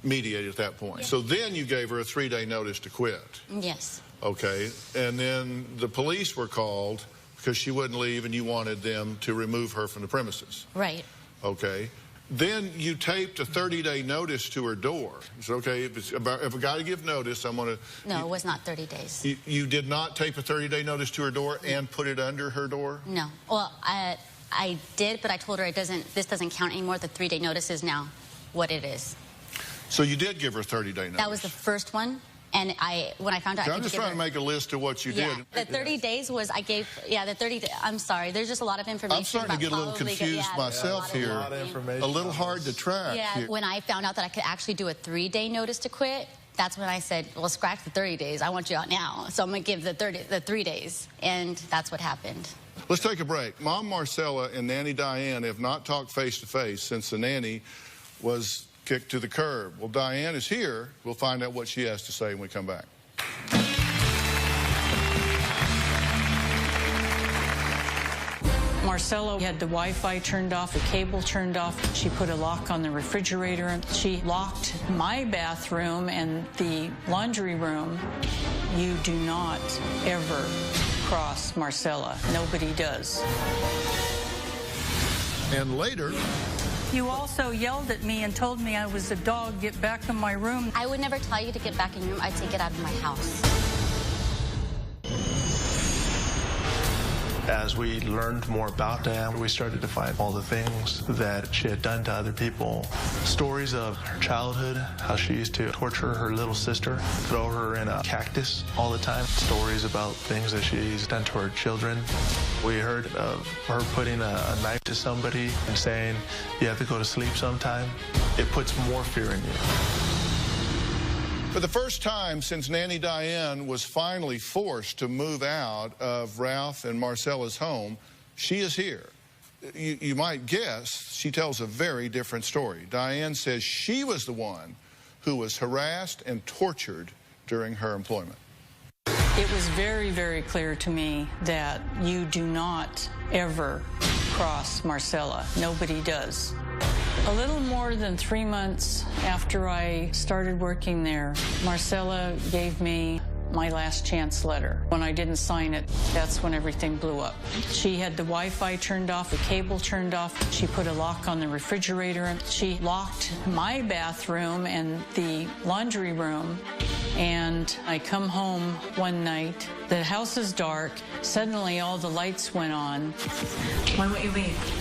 mediate at that point. Yeah. So then you gave her a 3-day notice to quit. Yes. Okay, and then the police were called because she wouldn't leave and you wanted them to remove her from the premises. Right. Okay. Then you taped a 30-day notice to her door. You said, okay, if I got to give notice, I'm going to... No, it was not 30 days. You did not tape a 30-day notice to her door and put it under her door? No. Well, I did, but I told her this doesn't count anymore. The 3-day notice is now what it is. So you did give her a 30-day notice? That was the first one. And when I found out, I'm just trying to make a list of what you did. The 30 days was the 30 days. I'm sorry. There's just a lot of information. I'm starting to get a little confused myself here. A little hard to track. Yeah. When I found out that I could actually do a 3-day notice to quit, that's when I said, well, scratch the 30 days. I want you out now. So I'm going to give the 3 days. And that's what happened. Let's take a break. Mom Marcella and Nanny Diane have not talked face-to-face since the nanny was kicked to the curb. Well, Diane is here. We'll find out what she has to say when we come back. Marcella had the Wi-Fi turned off, the cable turned off. She put a lock on the refrigerator. She locked my bathroom and the laundry room. You do not ever cross Marcella. Nobody does. And later... You also yelled at me and told me I was a dog. Get back in my room. I would never tell you to get back in your room. I'd say get out of my house. As we learned more about Diane, we started to find all the things that she had done to other people. Stories of her childhood, how she used to torture her little sister, throw her in a cactus all the time. Stories about things that she's done to her children. We heard of her putting a knife to somebody and saying, you have to go to sleep sometime. It puts more fear in you. For the first time since Nanny Diane was finally forced to move out of Ralph and Marcella's home, she is here. You might guess she tells a very different story. Diane says she was the one who was harassed and tortured during her employment. It was very, very clear to me that you do not ever cross Marcella. Nobody does. A little more than 3 months after I started working there, Marcella gave me my last chance letter. When I didn't sign it, that's when everything blew up. She had the Wi-Fi turned off, the cable turned off. She put a lock on the refrigerator. She locked my bathroom and the laundry room. And I come home one night. The house is dark. Suddenly, all the lights went on. Why won't you leave?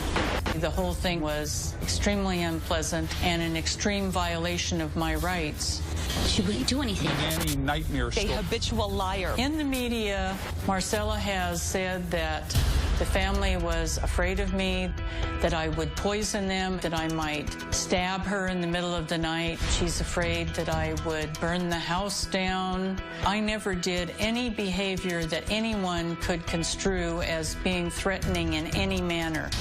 The whole thing was extremely unpleasant and an extreme violation of my rights. She wouldn't do anything. Nanny nightmare story. A habitual liar. In the media, Marcella has said that the family was afraid of me, that I would poison them, that I might stab her in the middle of the night. She's afraid that I would burn the house down. I never did any behavior that anyone could construe as being threatening in any manner.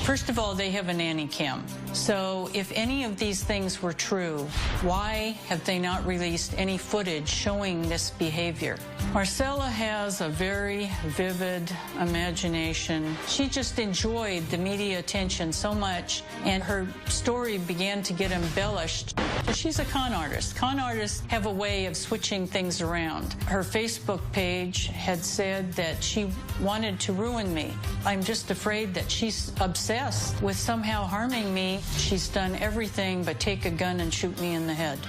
First of all, they have a nanny cam. So if any of these things were true, why have they not released any footage showing this behavior? Marcella has a very vivid imagination. She just enjoyed the media attention so much, and her story began to get embellished. She's a con artist. Con artists have a way of switching things around. Her Facebook page had said that she wanted to ruin me. I'm just afraid that she's obsessed with somehow harming me. She's done everything but take a gun and shoot me in the head.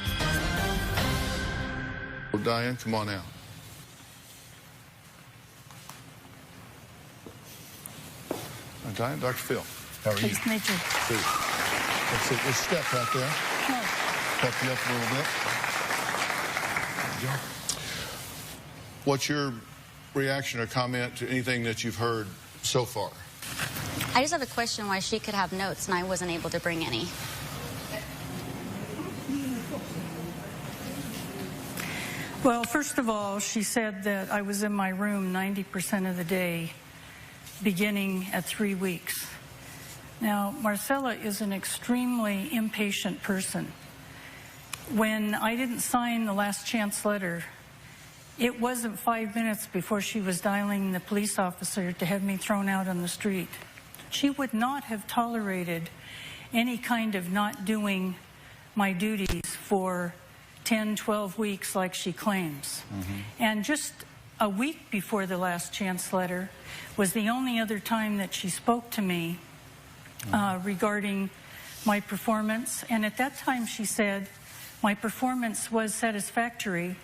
Well, Diane, come on out. Diane, Dr. Phill, how are you? Nice to meet you. Good. Let's see, let's step right there. No. Help you up a little bit. There you go. What's your reaction or comment to anything that you've heard so far? I just have a question why she could have notes and I wasn't able to bring any. Well, first of all, she said that I was in my room 90% of the day, beginning at 3 weeks. Now, Marcella is an extremely impatient person. When I didn't sign the last chance letter, it wasn't 5 minutes before she was dialing the police officer to have me thrown out on the street. She would not have tolerated any kind of not doing my duties for 10, 12 weeks like she claims. And just a week before the last chance letter was the only other time that she spoke to me regarding my performance. And at that time she said my performance was satisfactory,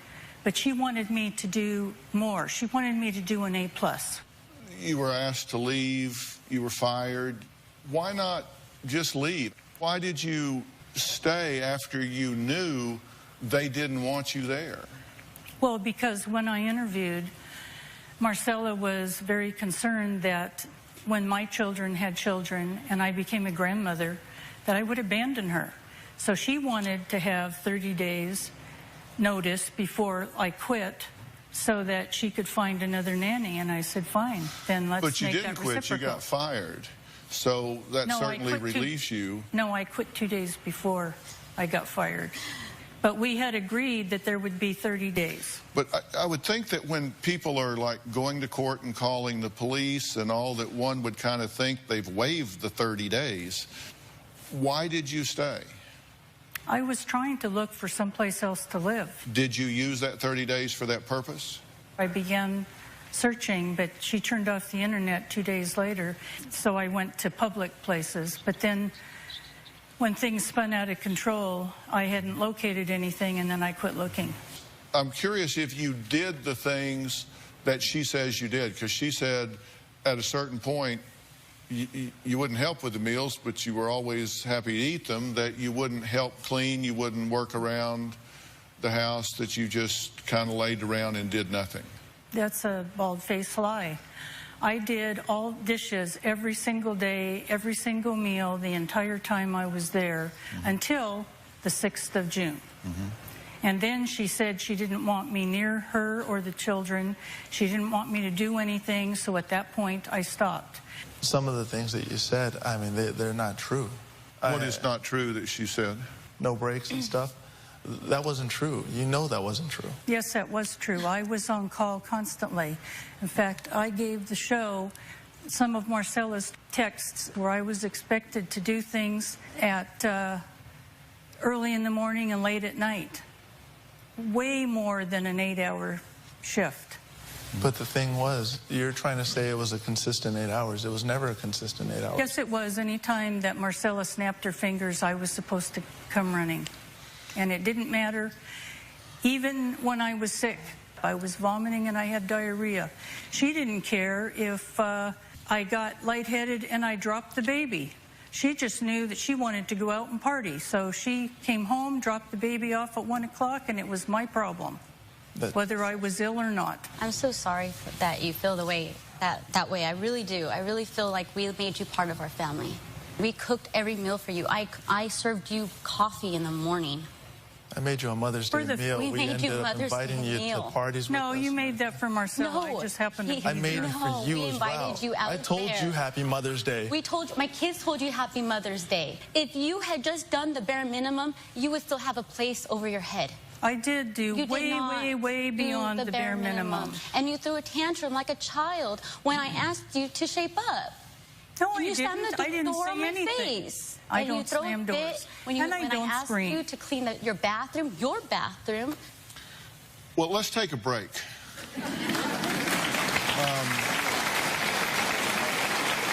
but she wanted me to do more. She wanted me to do an A+. You were asked to leave. You were fired. Why not just leave? Why did you stay after you knew they didn't want you there? Well, because when I interviewed, Marcella was very concerned that when my children had children and I became a grandmother, that I would abandon her. So she wanted to have 30 days notice before I quit so that she could find another nanny. And I said, fine, then let's make that reciprocal. But you didn't quit, you got fired. So that certainly relieves you. No, I quit 2 days before I got fired. But we had agreed that there would be 30 days. But I would think that when people are like going to court and calling the police and all, that one would kind of think they've waived the 30 days. Why did you stay? I was trying to look for someplace else to live. Did you use that 30 days for that purpose? I began searching, but she turned off the internet 2 days later, so I went to public places. But then when things spun out of control, I hadn't located anything, and then I quit looking. I'm curious if you did the things that she says you did, because she said at a certain point you wouldn't help with the meals, but you were always happy to eat them, that you wouldn't help clean, you wouldn't work around the house, that you just kind of laid around and did nothing. That's a bald-faced lie. I did all dishes every single day, every single meal, the entire time I was there, until the 6th of June. And then she said she didn't want me near her or the children. She didn't want me to do anything, so at that point I stopped. Some of the things that you said, I mean, they're not true. What is not true that she said? No breaks and stuff. That wasn't true. You know that wasn't true. Yes, that was true. I was on call constantly. In fact, I gave the show some of Marcella's texts where I was expected to do things at early in the morning and late at night. Way more than an 8-hour shift. But the thing was, you're trying to say it was a consistent 8 hours. It was never a consistent 8 hours. Yes, it was. Any time that Marcella snapped her fingers, I was supposed to come running. And it didn't matter. Even when I was sick, I was vomiting and I had diarrhea. She didn't care if I got lightheaded and I dropped the baby. She just knew that she wanted to go out and party. So she came home, dropped the baby off at 1 o'clock, and it was my problem, whether I was ill or not. I'm so sorry that you feel the way that way. I really do. I really feel like we made you part of our family. We cooked every meal for you. I served you coffee in the morning. I made you a Mother's Day meal. We ended up inviting you to parties with us. No, you made that for Marcella. No, I just happened to be I made it for you as well. I told you Happy Mother's Day. We told you, my kids told you Happy Mother's Day. If you had just done the bare minimum, you would still have a place over your head. I did do way beyond the bare minimum. And you threw a tantrum like a child when I asked you to shape up. No, I didn't. I didn't say anything. Face. I don't slam doors. When I asked you to clean your bathroom, Well, let's take a break.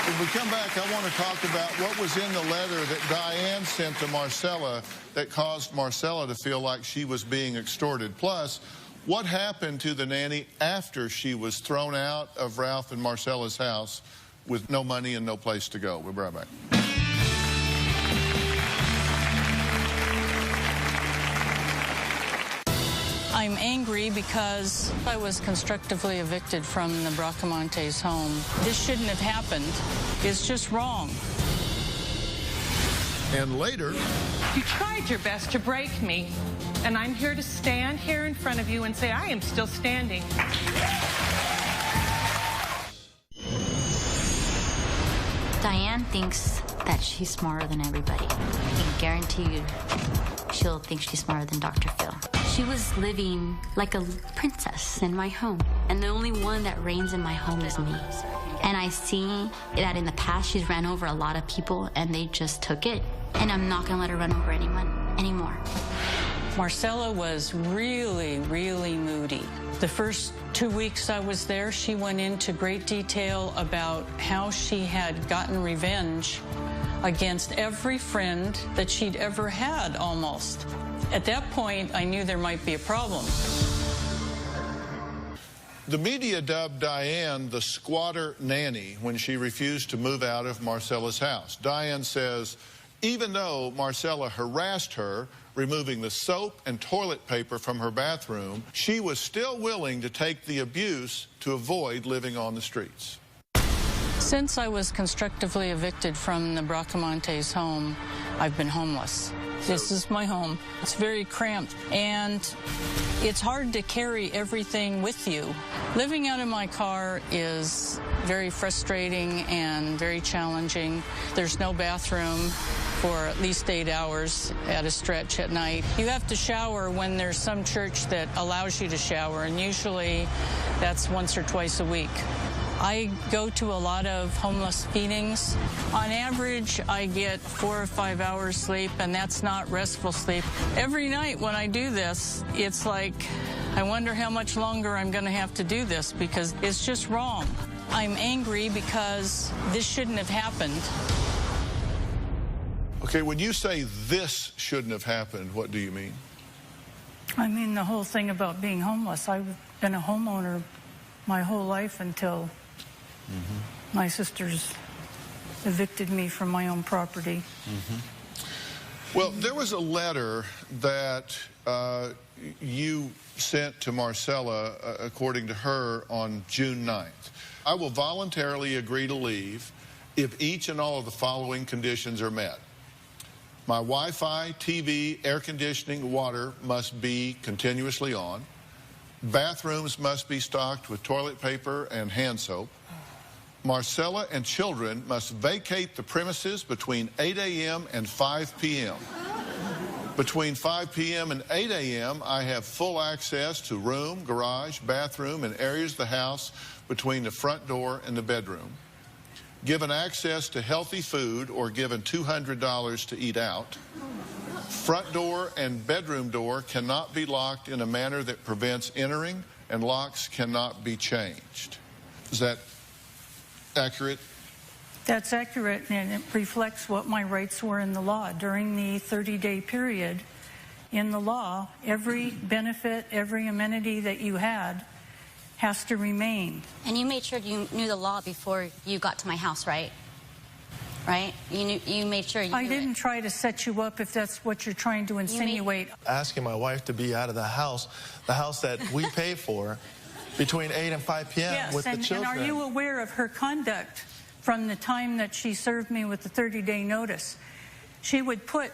When we come back, I want to talk about what was in the letter that Diane sent to Marcella that caused Marcella to feel like she was being extorted. Plus, what happened to the nanny after she was thrown out of Ralph and Marcella's house with no money and no place to go. We'll be right back. I'm angry because I was constructively evicted from the Bracamontes' home. This shouldn't have happened. It's just wrong. And later... You tried your best to break me, and I'm here to stand here in front of you and say I am still standing. Diane thinks that she's smarter than everybody. I can guarantee you she'll think she's smarter than Dr. Phill. She was living like a princess in my home, and the only one that reigns in my home is me. And I see that in the past she's ran over a lot of people and they just took it, and I'm not gonna let her run over anyone anymore. Marcella was really, really moody. The first 2 weeks I was there, she went into great detail about how she had gotten revenge against every friend that she'd ever had, almost. At that point, I knew there might be a problem. The media dubbed Diane the squatter nanny when she refused to move out of Marcella's house. Diane says, even though Marcella harassed her, removing the soap and toilet paper from her bathroom, she was still willing to take the abuse to avoid living on the streets. Since I was constructively evicted from the Bracamontes home, I've been homeless. This is my home. It's very cramped, and it's hard to carry everything with you. Living out of my car is very frustrating and very challenging. There's no bathroom for at least 8 hours at a stretch at night. You have to shower when there's some church that allows you to shower, and usually that's once or twice a week. I go to a lot of homeless feedings. On average, I get 4 or 5 hours sleep, and that's not restful sleep. Every night when I do this, it's like, I wonder how much longer I'm going to have to do this, because it's just wrong. I'm angry because this shouldn't have happened. Okay, when you say this shouldn't have happened, what do you mean? I mean the whole thing about being homeless. I've been a homeowner my whole life until my sisters evicted me from my own property. Well, there was a letter that you sent to Marcella, according to her, on June 9th. I will voluntarily agree to leave if each and all of the following conditions are met. My Wi-Fi, TV, air conditioning, water must be continuously on. Bathrooms must be stocked with toilet paper and hand soap. Marcella and children must vacate the premises between 8 a.m. and 5 p.m. Between 5 p.m. and 8 a.m., I have full access to room, garage, bathroom, and areas of the house between the front door and the bedroom. Given access to healthy food or given $200 to eat out. Front door and bedroom door cannot be locked in a manner that prevents entering, and locks cannot be changed. Is that accurate? That's accurate, and it reflects what my rights were in the law. During the 30-day period in the law, every benefit, every amenity that you had has to remain. And you made sure you knew the law before you got to my house, right? Right? You made sure you knew I didn't try to set you up if that's what you're trying to insinuate. Asking my wife to be out of the house that we pay for, between 8 and 5 p.m. with the children. And are you aware of her conduct from the time that she served me with the 30-day notice? She would put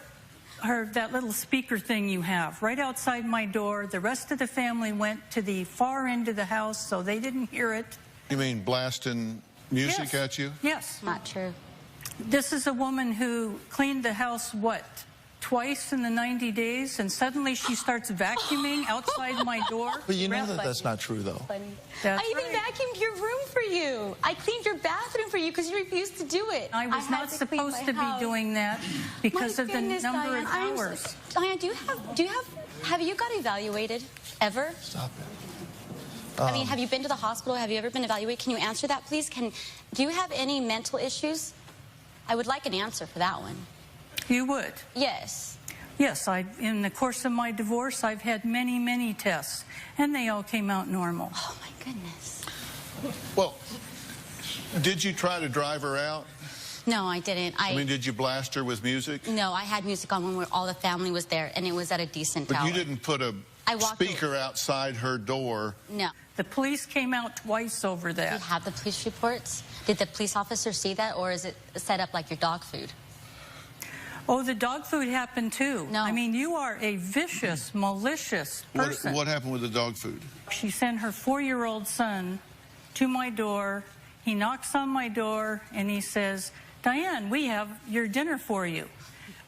that little speaker thing you have right outside my door. The rest of the family went to the far end of the house, so they didn't hear it. You mean blasting music at you? Yes. Not true. This is a woman who cleaned the house, what, twice in the 90 days, and suddenly she starts vacuuming outside my door? But you know that that's not true, though. I even vacuumed your room for you. I cleaned your bathroom for you because you refused to do it. I was not supposed to be doing that because of the number of hours. Diane, have you got evaluated ever? Stop it. I mean, have you been to the hospital? Have you ever been evaluated? Can you answer that, please? Do you have any mental issues? I would like an answer for that one. You would? Yes. Yes, in the course of my divorce, I've had many, many tests, and they all came out normal. Oh, my goodness. Well, did you try to drive her out? No, I didn't. I mean, did you blast her with music? No, I had music on when all the family was there, and it was at a decent hour. But you didn't put a speaker outside her door? No. The police came out twice over that. Do you have the police reports? Did the police officer see that, or is it set up like your dog food? Oh, the dog food happened too. No. I mean, you are a vicious, malicious person. What happened with the dog food? She sent her 4-year-old son to my door. He knocks on my door and he says, "Diane, we have your dinner for you.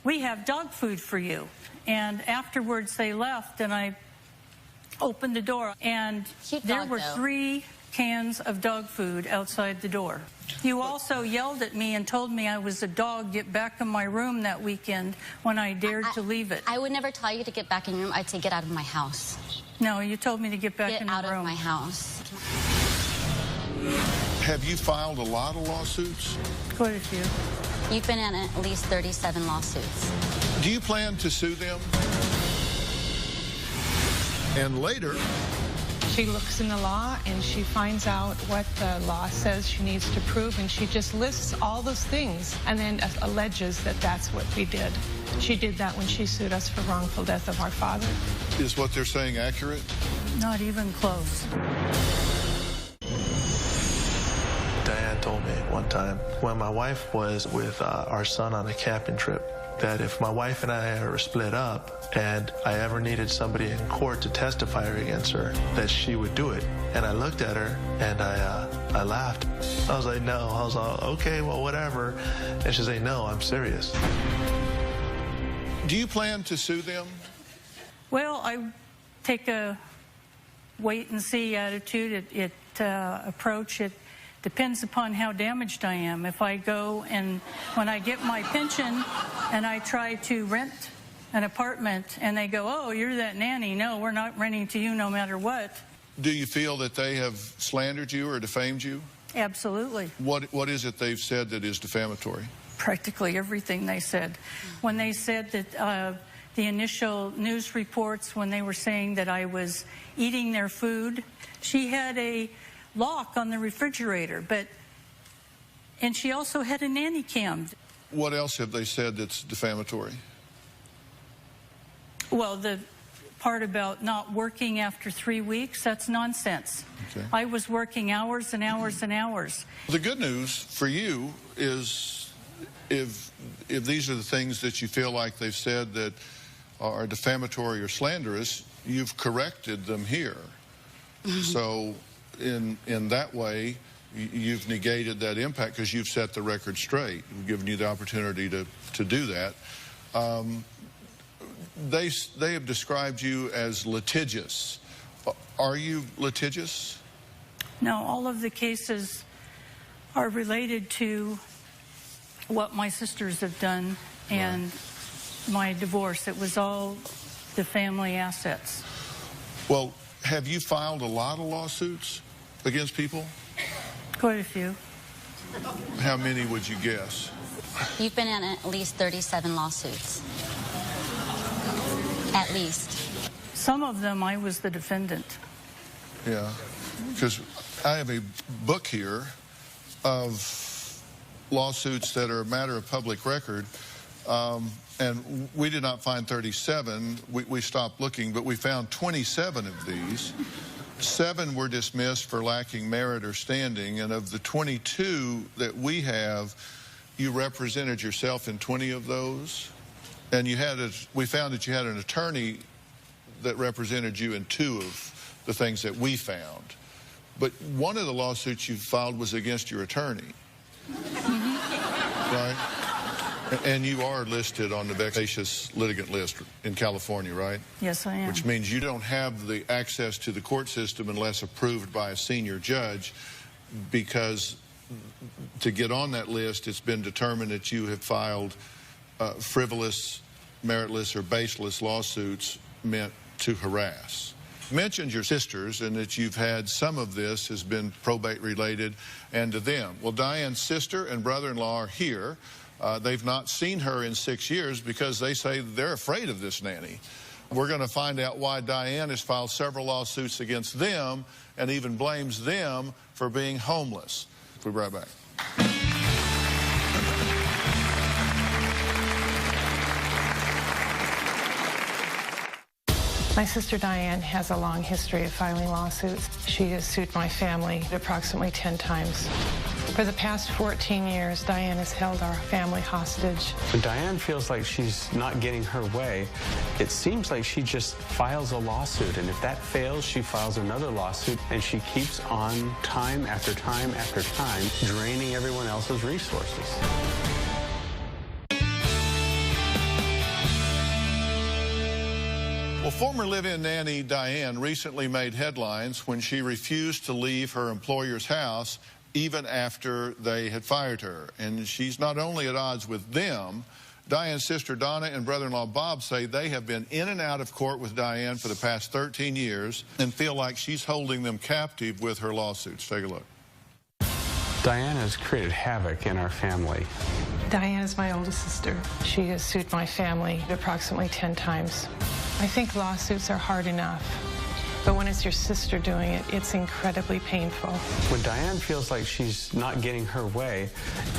We have dog food for you." And afterwards they left, and I opened the door, and there were 3 cans of dog food outside the door. You also yelled at me and told me I was a dog. Get back in my room that weekend when I dared to leave it. I would never tell you to get back in your room. I'd say get out of my house. No, you told me to get back in the room. Get out of my house. Have you filed a lot of lawsuits? Quite a few. You've been in at least 37 lawsuits. Do you plan to sue them? And later, she looks in the law and she finds out what the law says she needs to prove, and she just lists all those things and then alleges that that's what we did. She did that when she sued us for wrongful death of our father. Is what they're saying accurate? Not even close. Diane, Diane told me one time when my wife was with our son on a camping trip that if my wife and I ever split up and I ever needed somebody in court to testify against her, that she would do it. And I looked at her and I laughed. I was like, no. I was like, okay, well, whatever. And she's like, no, I'm serious. Do you plan to sue them? Well, I take a wait-and-see attitude. Approach. It depends upon how damaged I am. If I go and when I get my pension and I try to rent an apartment and they go, oh, you're that nanny. No, we're not renting to you no matter what. Do you feel that they have slandered you or defamed you? Absolutely. What is it they've said that is defamatory? Practically everything they said. When they said that the initial news reports, when they were saying that I was eating their food, she had a lock on the refrigerator, and she also had a nanny cam. What else have they said that's defamatory? Well, the part about not working after 3 weeks, that's nonsense. Okay. I was working hours and hours and hours. The good news for you is if these are the things that you feel like they've said that are defamatory or slanderous, you've corrected them here. Mm-hmm. So in that way, you've negated that impact because you've set the record straight. We've given you the opportunity to do that. They have described you as litigious. Are you litigious? No, all of the cases are related to what my sisters have done and my divorce. It was all the family assets. Well, have you filed a lot of lawsuits against people? Quite a few. How many would you guess? You've been in at least 37 lawsuits. At least. Some of them I was the defendant. Yeah, because I have a book here of lawsuits that are a matter of public record, and we did not find 37. We stopped looking, but we found 27 of these. 7 were dismissed for lacking merit or standing, and of the 22 that we have, you represented yourself in 20 of those, and we found that you had an attorney that represented you in 2 of the things that we found. But one of the lawsuits you filed was against your attorney, right? And you are listed on the vexatious litigant list in California, right? Yes, I am. Which means you don't have the access to the court system unless approved by a senior judge, because to get on that list, it's been determined that you have filed frivolous, meritless, or baseless lawsuits meant to harass. You mentioned your sisters and that you've had some of this has been probate related and to them. Well, Diane's sister and brother-in-law are here. They've not seen her in 6 years because they say they're afraid of this nanny. We're going to find out why Diane has filed several lawsuits against them and even blames them for being homeless. We'll be right back. My sister Diane has a long history of filing lawsuits. She has sued my family approximately 10 times. For the past 14 years, Diane has held our family hostage. When Diane feels like she's not getting her way, it seems like she just files a lawsuit, and if that fails, she files another lawsuit, and she keeps on time after time after time, draining everyone else's resources. Well, former live-in nanny Diane recently made headlines when she refused to leave her employer's house even after they had fired her. And she's not only at odds with them. Diane's sister Donna and brother-in-law Bob say they have been in and out of court with Diane for the past 13 years and feel like she's holding them captive with her lawsuits. Take a look. Diane has created havoc in our family. Diane is my oldest sister. She has sued my family approximately 10 times. I think lawsuits are hard enough. But when it's your sister doing it, it's incredibly painful. When Diane feels like she's not getting her way,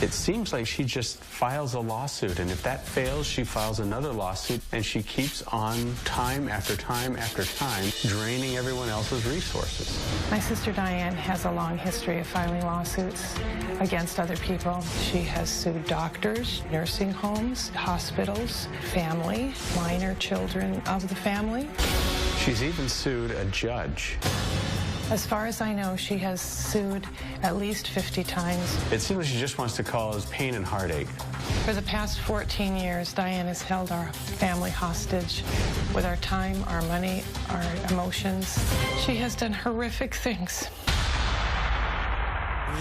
it seems like she just files a lawsuit. And if that fails, she files another lawsuit. And she keeps on time after time after time, draining everyone else's resources. My sister Diane has a long history of filing lawsuits against other people. She has sued doctors, nursing homes, hospitals, family, minor children of the family. She's even sued a judge. As far as I know, she has sued at least 50 times. It seems like she just wants to cause pain and heartache. For the past 14 years, Diane has held our family hostage with our time, our money, our emotions. She has done horrific things.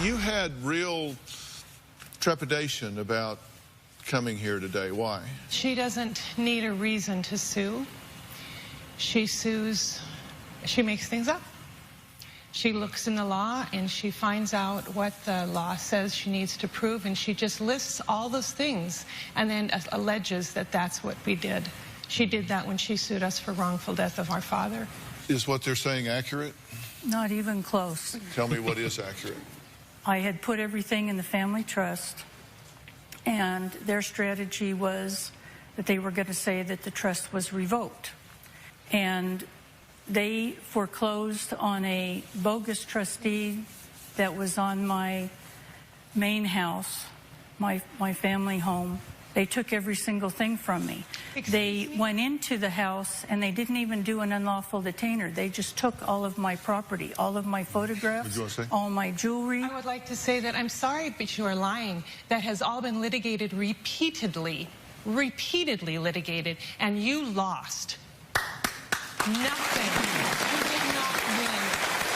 You had real trepidation about coming here today. Why? She doesn't need a reason to sue. She sues, she makes things up. She looks in the law and she finds out what the law says she needs to prove, and she just lists all those things and then alleges that that's what we did. She did that when she sued us for wrongful death of our father. Is what they're saying accurate? Not even close. Tell me what is accurate. I had put everything in the family trust, and their strategy was that they were going to say that the trust was revoked. And they foreclosed on a bogus trustee that was on my main house, my family home. They took every single thing from me. They went into the house and they didn't even do an unlawful detainer. They just took all of my property, all of my photographs, all my jewelry. I would like to say that I'm sorry, but you are lying. That has all been litigated repeatedly litigated, and you lost. Nothing. You did not win.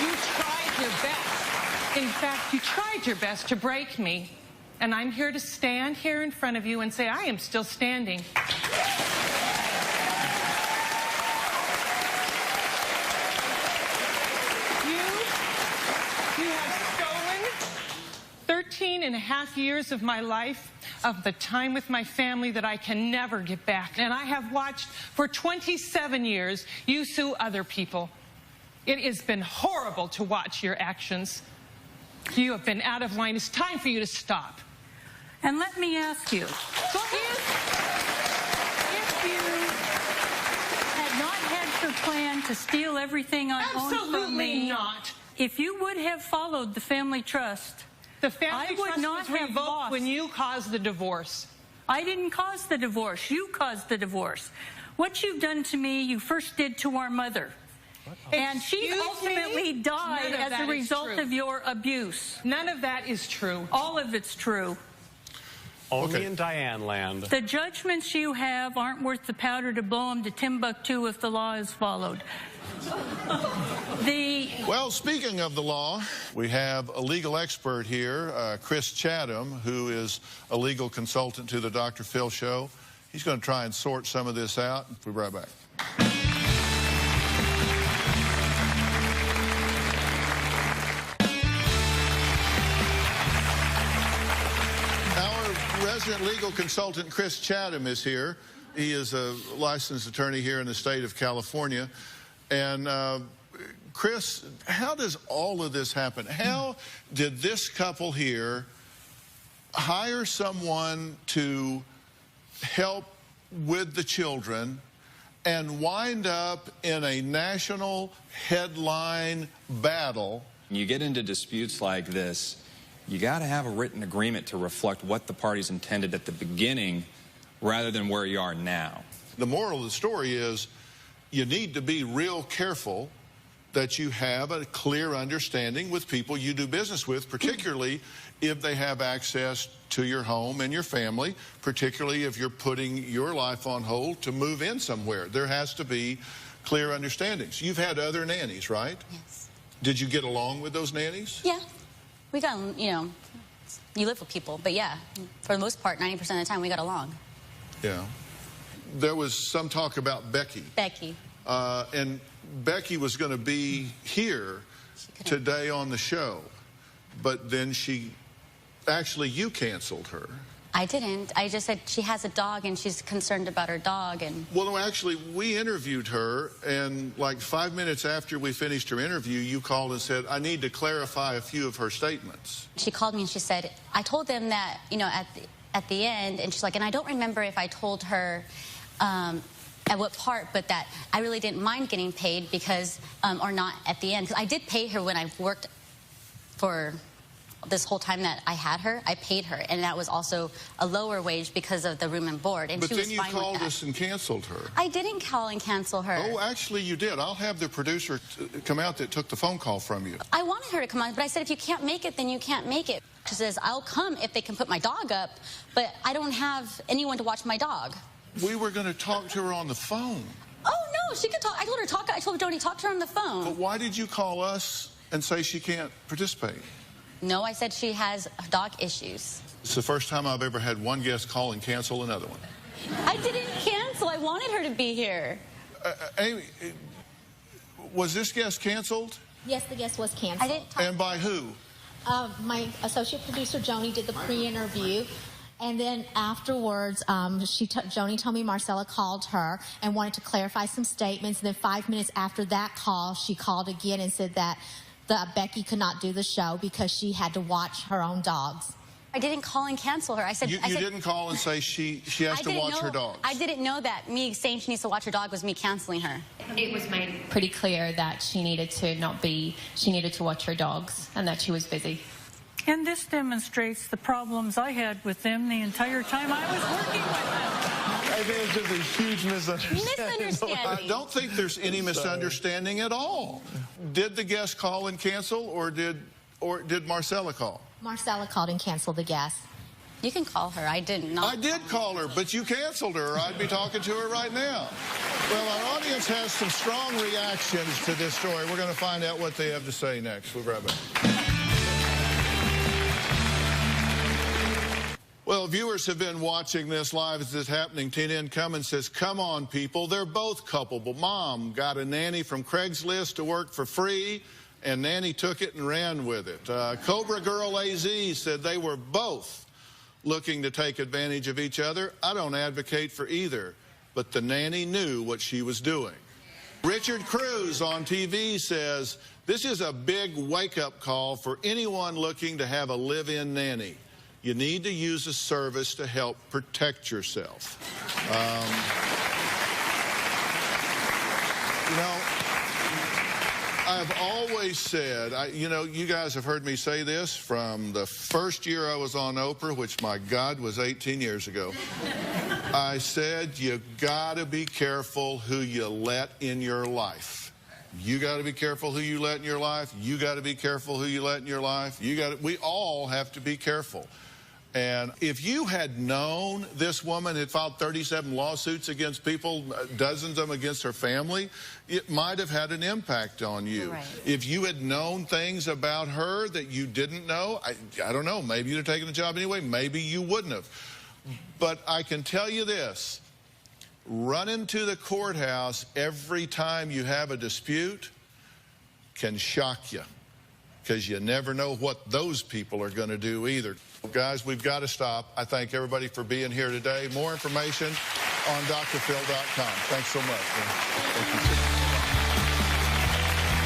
You tried your best. In fact, you tried your best to break me. And I'm here to stand here in front of you and say I am still standing. You have stolen 13 and a half years of my life, of the time with my family that I can never get back. And I have watched for 27 years you sue other people. It has been horrible to watch your actions. You have been out of line. It's time for you to stop. And let me ask you, if you had not had your plan to steal everything I owned from me, absolutely not. If you would have followed the family trust, the family trust was revoked when you caused the divorce. I didn't cause the divorce. You caused the divorce. What you've done to me, you first did to our mother. And she ultimately died as a result of your abuse. None of that is true. All of it's true. Only in Diane land. The judgments you have aren't worth the powder to blow them to Timbuktu if the law is followed. Well, speaking of the law, we have a legal expert here, Chris Chatham, who is a legal consultant to the Dr. Phil Show. He's going to try and sort some of this out. We'll be right back. Resident legal consultant Chris Chatham is here. He is a licensed attorney here in the state of California. And Chris, how does all of this happen? How did this couple here hire someone to help with the children and wind up in a national headline battle? You get into disputes like this, you got to have a written agreement to reflect what the parties intended at the beginning rather than where you are now. The moral of the story is you need to be real careful that you have a clear understanding with people you do business with, particularly if they have access to your home and your family, particularly if you're putting your life on hold to move in somewhere. There has to be clear understandings. You've had other nannies, right? Yes. Did you get along with those nannies? Yeah. We got, you know, you live with people, but yeah, for the most part, 90% of the time we got along. Yeah. There was some talk about Becky. Becky. And Becky was going to be here today on the show, but then you canceled her. I didn't. I just said she has a dog and she's concerned about her dog. And well, no, actually, we interviewed her, and like 5 minutes after we finished her interview, you called and said, I need to clarify a few of her statements. She called me and she said, I told them that, you know, at the end, and she's like, and I don't remember if I told her at what part, but that I really didn't mind getting paid because, or not at the end, because I did pay her when I worked for this whole time that I had her. I paid her, and that was also a lower wage because of the room and board. And but she then was you fine called with that. us and canceled her. I didn't call and cancel her. Oh, actually, you did. I'll have the producer come out that took the phone call from you. I wanted her to come on, but I said, if you can't make it, then you can't make it. She says, I'll come if they can put my dog up, but I don't have anyone to watch my dog. We were going to talk to her on the phone. Oh, no, she could talk. I told Joni, talk to her on the phone. But why did you call us and say she can't participate? No, I said she has dog issues. It's the first time I've ever had one guest call and cancel another one. I didn't cancel. I wanted her to be here. Amy, was this guest canceled? Yes, the guest was canceled. I didn't. And by who? My associate producer, Joni, did the pre-interview. And then afterwards, Joni told me Marcella called her and wanted to clarify some statements. And then 5 minutes after that call, she called again and said that Becky could not do the show because she had to watch her own dogs. I didn't call and cancel her. I said you didn't call and say she has to watch her dogs. I didn't know that me saying she needs to watch her dog was me canceling her. It was made pretty clear that she needed to watch her dogs and that she was busy. And this demonstrates the problems I had with them the entire time I was working with them. I think it's just a huge misunderstanding. I don't think there's any misunderstanding at all. Did the guest call and cancel, or did Marcella call? Marcella called and canceled the guest. You can call her. I did not. I did call her, but you canceled her, or I'd be talking to her right now. Well, our audience has some strong reactions to this story. We're going to find out what they have to say next. We'll be right back. Well, viewers have been watching this live as it's happening. Tina Income says, come on, people. They're both culpable. Mom got a nanny from Craigslist to work for free, and Nanny took it and ran with it. Cobra Girl AZ said they were both looking to take advantage of each other. I don't advocate for either, but the nanny knew what she was doing. Richard Cruz on TV says, this is a big wake-up call for anyone looking to have a live-in nanny. You need to use a service to help protect yourself. You know, I've always said, you guys have heard me say this from the first year I was on Oprah, which, my God, was 18 years ago. I said, you got to be careful who you let in your life. You got to be careful who you let in your life. You got to be careful who you let in your life. We all have to be careful. And if you had known this woman had filed 37 lawsuits against people, dozens of them against her family, it might have had an impact on you. Right. If you had known things about her that you didn't know, I don't know, maybe you'd have taken the job anyway, maybe you wouldn't have. But I can tell you this, running to the courthouse every time you have a dispute can shock you, because you never know what those people are going to do either. Guys, we've got to stop. I thank everybody for being here today. More information on drphil.com. Thanks so much. Thank you.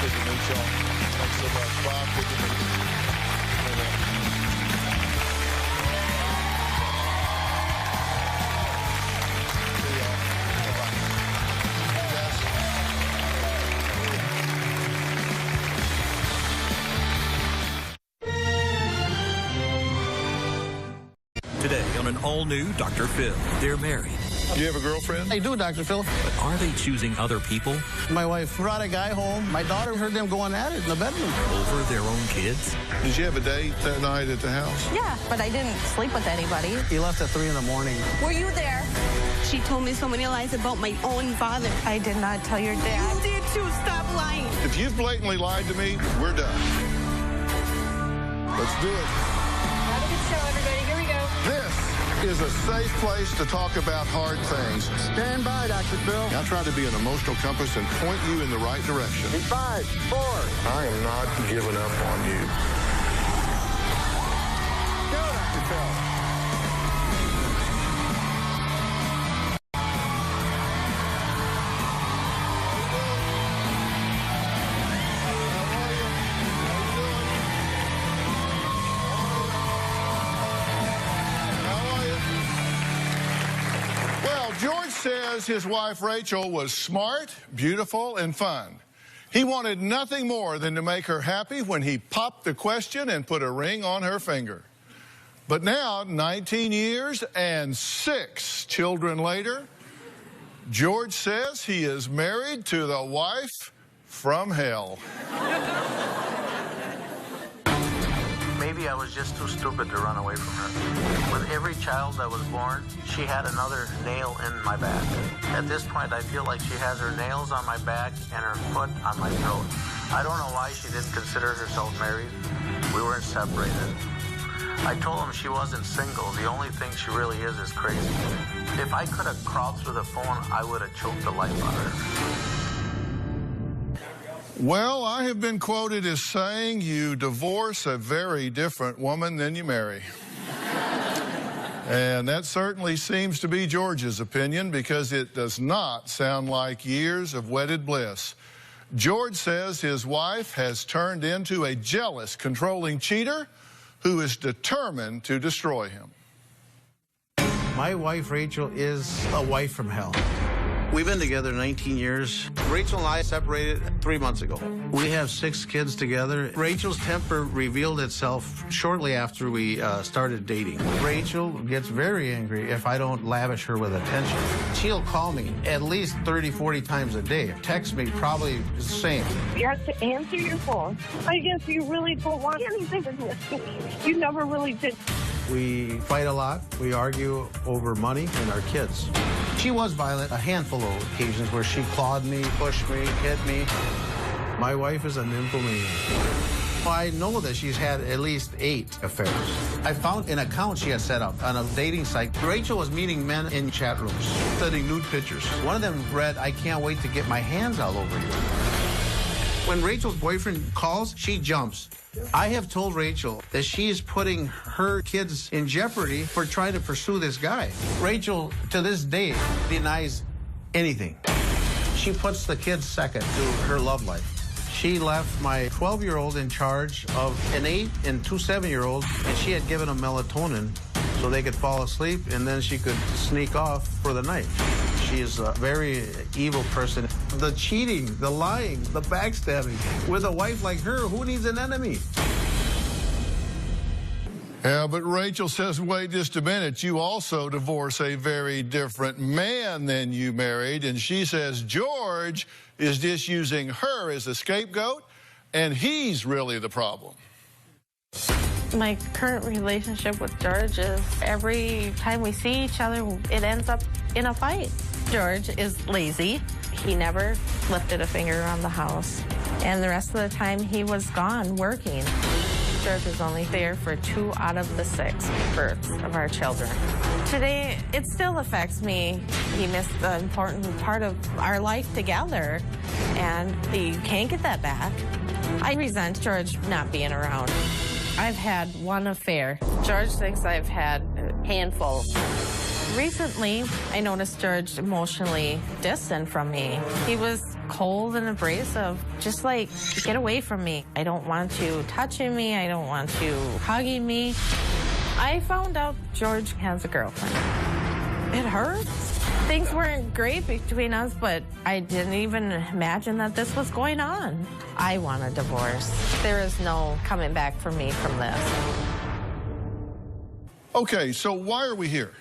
Good to meet y'all. Thanks so much, Bob. Good to meet you. Today on an all-new Dr. Phill. They're married. You have a girlfriend? I do, Dr. Phill. But are they choosing other people? My wife brought a guy home. My daughter heard them going at it in the bedroom. Over their own kids? Did you have a date that night at the house? Yeah, but I didn't sleep with anybody. He left at 3 in the morning. Were you there? She told me so many lies about my own father. I did not tell your dad. You did too. Stop lying. If you've blatantly lied to me, we're done. Let's do it. Have a good show, everybody. Here we go. This is a safe place to talk about hard things. Stand by, Dr. Phill. I try to be an emotional compass and point you in the right direction. In 5, 4. I am not giving up on you. Go, Dr. Phill. says his wife Rachel was smart, beautiful, and fun. He wanted nothing more than to make her happy when he popped the question and put a ring on her finger. But now, 19 years and 6 children later, George says he is married to the wife from hell. Maybe I was just too stupid to run away from her. With every child that was born, she had another nail in my back. At this point, I feel like she has her nails on my back and her foot on my throat. I don't know why she didn't consider herself married. We weren't separated. I told him she wasn't single. The only thing she really is crazy. If I could have crawled through the phone, I would have choked the life out of her. Well, I have been quoted as saying you divorce a very different woman than you marry. And that certainly seems to be George's opinion, because it does not sound like years of wedded bliss. George says his wife has turned into a jealous, controlling cheater who is determined to destroy him. My wife, Rachel, is a wife from hell. We've been together 19 years. Rachel and I separated 3 months ago. We have 6 kids together. Rachel's temper revealed itself shortly after we started dating. Rachel gets very angry if I don't lavish her with attention. She'll call me at least 30, 40 times a day. Text me probably the same. You have to answer your phone. I guess you really don't want anything to do with me. You never really did. We fight a lot. We argue over money and our kids. She was violent a handful of occasions where she clawed me, pushed me, hit me. My wife is a nymphomaniac. I know that she's had at least 8 affairs. I found an account she had set up on a dating site. Rachel was meeting men in chat rooms, sending nude pictures. One of them read, "I can't wait to get my hands all over you." When Rachel's boyfriend calls, she jumps. I have told Rachel that she is putting her kids in jeopardy for trying to pursue this guy. Rachel, to this day, denies anything. She puts the kids second to her love life. She left my 12-year-old in charge of an 8 and 2 7-year-olds, and she had given them melatonin so they could fall asleep, and then she could sneak off for the night. She is a very evil person. The cheating, the lying, the backstabbing. With a wife like her, who needs an enemy? Yeah, but Rachel says, wait just a minute, you also divorce a very different man than you married. And she says George is just using her as a scapegoat, and he's really the problem. My current relationship with George is every time we see each other, it ends up in a fight. George is lazy. He never lifted a finger around the house. And the rest of the time, he was gone working. George is only there for 2 out of the 6 births of our children. Today, it still affects me. He missed an important part of our life together, and you can't get that back. I resent George not being around. I've had 1 affair. George thinks I've had a handful. Recently, I noticed George emotionally distant from me. He was cold and abrasive, just like, get away from me. I don't want you touching me. I don't want you hugging me. I found out George has a girlfriend. It hurts. Things weren't great between us, but I didn't even imagine that this was going on. I want a divorce. There is no coming back for me from this. Okay, so why are we here?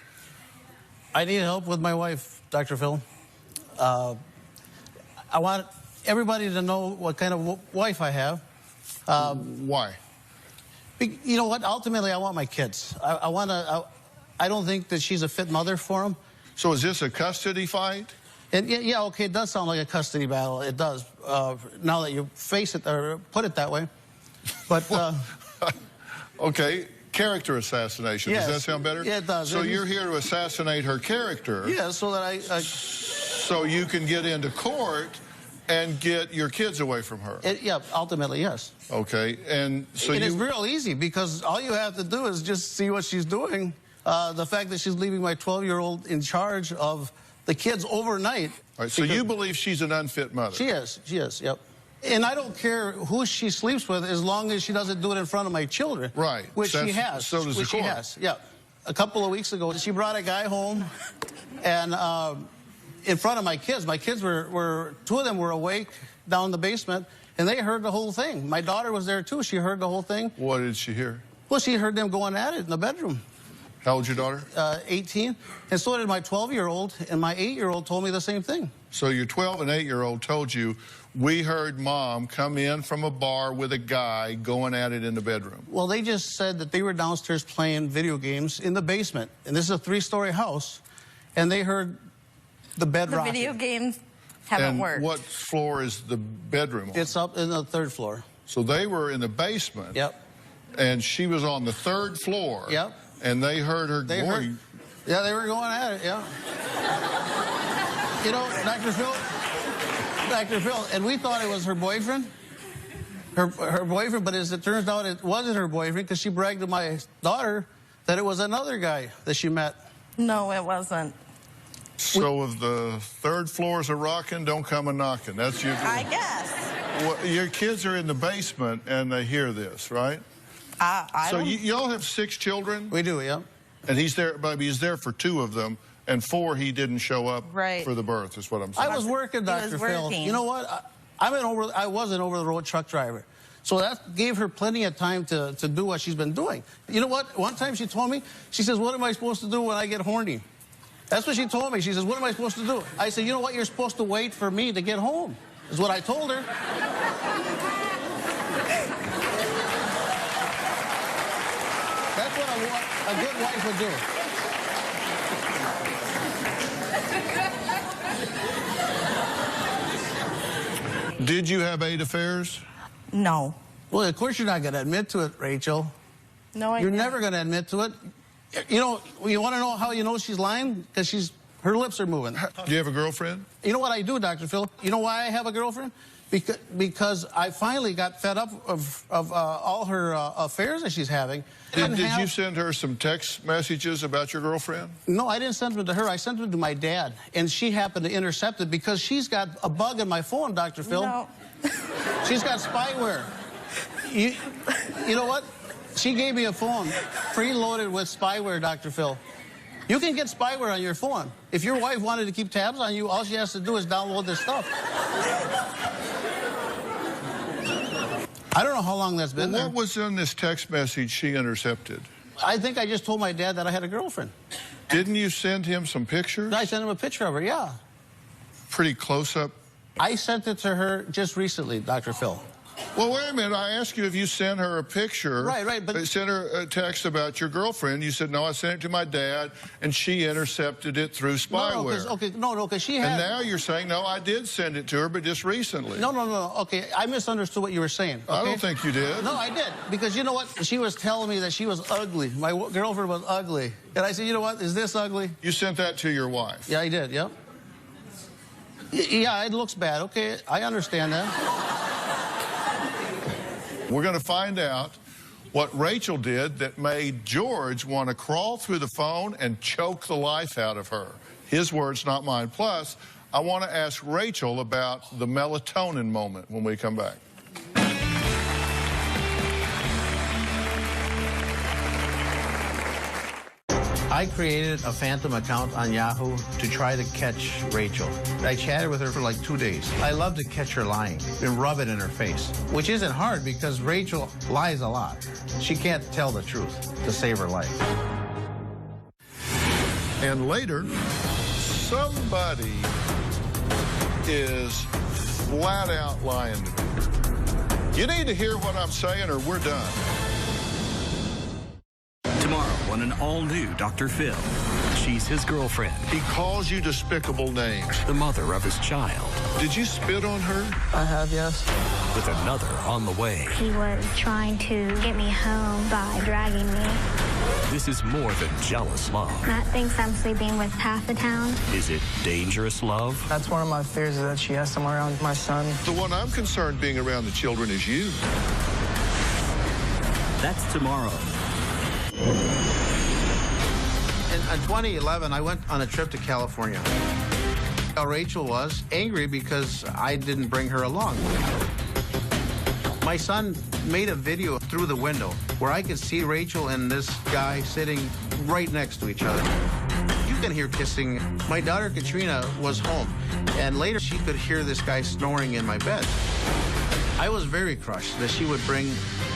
I need help with my wife, Dr. Phill. I want everybody to know what kind of wife I have. Why? You know what? Ultimately, I want my kids. I don't think that she's a fit mother for them. So is this a custody fight? And yeah, okay, it does sound like a custody battle. It does. Now that you face it or put it that way. But okay. Character assassination. Yes. Does that sound better? Yeah, it does. So you're here to assassinate her character. Yeah, so that so you can get into court and get your kids away from her. Yeah, ultimately, yes. Okay, and so it's real easy, because all you have to do is just see what she's doing. The fact that she's leaving my 12-year-old in charge of the kids overnight. All right, so you believe she's an unfit mother? She is, yep. And I don't care who she sleeps with as long as she doesn't do it in front of my children. Right. Which she has. So does the court. She has, yeah. A couple of weeks ago, she brought a guy home, and in front of my kids. My kids were 2 of them were awake down in the basement, and they heard the whole thing. My daughter was there too. She heard the whole thing. What did she hear? Well, she heard them going at it in the bedroom. How old's your daughter? 18. And so did my 12-year-old, and my 8-year-old told me the same thing. So your 12 and 8-year-old told you, we heard Mom come in from a bar with a guy going at it in the bedroom. Well, they just said that they were downstairs playing video games in the basement. And this is a 3-story house. And they heard the bed rocking. The video games haven't worked. What floor is the bedroom on? It's up in the 3rd floor. So they were in the basement. Yep. And she was on the 3rd floor. Yep. And they heard her going. Yeah, they were going at it, yeah. You know, Dr. Phill, and we thought it was her boyfriend. Her boyfriend, but as it turns out, it wasn't her boyfriend because she bragged to my daughter that it was another guy that she met. No, it wasn't. So if the 3rd floors are rocking, don't come a knocking. That's your. I guess. Well, your kids are in the basement and they hear this, right? So y'all have 6 children? We do, yeah. And he's there, maybe he's there for 2 of them, and 4 he didn't show up for the birth, is what I'm saying. I was working, Dr. Phill. You know what? I was an over-the-road truck driver. So that gave her plenty of time to do what she's been doing. You know what? One time she told me, she says, what am I supposed to do when I get horny? That's what she told me. She says, what am I supposed to do? I said, you know what? You're supposed to wait for me to get home, is what I told her. That's what a good wife would do. Did you have 8 affairs? No. Well, of course you're not going to admit to it, Rachel. No, You're never going to admit to it. You know, you want to know how you know she's lying? Because her lips are moving. Do you have a girlfriend? You know what I do, Dr. Phill? You know why I have a girlfriend? Because I finally got fed up of all her affairs that she's having. Did you send her some text messages about your girlfriend? No, I didn't send them to her. I sent them to my dad. And she happened to intercept it because she's got a bug in my phone, Dr. Phill. No. She's got spyware. You know what? She gave me a phone preloaded with spyware, Dr. Phill. You can get spyware on your phone. If your wife wanted to keep tabs on you, all she has to do is download this stuff. I don't know how long that's been there. What was in this text message she intercepted? I think I just told my dad that I had a girlfriend. Didn't you send him some pictures? I sent him a picture of her, yeah. Pretty close up? I sent it to her just recently, Dr. Phill. Well, wait a minute. I asked you if you sent her a picture. Right, but... I sent her a text about your girlfriend. You said, no, I sent it to my dad, and she intercepted it through spyware. No, because she had... And now you're saying, no, I did send it to her, but just recently. No. Okay, I misunderstood what you were saying. Okay? I don't think you did. No, I did. Because you know what? She was telling me that she was ugly. My girlfriend was ugly. And I said, you know what? Is this ugly? You sent that to your wife? Yeah, I did, yep. Yeah, it looks bad. Okay, I understand that. We're going to find out what Rachel did that made George want to crawl through the phone and choke the life out of her. His words, not mine. Plus, I want to ask Rachel about the melatonin moment when we come back. I created a phantom account on Yahoo to try to catch Rachel. I chatted with her for like 2 days. I love to catch her lying and rub it in her face, which isn't hard because Rachel lies a lot. She can't tell the truth to save her life. And later, somebody is flat out lying to me. You need to hear what I'm saying or we're done. Tomorrow on an all-new Dr. Phill. She's his girlfriend. He calls you despicable names. The mother of his child. Did you spit on her? I have, yes. With another on the way. He was trying to get me home by dragging me. This is more than jealous love. Matt thinks I'm sleeping with half the town. Is it dangerous love? That's one of my fears, is that she has someone around my son. The one I'm concerned being around the children is you. That's tomorrow. In 2011, I went on a trip to California. Rachel was angry because I didn't bring her along. My son made a video through the window where I could see Rachel and this guy sitting right next to each other. You can hear kissing. My daughter Katrina was home, and later she could hear this guy snoring in my bed. I was very crushed that she would bring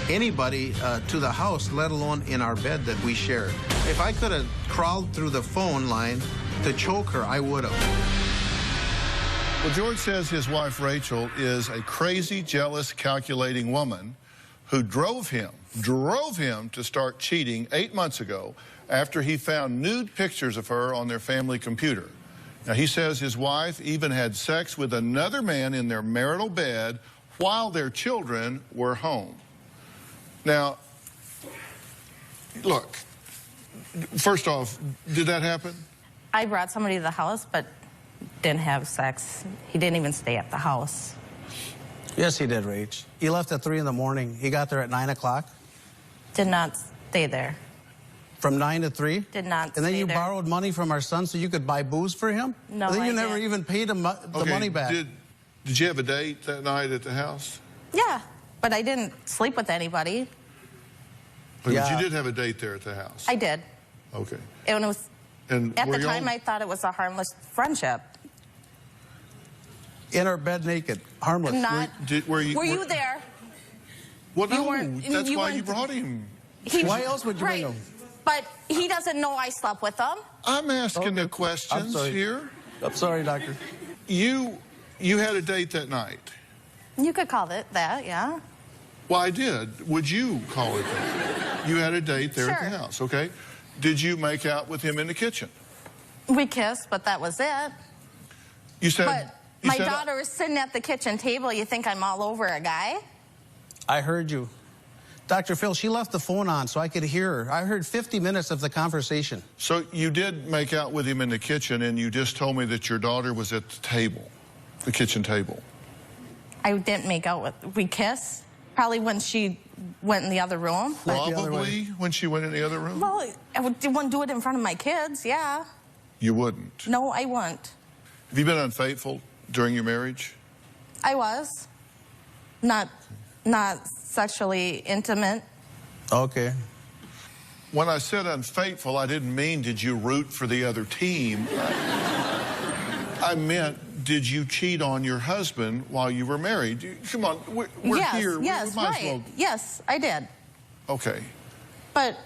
anybody to the house, let alone in our bed that we shared. If I could have crawled through the phone line to choke her, I would have. Well, George says his wife Rachel is a crazy, jealous, calculating woman who drove him to start cheating 8 months ago after he found nude pictures of her on their family computer. Now, he says his wife even had sex with another man in their marital bed while their children were home. Now, look, first off, did that happen? I brought somebody to the house, but didn't have sex. He didn't even stay at the house. Yes, he did, Rach. He left at 3 in the morning. He got there at 9 o'clock. Did not stay there. From 9 to 3? Did not And then stay you there. borrowed money from our son so you could buy booze for him? No, and then you I never didn't. even paid him the money back. Did you have a date that night at the house? Yeah, but I didn't sleep with anybody. But you did have a date there at the house? I did. Okay. And it was, And at were the y'all- time, I thought it was a harmless friendship. In our bed naked, harmless. Not. Were you there? Well, You no, weren't- that's you why you weren't- brought him. Why else would you bring him? But he doesn't know I slept with him. I'm asking the questions I'm sorry. here. I'm sorry, doctor. You had a date that night. You could call it that, yeah. Well, I did. Would you call it that? You had a date there at the Sure. house, okay? Did you make out with him in the kitchen? We kissed, but that was it. You said. But my daughter was sitting at the kitchen table. You think I'm all over a guy? I heard you. Dr. Phill, she left the phone on so I could hear her. I heard 50 minutes of the conversation. So you did make out with him in the kitchen, and you just told me that your daughter was at the table, the kitchen table. I didn't make out with. We kissed. Probably when she went in the other room. Probably when she went in the other room? Well, I wouldn't do it in front of my kids, yeah. You wouldn't. No, I wouldn't. Have you been unfaithful during your marriage? I was. Not sexually intimate. Okay. When I said unfaithful, I didn't mean did you root for the other team. I meant, did you cheat on your husband while you were married? Come on, we're yes, here. Yes, we might right. as well. Yes, I did. Okay. But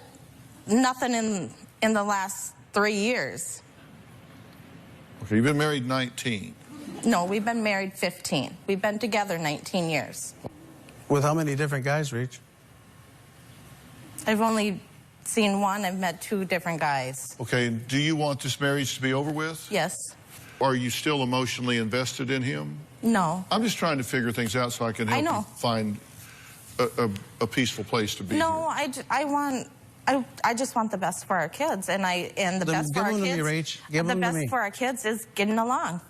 nothing in the last 3 years. Okay, you've been married 19. No, we've been married 15. We've been together 19 years. With how many different guys, Rach? I've only seen one. I've met 2 different guys. Okay, and do you want this marriage to be over with? Yes. Are you still emotionally invested in him? No. I'm just trying to figure things out so I can help you find a peaceful place to be. No, I just want the best for our kids, and the best for our kids. Give them to me, Rach. Give the them to best me. for our kids is getting along.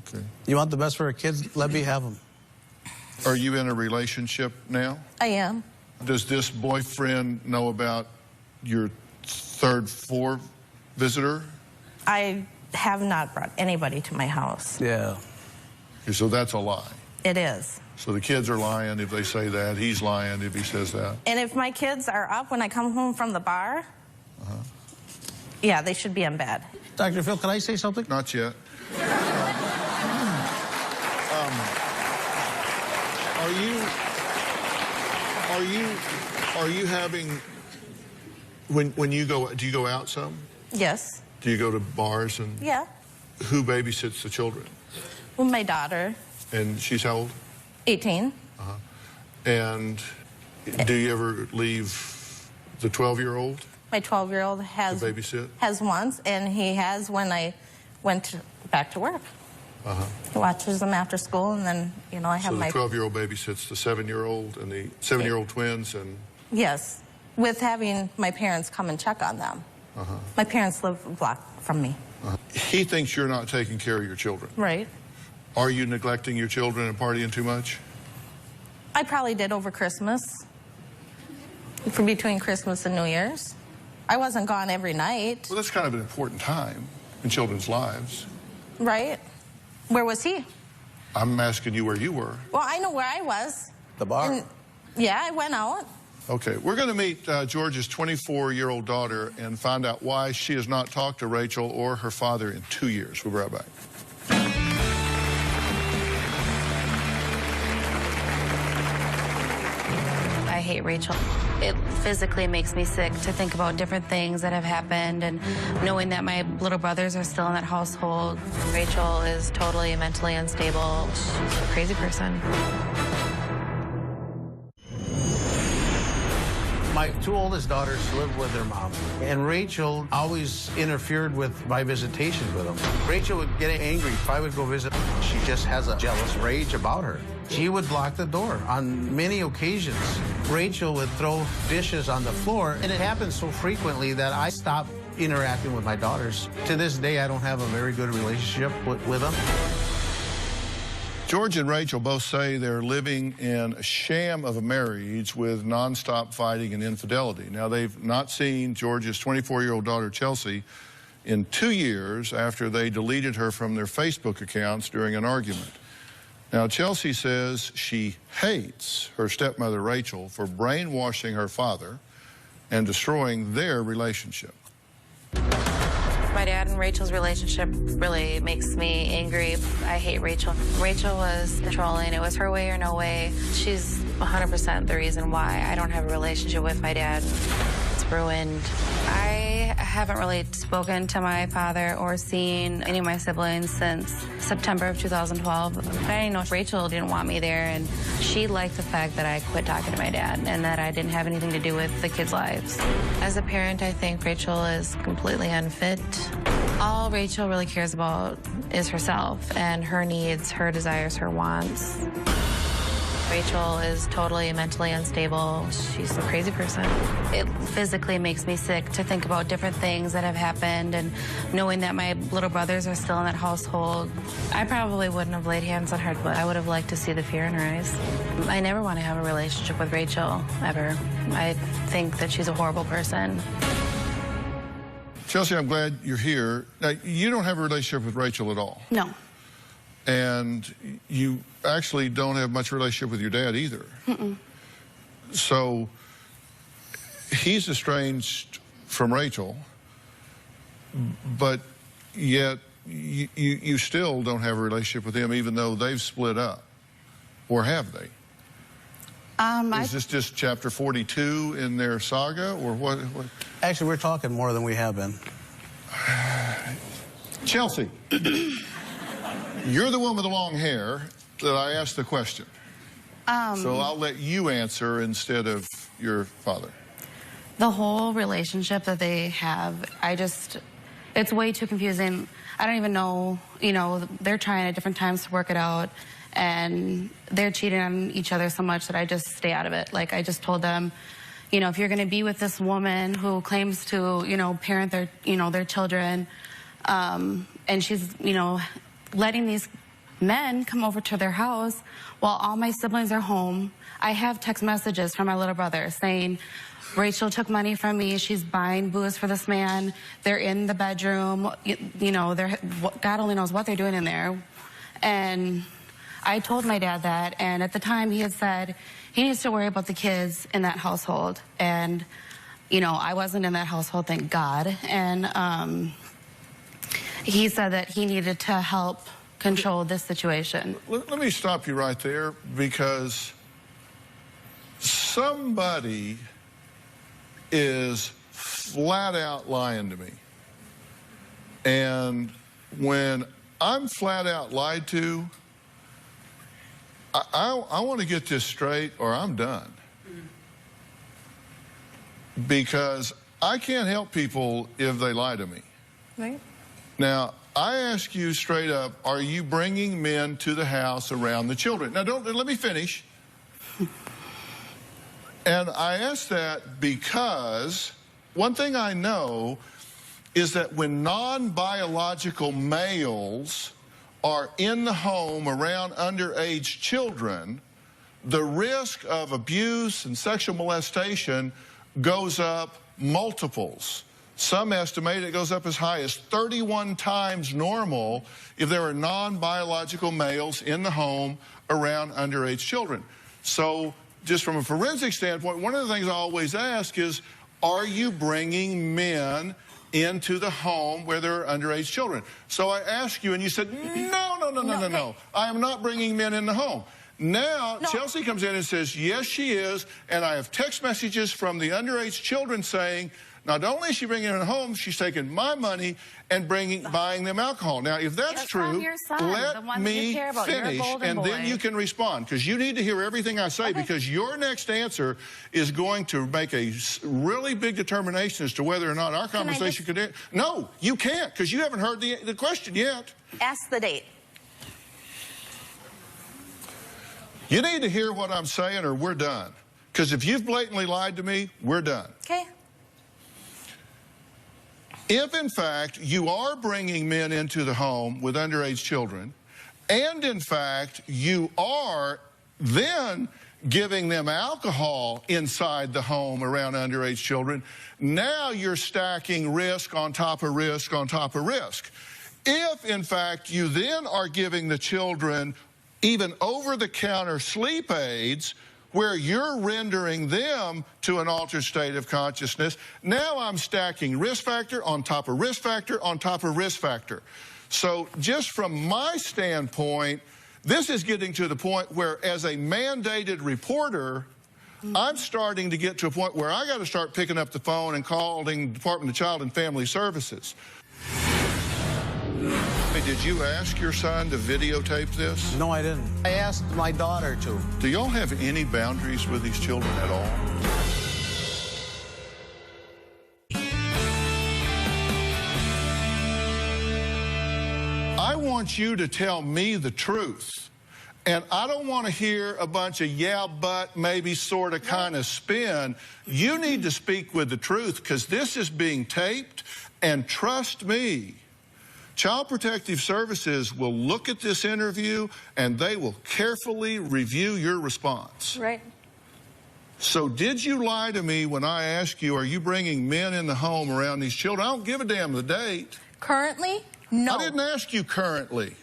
Okay. You want the best for our kids? Let me have them. Are you in a relationship now? I am. Does this boyfriend know about your third floor visitor? I have not brought anybody to my house. Yeah. Okay, so that's a lie. It is. So the kids are lying if they say that. He's lying if he says that. And if my kids are up when I come home from the bar, yeah, they should be in bed. Dr. Phill, can I say something? Not yet. Are you having, when you go, do you go out some? Yes. Do you go to bars and? Yeah. Who babysits the children? Well, my daughter. And she's how old? 18. And do you ever leave the 12-year-old? My 12-year-old has to babysit? Has once, and he has when I went back to work. He watches them after school, and then, I have my... So the 12-year-old babysits the 7-year-old and the 7-year-old twins and... Yes, with having my parents come and check on them. My parents live a block from me. He thinks you're not taking care of your children. Right. Are you neglecting your children and partying too much? I probably did over Christmas. For between Christmas and New Year's. I wasn't gone every night. Well, that's kind of an important time in children's lives. Right. Where was he? I'm asking you where you were. Well, I know where I was. The bar? Yeah, I went out. Okay, we're going to meet George's 24-year-old daughter and find out why she has not talked to Rachel or her father in 2 years. We'll be right back. I hate Rachel. It physically makes me sick to think about different things that have happened and knowing that my little brothers are still in that household. Rachel is totally mentally unstable. She's a crazy person. My two oldest daughters live with their mom, and Rachel always interfered with my visitations with them. Rachel would get angry if I would go visit. She just has a jealous rage about her. She would block the door. On many occasions, Rachel would throw dishes on the floor, and it happens so frequently that I stopped interacting with my daughters. To this day, I don't have a very good relationship with them. George and Rachel both say they're living in a sham of a marriage with nonstop fighting and infidelity. Now, they've not seen George's 24-year-old daughter, Chelsea, in 2 years after they deleted her from their Facebook accounts during an argument. Now, Chelsea says she hates her stepmother, Rachel, for brainwashing her father and destroying their relationship. My dad and Rachel's relationship really makes me angry. I hate Rachel. Rachel was controlling. It was her way or no way. She's 100% the reason why I don't have a relationship with my dad. It's ruined. I haven't really spoken to my father or seen any of my siblings since September of 2012. I didn't know Rachel didn't want me there, and she liked the fact that I quit talking to my dad and that I didn't have anything to do with the kids' lives. As a parent, I think Rachel is completely unfit. All Rachel really cares about is herself and her needs, her desires, her wants. Rachel is totally mentally unstable. She's a crazy person. It physically makes me sick to think about different things that have happened and knowing that my little brothers are still in that household. I probably wouldn't have laid hands on her, but I would have liked to see the fear in her eyes. I never want to have a relationship with Rachel, ever. I think that she's a horrible person. Chelsea, I'm glad you're here. Now, you don't have a relationship with Rachel at all. No. And you actually don't have much relationship with your dad either. Mm-mm. So he's estranged from Rachel, but yet you still don't have a relationship with him even though they've split up. Or have they? Is this just chapter 42 in their saga, or what? Actually, we're talking more than we have been. Chelsea, you're the one with the long hair that I asked the question. So I'll let you answer instead of your father. The whole relationship that they have, it's way too confusing. I don't even know, they're trying at different times to work it out. And they're cheating on each other so much that I just stay out of it. Like, I just told them, if you're going to be with this woman who claims to, parent their children, and she's, letting these men come over to their house while all my siblings are home. I have text messages from my little brother saying, Rachel took money from me. She's buying booze for this man. They're in the bedroom. God only knows what they're doing in there. And I told my dad that, and at the time he had said he needs to worry about the kids in that household. And, I wasn't in that household, thank God. And he said that he needed to help control this situation. Let me stop you right there, because somebody is flat out lying to me. And when I'm flat out lied to, I want to get this straight or I'm done. Because I can't help people if they lie to me. Right. Now, I ask you straight up, are you bringing men to the house around the children? Now, let me finish. And I ask that because one thing I know is that when non-biological males are in the home around underage children, the risk of abuse and sexual molestation goes up multiples. Some estimate it goes up as high as 31 times normal if there are non-biological males in the home around underage children. So just from a forensic standpoint, one of the things I always ask is, are you bringing men into the home where there are underage children? So I asked you, and you said, no. I am not bringing men in the home. Now, Chelsea comes in and says, yes, she is, and I have text messages from the underage children saying, not only is she bringing them home, she's taking my money and buying them alcohol. Now, if that's true, let me finish, and then you can respond, because you need to hear everything I say, because your next answer is going to make a really big determination as to whether or not our conversation could end. No, you can't, because you haven't heard the question yet. Ask the date. You need to hear what I'm saying, or we're done. Because if you've blatantly lied to me, we're done. Okay. If, in fact, you are bringing men into the home with underage children, and, in fact, you are then giving them alcohol inside the home around underage children, now you're stacking risk on top of risk on top of risk. If, in fact, you then are giving the children even over-the-counter sleep aids, where you're rendering them to an altered state of consciousness, now I'm stacking risk factor on top of risk factor on top of risk factor. So just from my standpoint, this is getting to the point where, as a mandated reporter, I'm starting to get to a point where I got to start picking up the phone and calling the Department of Child and Family Services. Did you ask your son to videotape this? No, I didn't. I asked my daughter to. Do y'all have any boundaries with these children at all? I want you to tell me the truth. And I don't want to hear a bunch of yeah, but, maybe, sort of, kind of spin. You need to speak with the truth, because this is being taped, and trust me, Child Protective Services will look at this interview and they will carefully review your response. Right. So did you lie to me when I asked you, are you bringing men in the home around these children? I don't give a damn the date. Currently? No. I didn't ask you currently.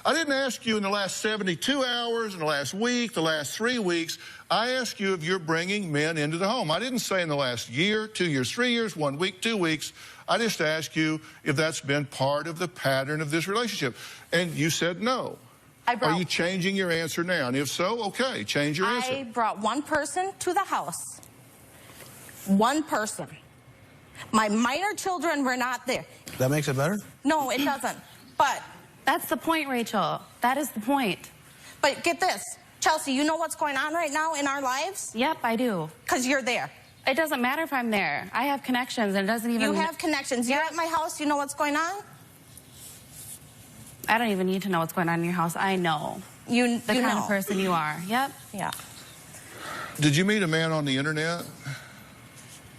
I didn't ask you in the last 72 hours, in the last week, the last 3 weeks. I asked you if you're bringing men into the home. I didn't say in the last year, 2 years, 3 years, 1 week, 2 weeks. I just asked you if that's been part of the pattern of this relationship. And you said no. Are you changing your answer now? And if so, okay, change your answer. I brought one person to the house. One person. My minor children were not there. That makes it better? No, it doesn't. But that's the point, Rachel. That is the point. But get this. Chelsea, you know what's going on right now in our lives? Yep, I do. Because you're there. It doesn't matter if I'm there. I have connections, and it doesn't even... You have connections. You're at my house. You know what's going on? I don't even need to know what's going on in your house. I know. The kind of person you are. Yep. Yeah. Did you meet a man on the internet?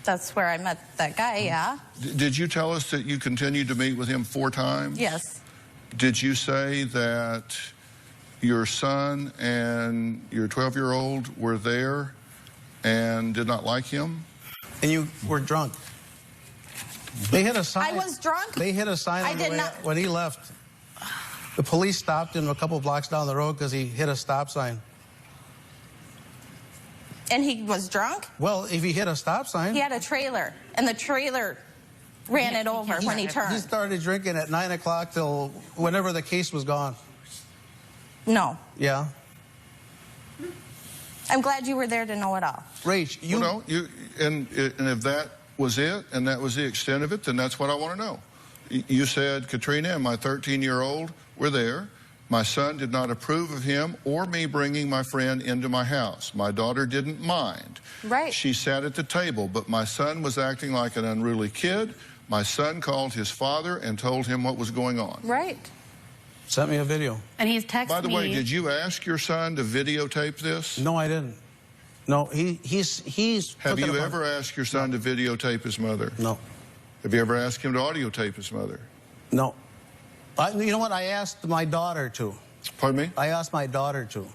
That's where I met that guy, yeah. Did you tell us that you continued to meet with him 4 times? Yes. Did you say that your son and your 12-year-old were there and did not like him? And you were drunk. They hit a sign. I was drunk? They hit a sign on the way when he left. The police stopped him a couple blocks down the road because he hit a stop sign. And he was drunk? Well, if he hit a stop sign... He had a trailer, and the trailer ran it over when he turned. He started drinking at 9 o'clock till whenever the case was gone. No. Yeah. I'm glad you were there to know it all. Rach, you... Well, no, and if that was it, and that was the extent of it, then that's what I want to know. You said Katrina and my 13-year-old were there. My son did not approve of him or me bringing my friend into my house. My daughter didn't mind. Right. She sat at the table, but my son was acting like an unruly kid. My son called his father and told him what was going on. Right. Sent me a video. And he's texted me. By the way, did you ask your son to videotape this? No, I didn't. No, he's Have you ever asked your son to videotape his mother? No. Have you ever asked him to audio tape his mother? No. You know what? I asked my daughter to. Pardon me? I asked my daughter to.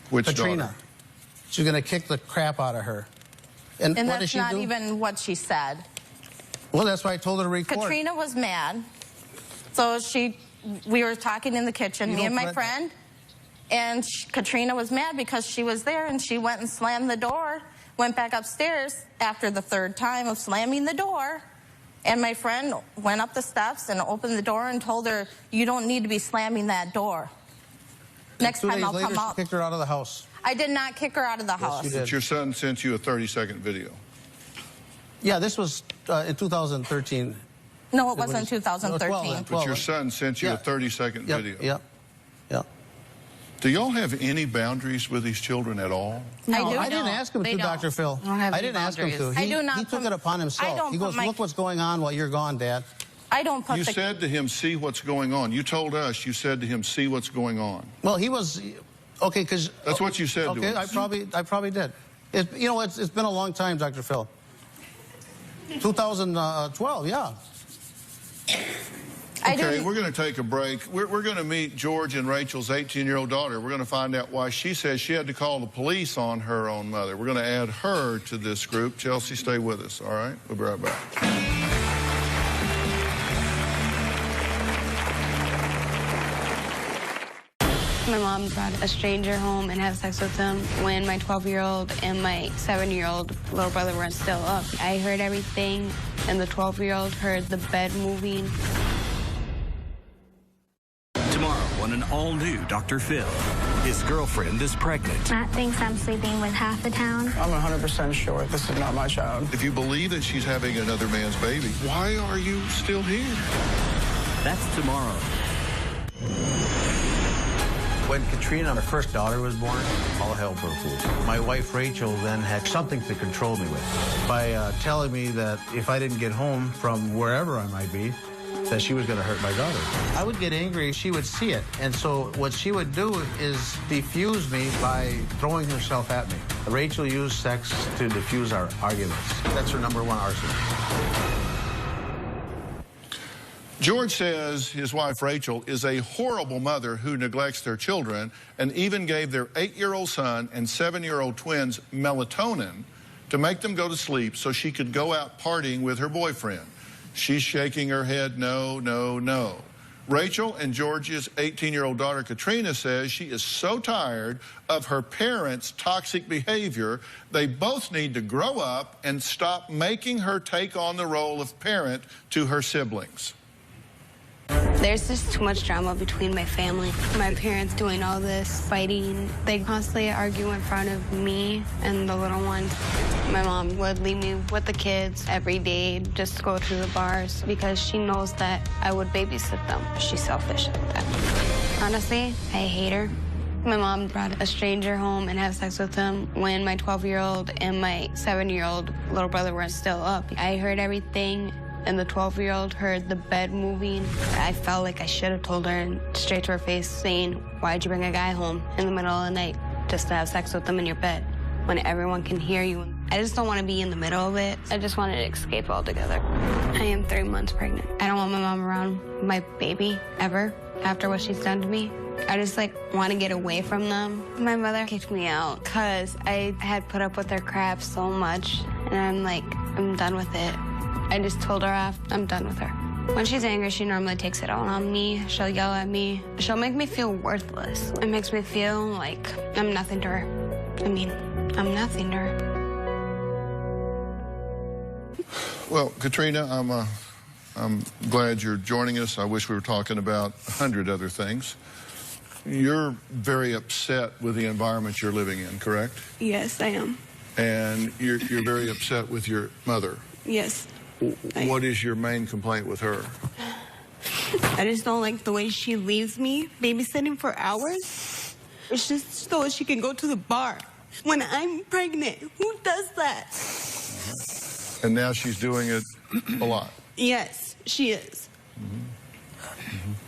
Which Katrina. daughter? She's going to kick the crap out of her. And what that's does she not do? even what she said. Well, that's why I told her to record. Katrina was mad. So we were talking in the kitchen, me and my friend. And Katrina was mad because she was there, and she went and slammed the door, went back upstairs after the third time of slamming the door. And my friend went up the steps and opened the door and told her, "You don't need to be slamming that door. Next time I'll come out." She kicked her out of the house. I did not kick her out of the house. You did. But your son sent you a 30-second video. Yeah, this was in 2013. No, it wasn't 2013. But your son sent you a 30-second video. Yep. Do y'all have any boundaries with these children at all? No, I didn't ask him to, Dr. Phill. I didn't ask him to. He took it upon himself. He goes, "Look what's going on while you're gone, Dad." I don't put You said to him, "See what's going on." You told us you said to him, "See what's going on." Well, he was okay because that's what you said to him. Okay, I probably did. It's been a long time, Dr. Phill. 2012, yeah. Okay, we're going to take a break. We're going to meet George and Rachel's 18-year-old daughter. We're going to find out why she says she had to call the police on her own mother. We're going to add her to this group. Chelsea, stay with us, all right? We'll be right back. My mom brought a stranger home and had sex with him when my 12-year-old and my 7-year-old little brother were still up. I heard everything, and the 12-year-old heard the bed moving. Tomorrow on an all-new Dr. Phill, his girlfriend is pregnant. Matt thinks I'm sleeping with half the town. I'm 100% sure this is not my child. If you believe that she's having another man's baby, why are you still here? That's tomorrow. When Katrina, our first daughter, was born, all hell broke loose. My wife, Rachel, then had something to control me with by telling me that if I didn't get home from wherever I might be, that she was going to hurt my daughter. I would get angry, she would see it, and so what she would do is defuse me by throwing herself at me. Rachel used sex to defuse our arguments. That's her #1 arsenal. George says his wife, Rachel, is a horrible mother who neglects their children and even gave their 8-year-old son and 7-year-old twins melatonin to make them go to sleep so she could go out partying with her boyfriend. She's shaking her head, no, no, no. Rachel and George's 18-year-old daughter, Katrina, says she is so tired of her parents' toxic behavior, they both need to grow up and stop making her take on the role of parent to her siblings. There's just too much drama between my family. My parents doing all this, fighting. They constantly argue in front of me and the little ones. My mom would leave me with the kids every day, just to go to the bars, because she knows that I would babysit them. She's selfish like that. Honestly, I hate her. My mom brought a stranger home and had sex with him when my 12-year-old and my 7-year-old little brother were still up. I heard everything. And the 12-year-old heard the bed moving. I felt like I should have told her straight to her face, saying, "Why'd you bring a guy home in the middle of the night just to have sex with him in your bed when everyone can hear you?" I just don't want to be in the middle of it. I just wanted to escape altogether. I am 3 months pregnant. I don't want my mom around my baby ever after what she's done to me. I just want to get away from them. My mother kicked me out because I had put up with her crap so much, and I'm done with it. I just told her off. I'm done with her. When she's angry, she normally takes it out on me. She'll yell at me. She'll make me feel worthless. It makes me feel like I'm nothing to her. I mean, I'm nothing to her. Well, Katrina, I'm glad you're joining us. I wish we were talking about 100 other things. You're very upset with the environment you're living in, correct? Yes, I am. And you're very upset with your mother. Yes. What is your main complaint with her? I just don't like the way she leaves me babysitting for hours. It's just so she can go to the bar. When I'm pregnant, who does that? And now she's doing it a lot. Yes, she is.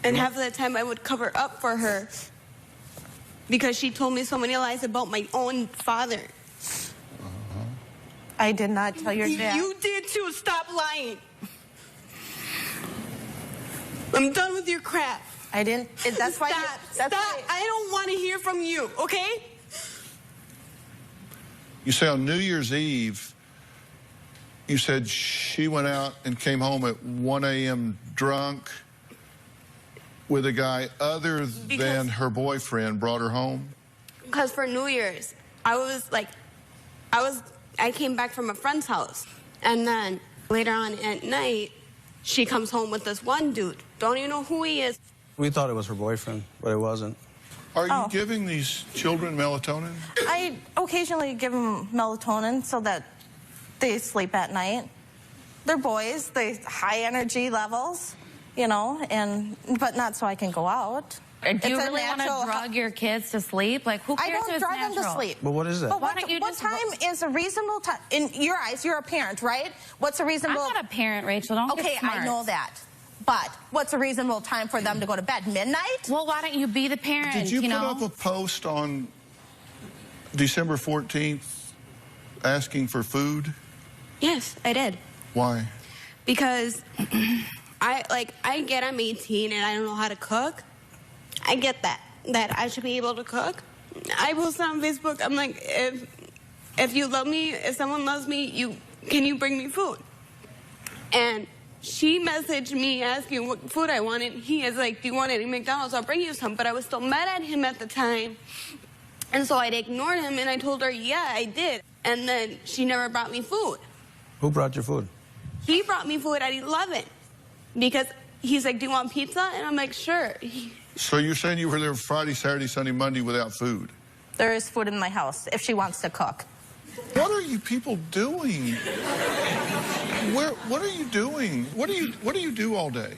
And half of the time I would cover up for her because she told me so many lies about my own father. I did not tell your dad. You did too. Stop lying. I'm done with your crap. I didn't. That's why. Stop. I don't want to hear from you, okay? You say on New Year's Eve, you said she went out and came home at 1 a.m. drunk. with a guy other than her boyfriend brought her home? Because for New Year's, I came back from a friend's house. And then later on at night, she comes home with this one dude. Don't even know who he is. We thought it was her boyfriend, but it wasn't. Are you giving these children melatonin? I occasionally give them melatonin so that they sleep at night. They're boys, they high energy levels, you know, but not so I can go out. Do you really want to drug your kids to sleep? Like, who cares I don't if it's drug them to natural? sleep. But what is it? But Why don't you what just time is a reasonable time? In your eyes, you're a parent, right? What's a reasonable... I'm not a parent, Rachel. Don't get smart. I know that. But what's a reasonable time for them to go to bed? Midnight? Well, why don't you be the parent, Did you put know? up a post on December 14th asking for food? Yes, I did. Why? Because I get I'm 18 and I don't know how to cook. I get that I should be able to cook. I posted on Facebook, I'm like, if you love me, if someone loves me, can you bring me food? And she messaged me asking what food I wanted. He is like, do you want any McDonald's? I'll bring you some. But I was still mad at him at the time. And so I'd ignored him, and I told her, yeah, I did. And then she never brought me food. Who brought your food? He brought me food at 11. Because he's like, do you want pizza? And I'm like, sure. So you're saying you were there Friday, Saturday, Sunday, Monday without food? There is food in my house if she wants to cook. What are you people doing? What are you doing? What do you do all day?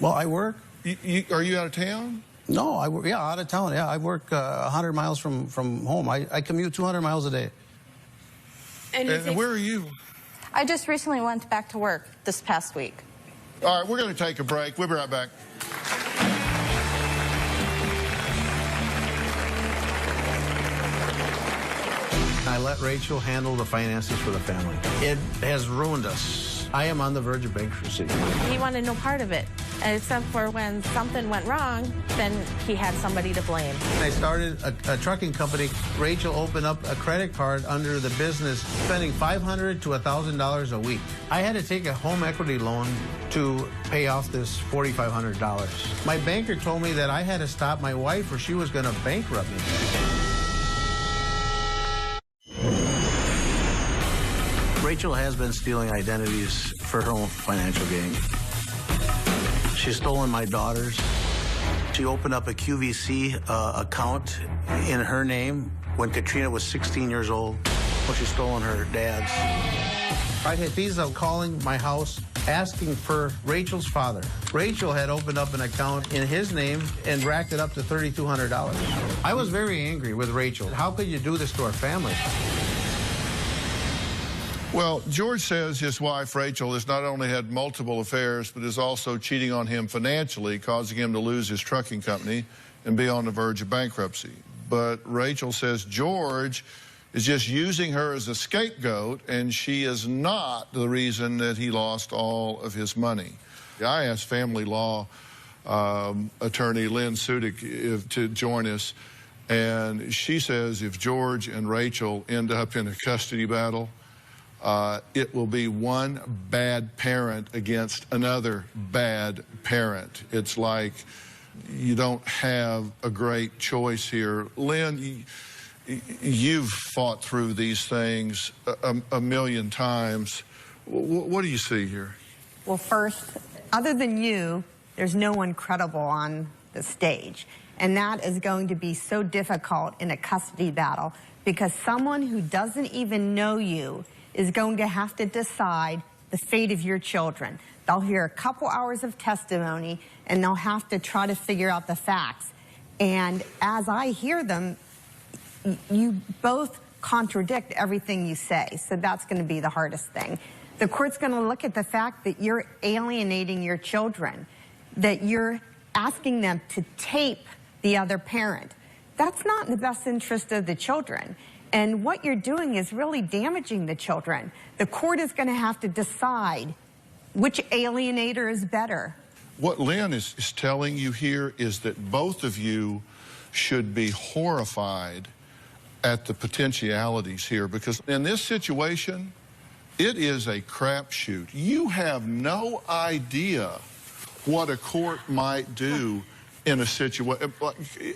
Well, I work. Are you out of town? No, out of town. Yeah, I work 100 miles from home. I commute 200 miles a day. And where are you? I just recently went back to work this past week. All right, we're going to take a break. We'll be right back. I let Rachel handle the finances for the family. It has ruined us. I am on the verge of bankruptcy. He wanted no part of it, except for when something went wrong, then he had somebody to blame. I started a trucking company. Rachel opened up a credit card under the business, spending $500 to $1,000 a week. I had to take a home equity loan to pay off this $4,500. My banker told me that I had to stop my wife or she was going to bankrupt me. Rachel has been stealing identities for her own financial gain. She's stolen my daughter's. She opened up a QVC account in her name when Katrina was 16 years old. Well, she's stolen her dad's. I had Visa calling my house asking for Rachel's father. Rachel had opened up an account in his name and racked it up to $3,200. I was very angry with Rachel. How could you do this to our family? Well, George says his wife, Rachel, has not only had multiple affairs, but is also cheating on him financially, causing him to lose his trucking company and be on the verge of bankruptcy. But Rachel says George is just using her as a scapegoat, and she is not the reason that he lost all of his money. I asked family law attorney Lynn Sudik to join us, and she says if George and Rachel end up in a custody battle, it will be one bad parent against another bad parent. It's like you don't have a great choice here. Lynn, you've fought through these things a million times. What do you see here? Well, first, other than you, there's no one credible on the stage. And that is going to be so difficult in a custody battle because someone who doesn't even know you is going to have to decide the fate of your children. They'll hear a couple hours of testimony and they'll have to try to figure out the facts. And as I hear them, you both contradict everything you say. So that's going to be the hardest thing. The court's going to look at the fact that you're alienating your children, that you're asking them to tape the other parent. That's not in the best interest of the children. And what you're doing is really damaging the children. The court is going to have to decide which alienator is better. What Lynn is telling you here is that both of you should be horrified at the potentialities here, because in this situation, it is a crapshoot. You have no idea what a court might do in a situation.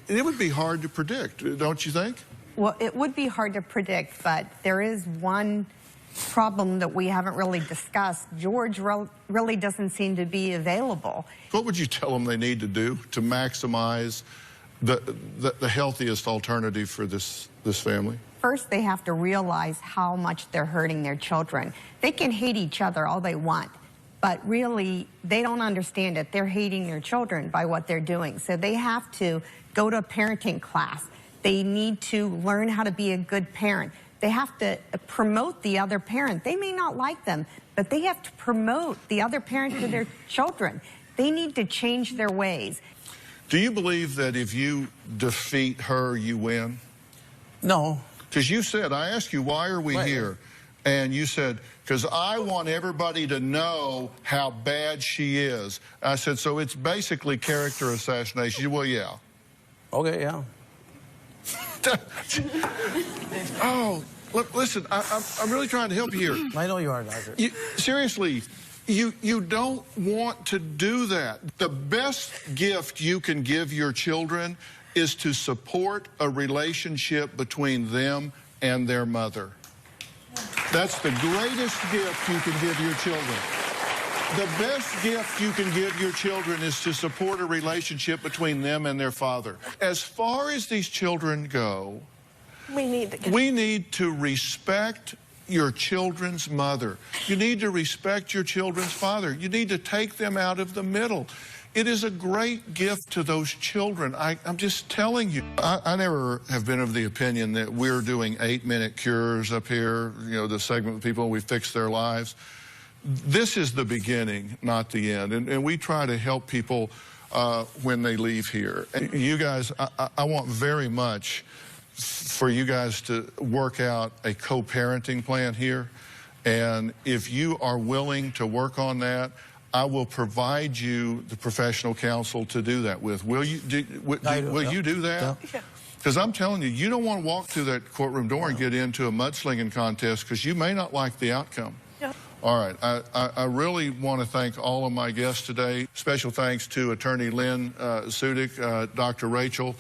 It would be hard to predict, don't you think? Well, it would be hard to predict, but there is one problem that we haven't really discussed. George really doesn't seem to be available. What would you tell them they need to do to maximize the healthiest alternative for this family? First, they have to realize how much they're hurting their children. They can hate each other all they want, but really, they don't understand it. They're hating their children by what they're doing. So they have to go to a parenting class. They need to learn how to be a good parent. They have to promote the other parent. They may not like them, but they have to promote the other parent to their children. They need to change their ways. Do you believe that if you defeat her, you win? No. Because you said, I asked you, why are we here? And you said, because I want everybody to know how bad she is. I said, so it's basically character assassination. You, well, yeah. Okay, yeah. Oh, look, listen, I'm really trying to help you here. I know you are, Doctor. Seriously, you don't want to do that. The best gift you can give your children is to support a relationship between them and their mother. That's the greatest gift you can give your children. The best gift you can give your children is to support a relationship between them and their father. As far as these children go, we need to respect your children's mother. You need to respect your children's father. You need to take them out of the middle. It is a great gift to those children. I'm just telling you. I never have been of the opinion that we're doing 8-minute cures up here, you know, the segment with people, we fix their lives. This is the beginning, not the end. And we try to help people when they leave here. And you guys, I want very much for you guys to work out a co-parenting plan here. And if you are willing to work on that, I will provide you the professional counsel to do that with. Will you do that? Yeah. Because I'm telling you, you don't want to walk through that courtroom door and get into a mudslinging contest because you may not like the outcome. Yeah. All right. I really want to thank all of my guests today. Special thanks to Attorney Lynn Sudik, Dr. Rachel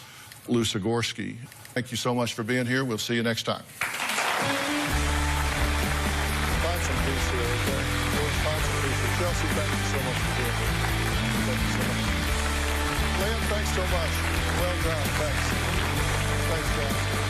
Lusogorski. Thank you so much for being here. We'll see you next time. Chelsea, thank you so much for being here. Thank you so much. Lynn, thanks so much. Well done. Thanks. Thanks, guys.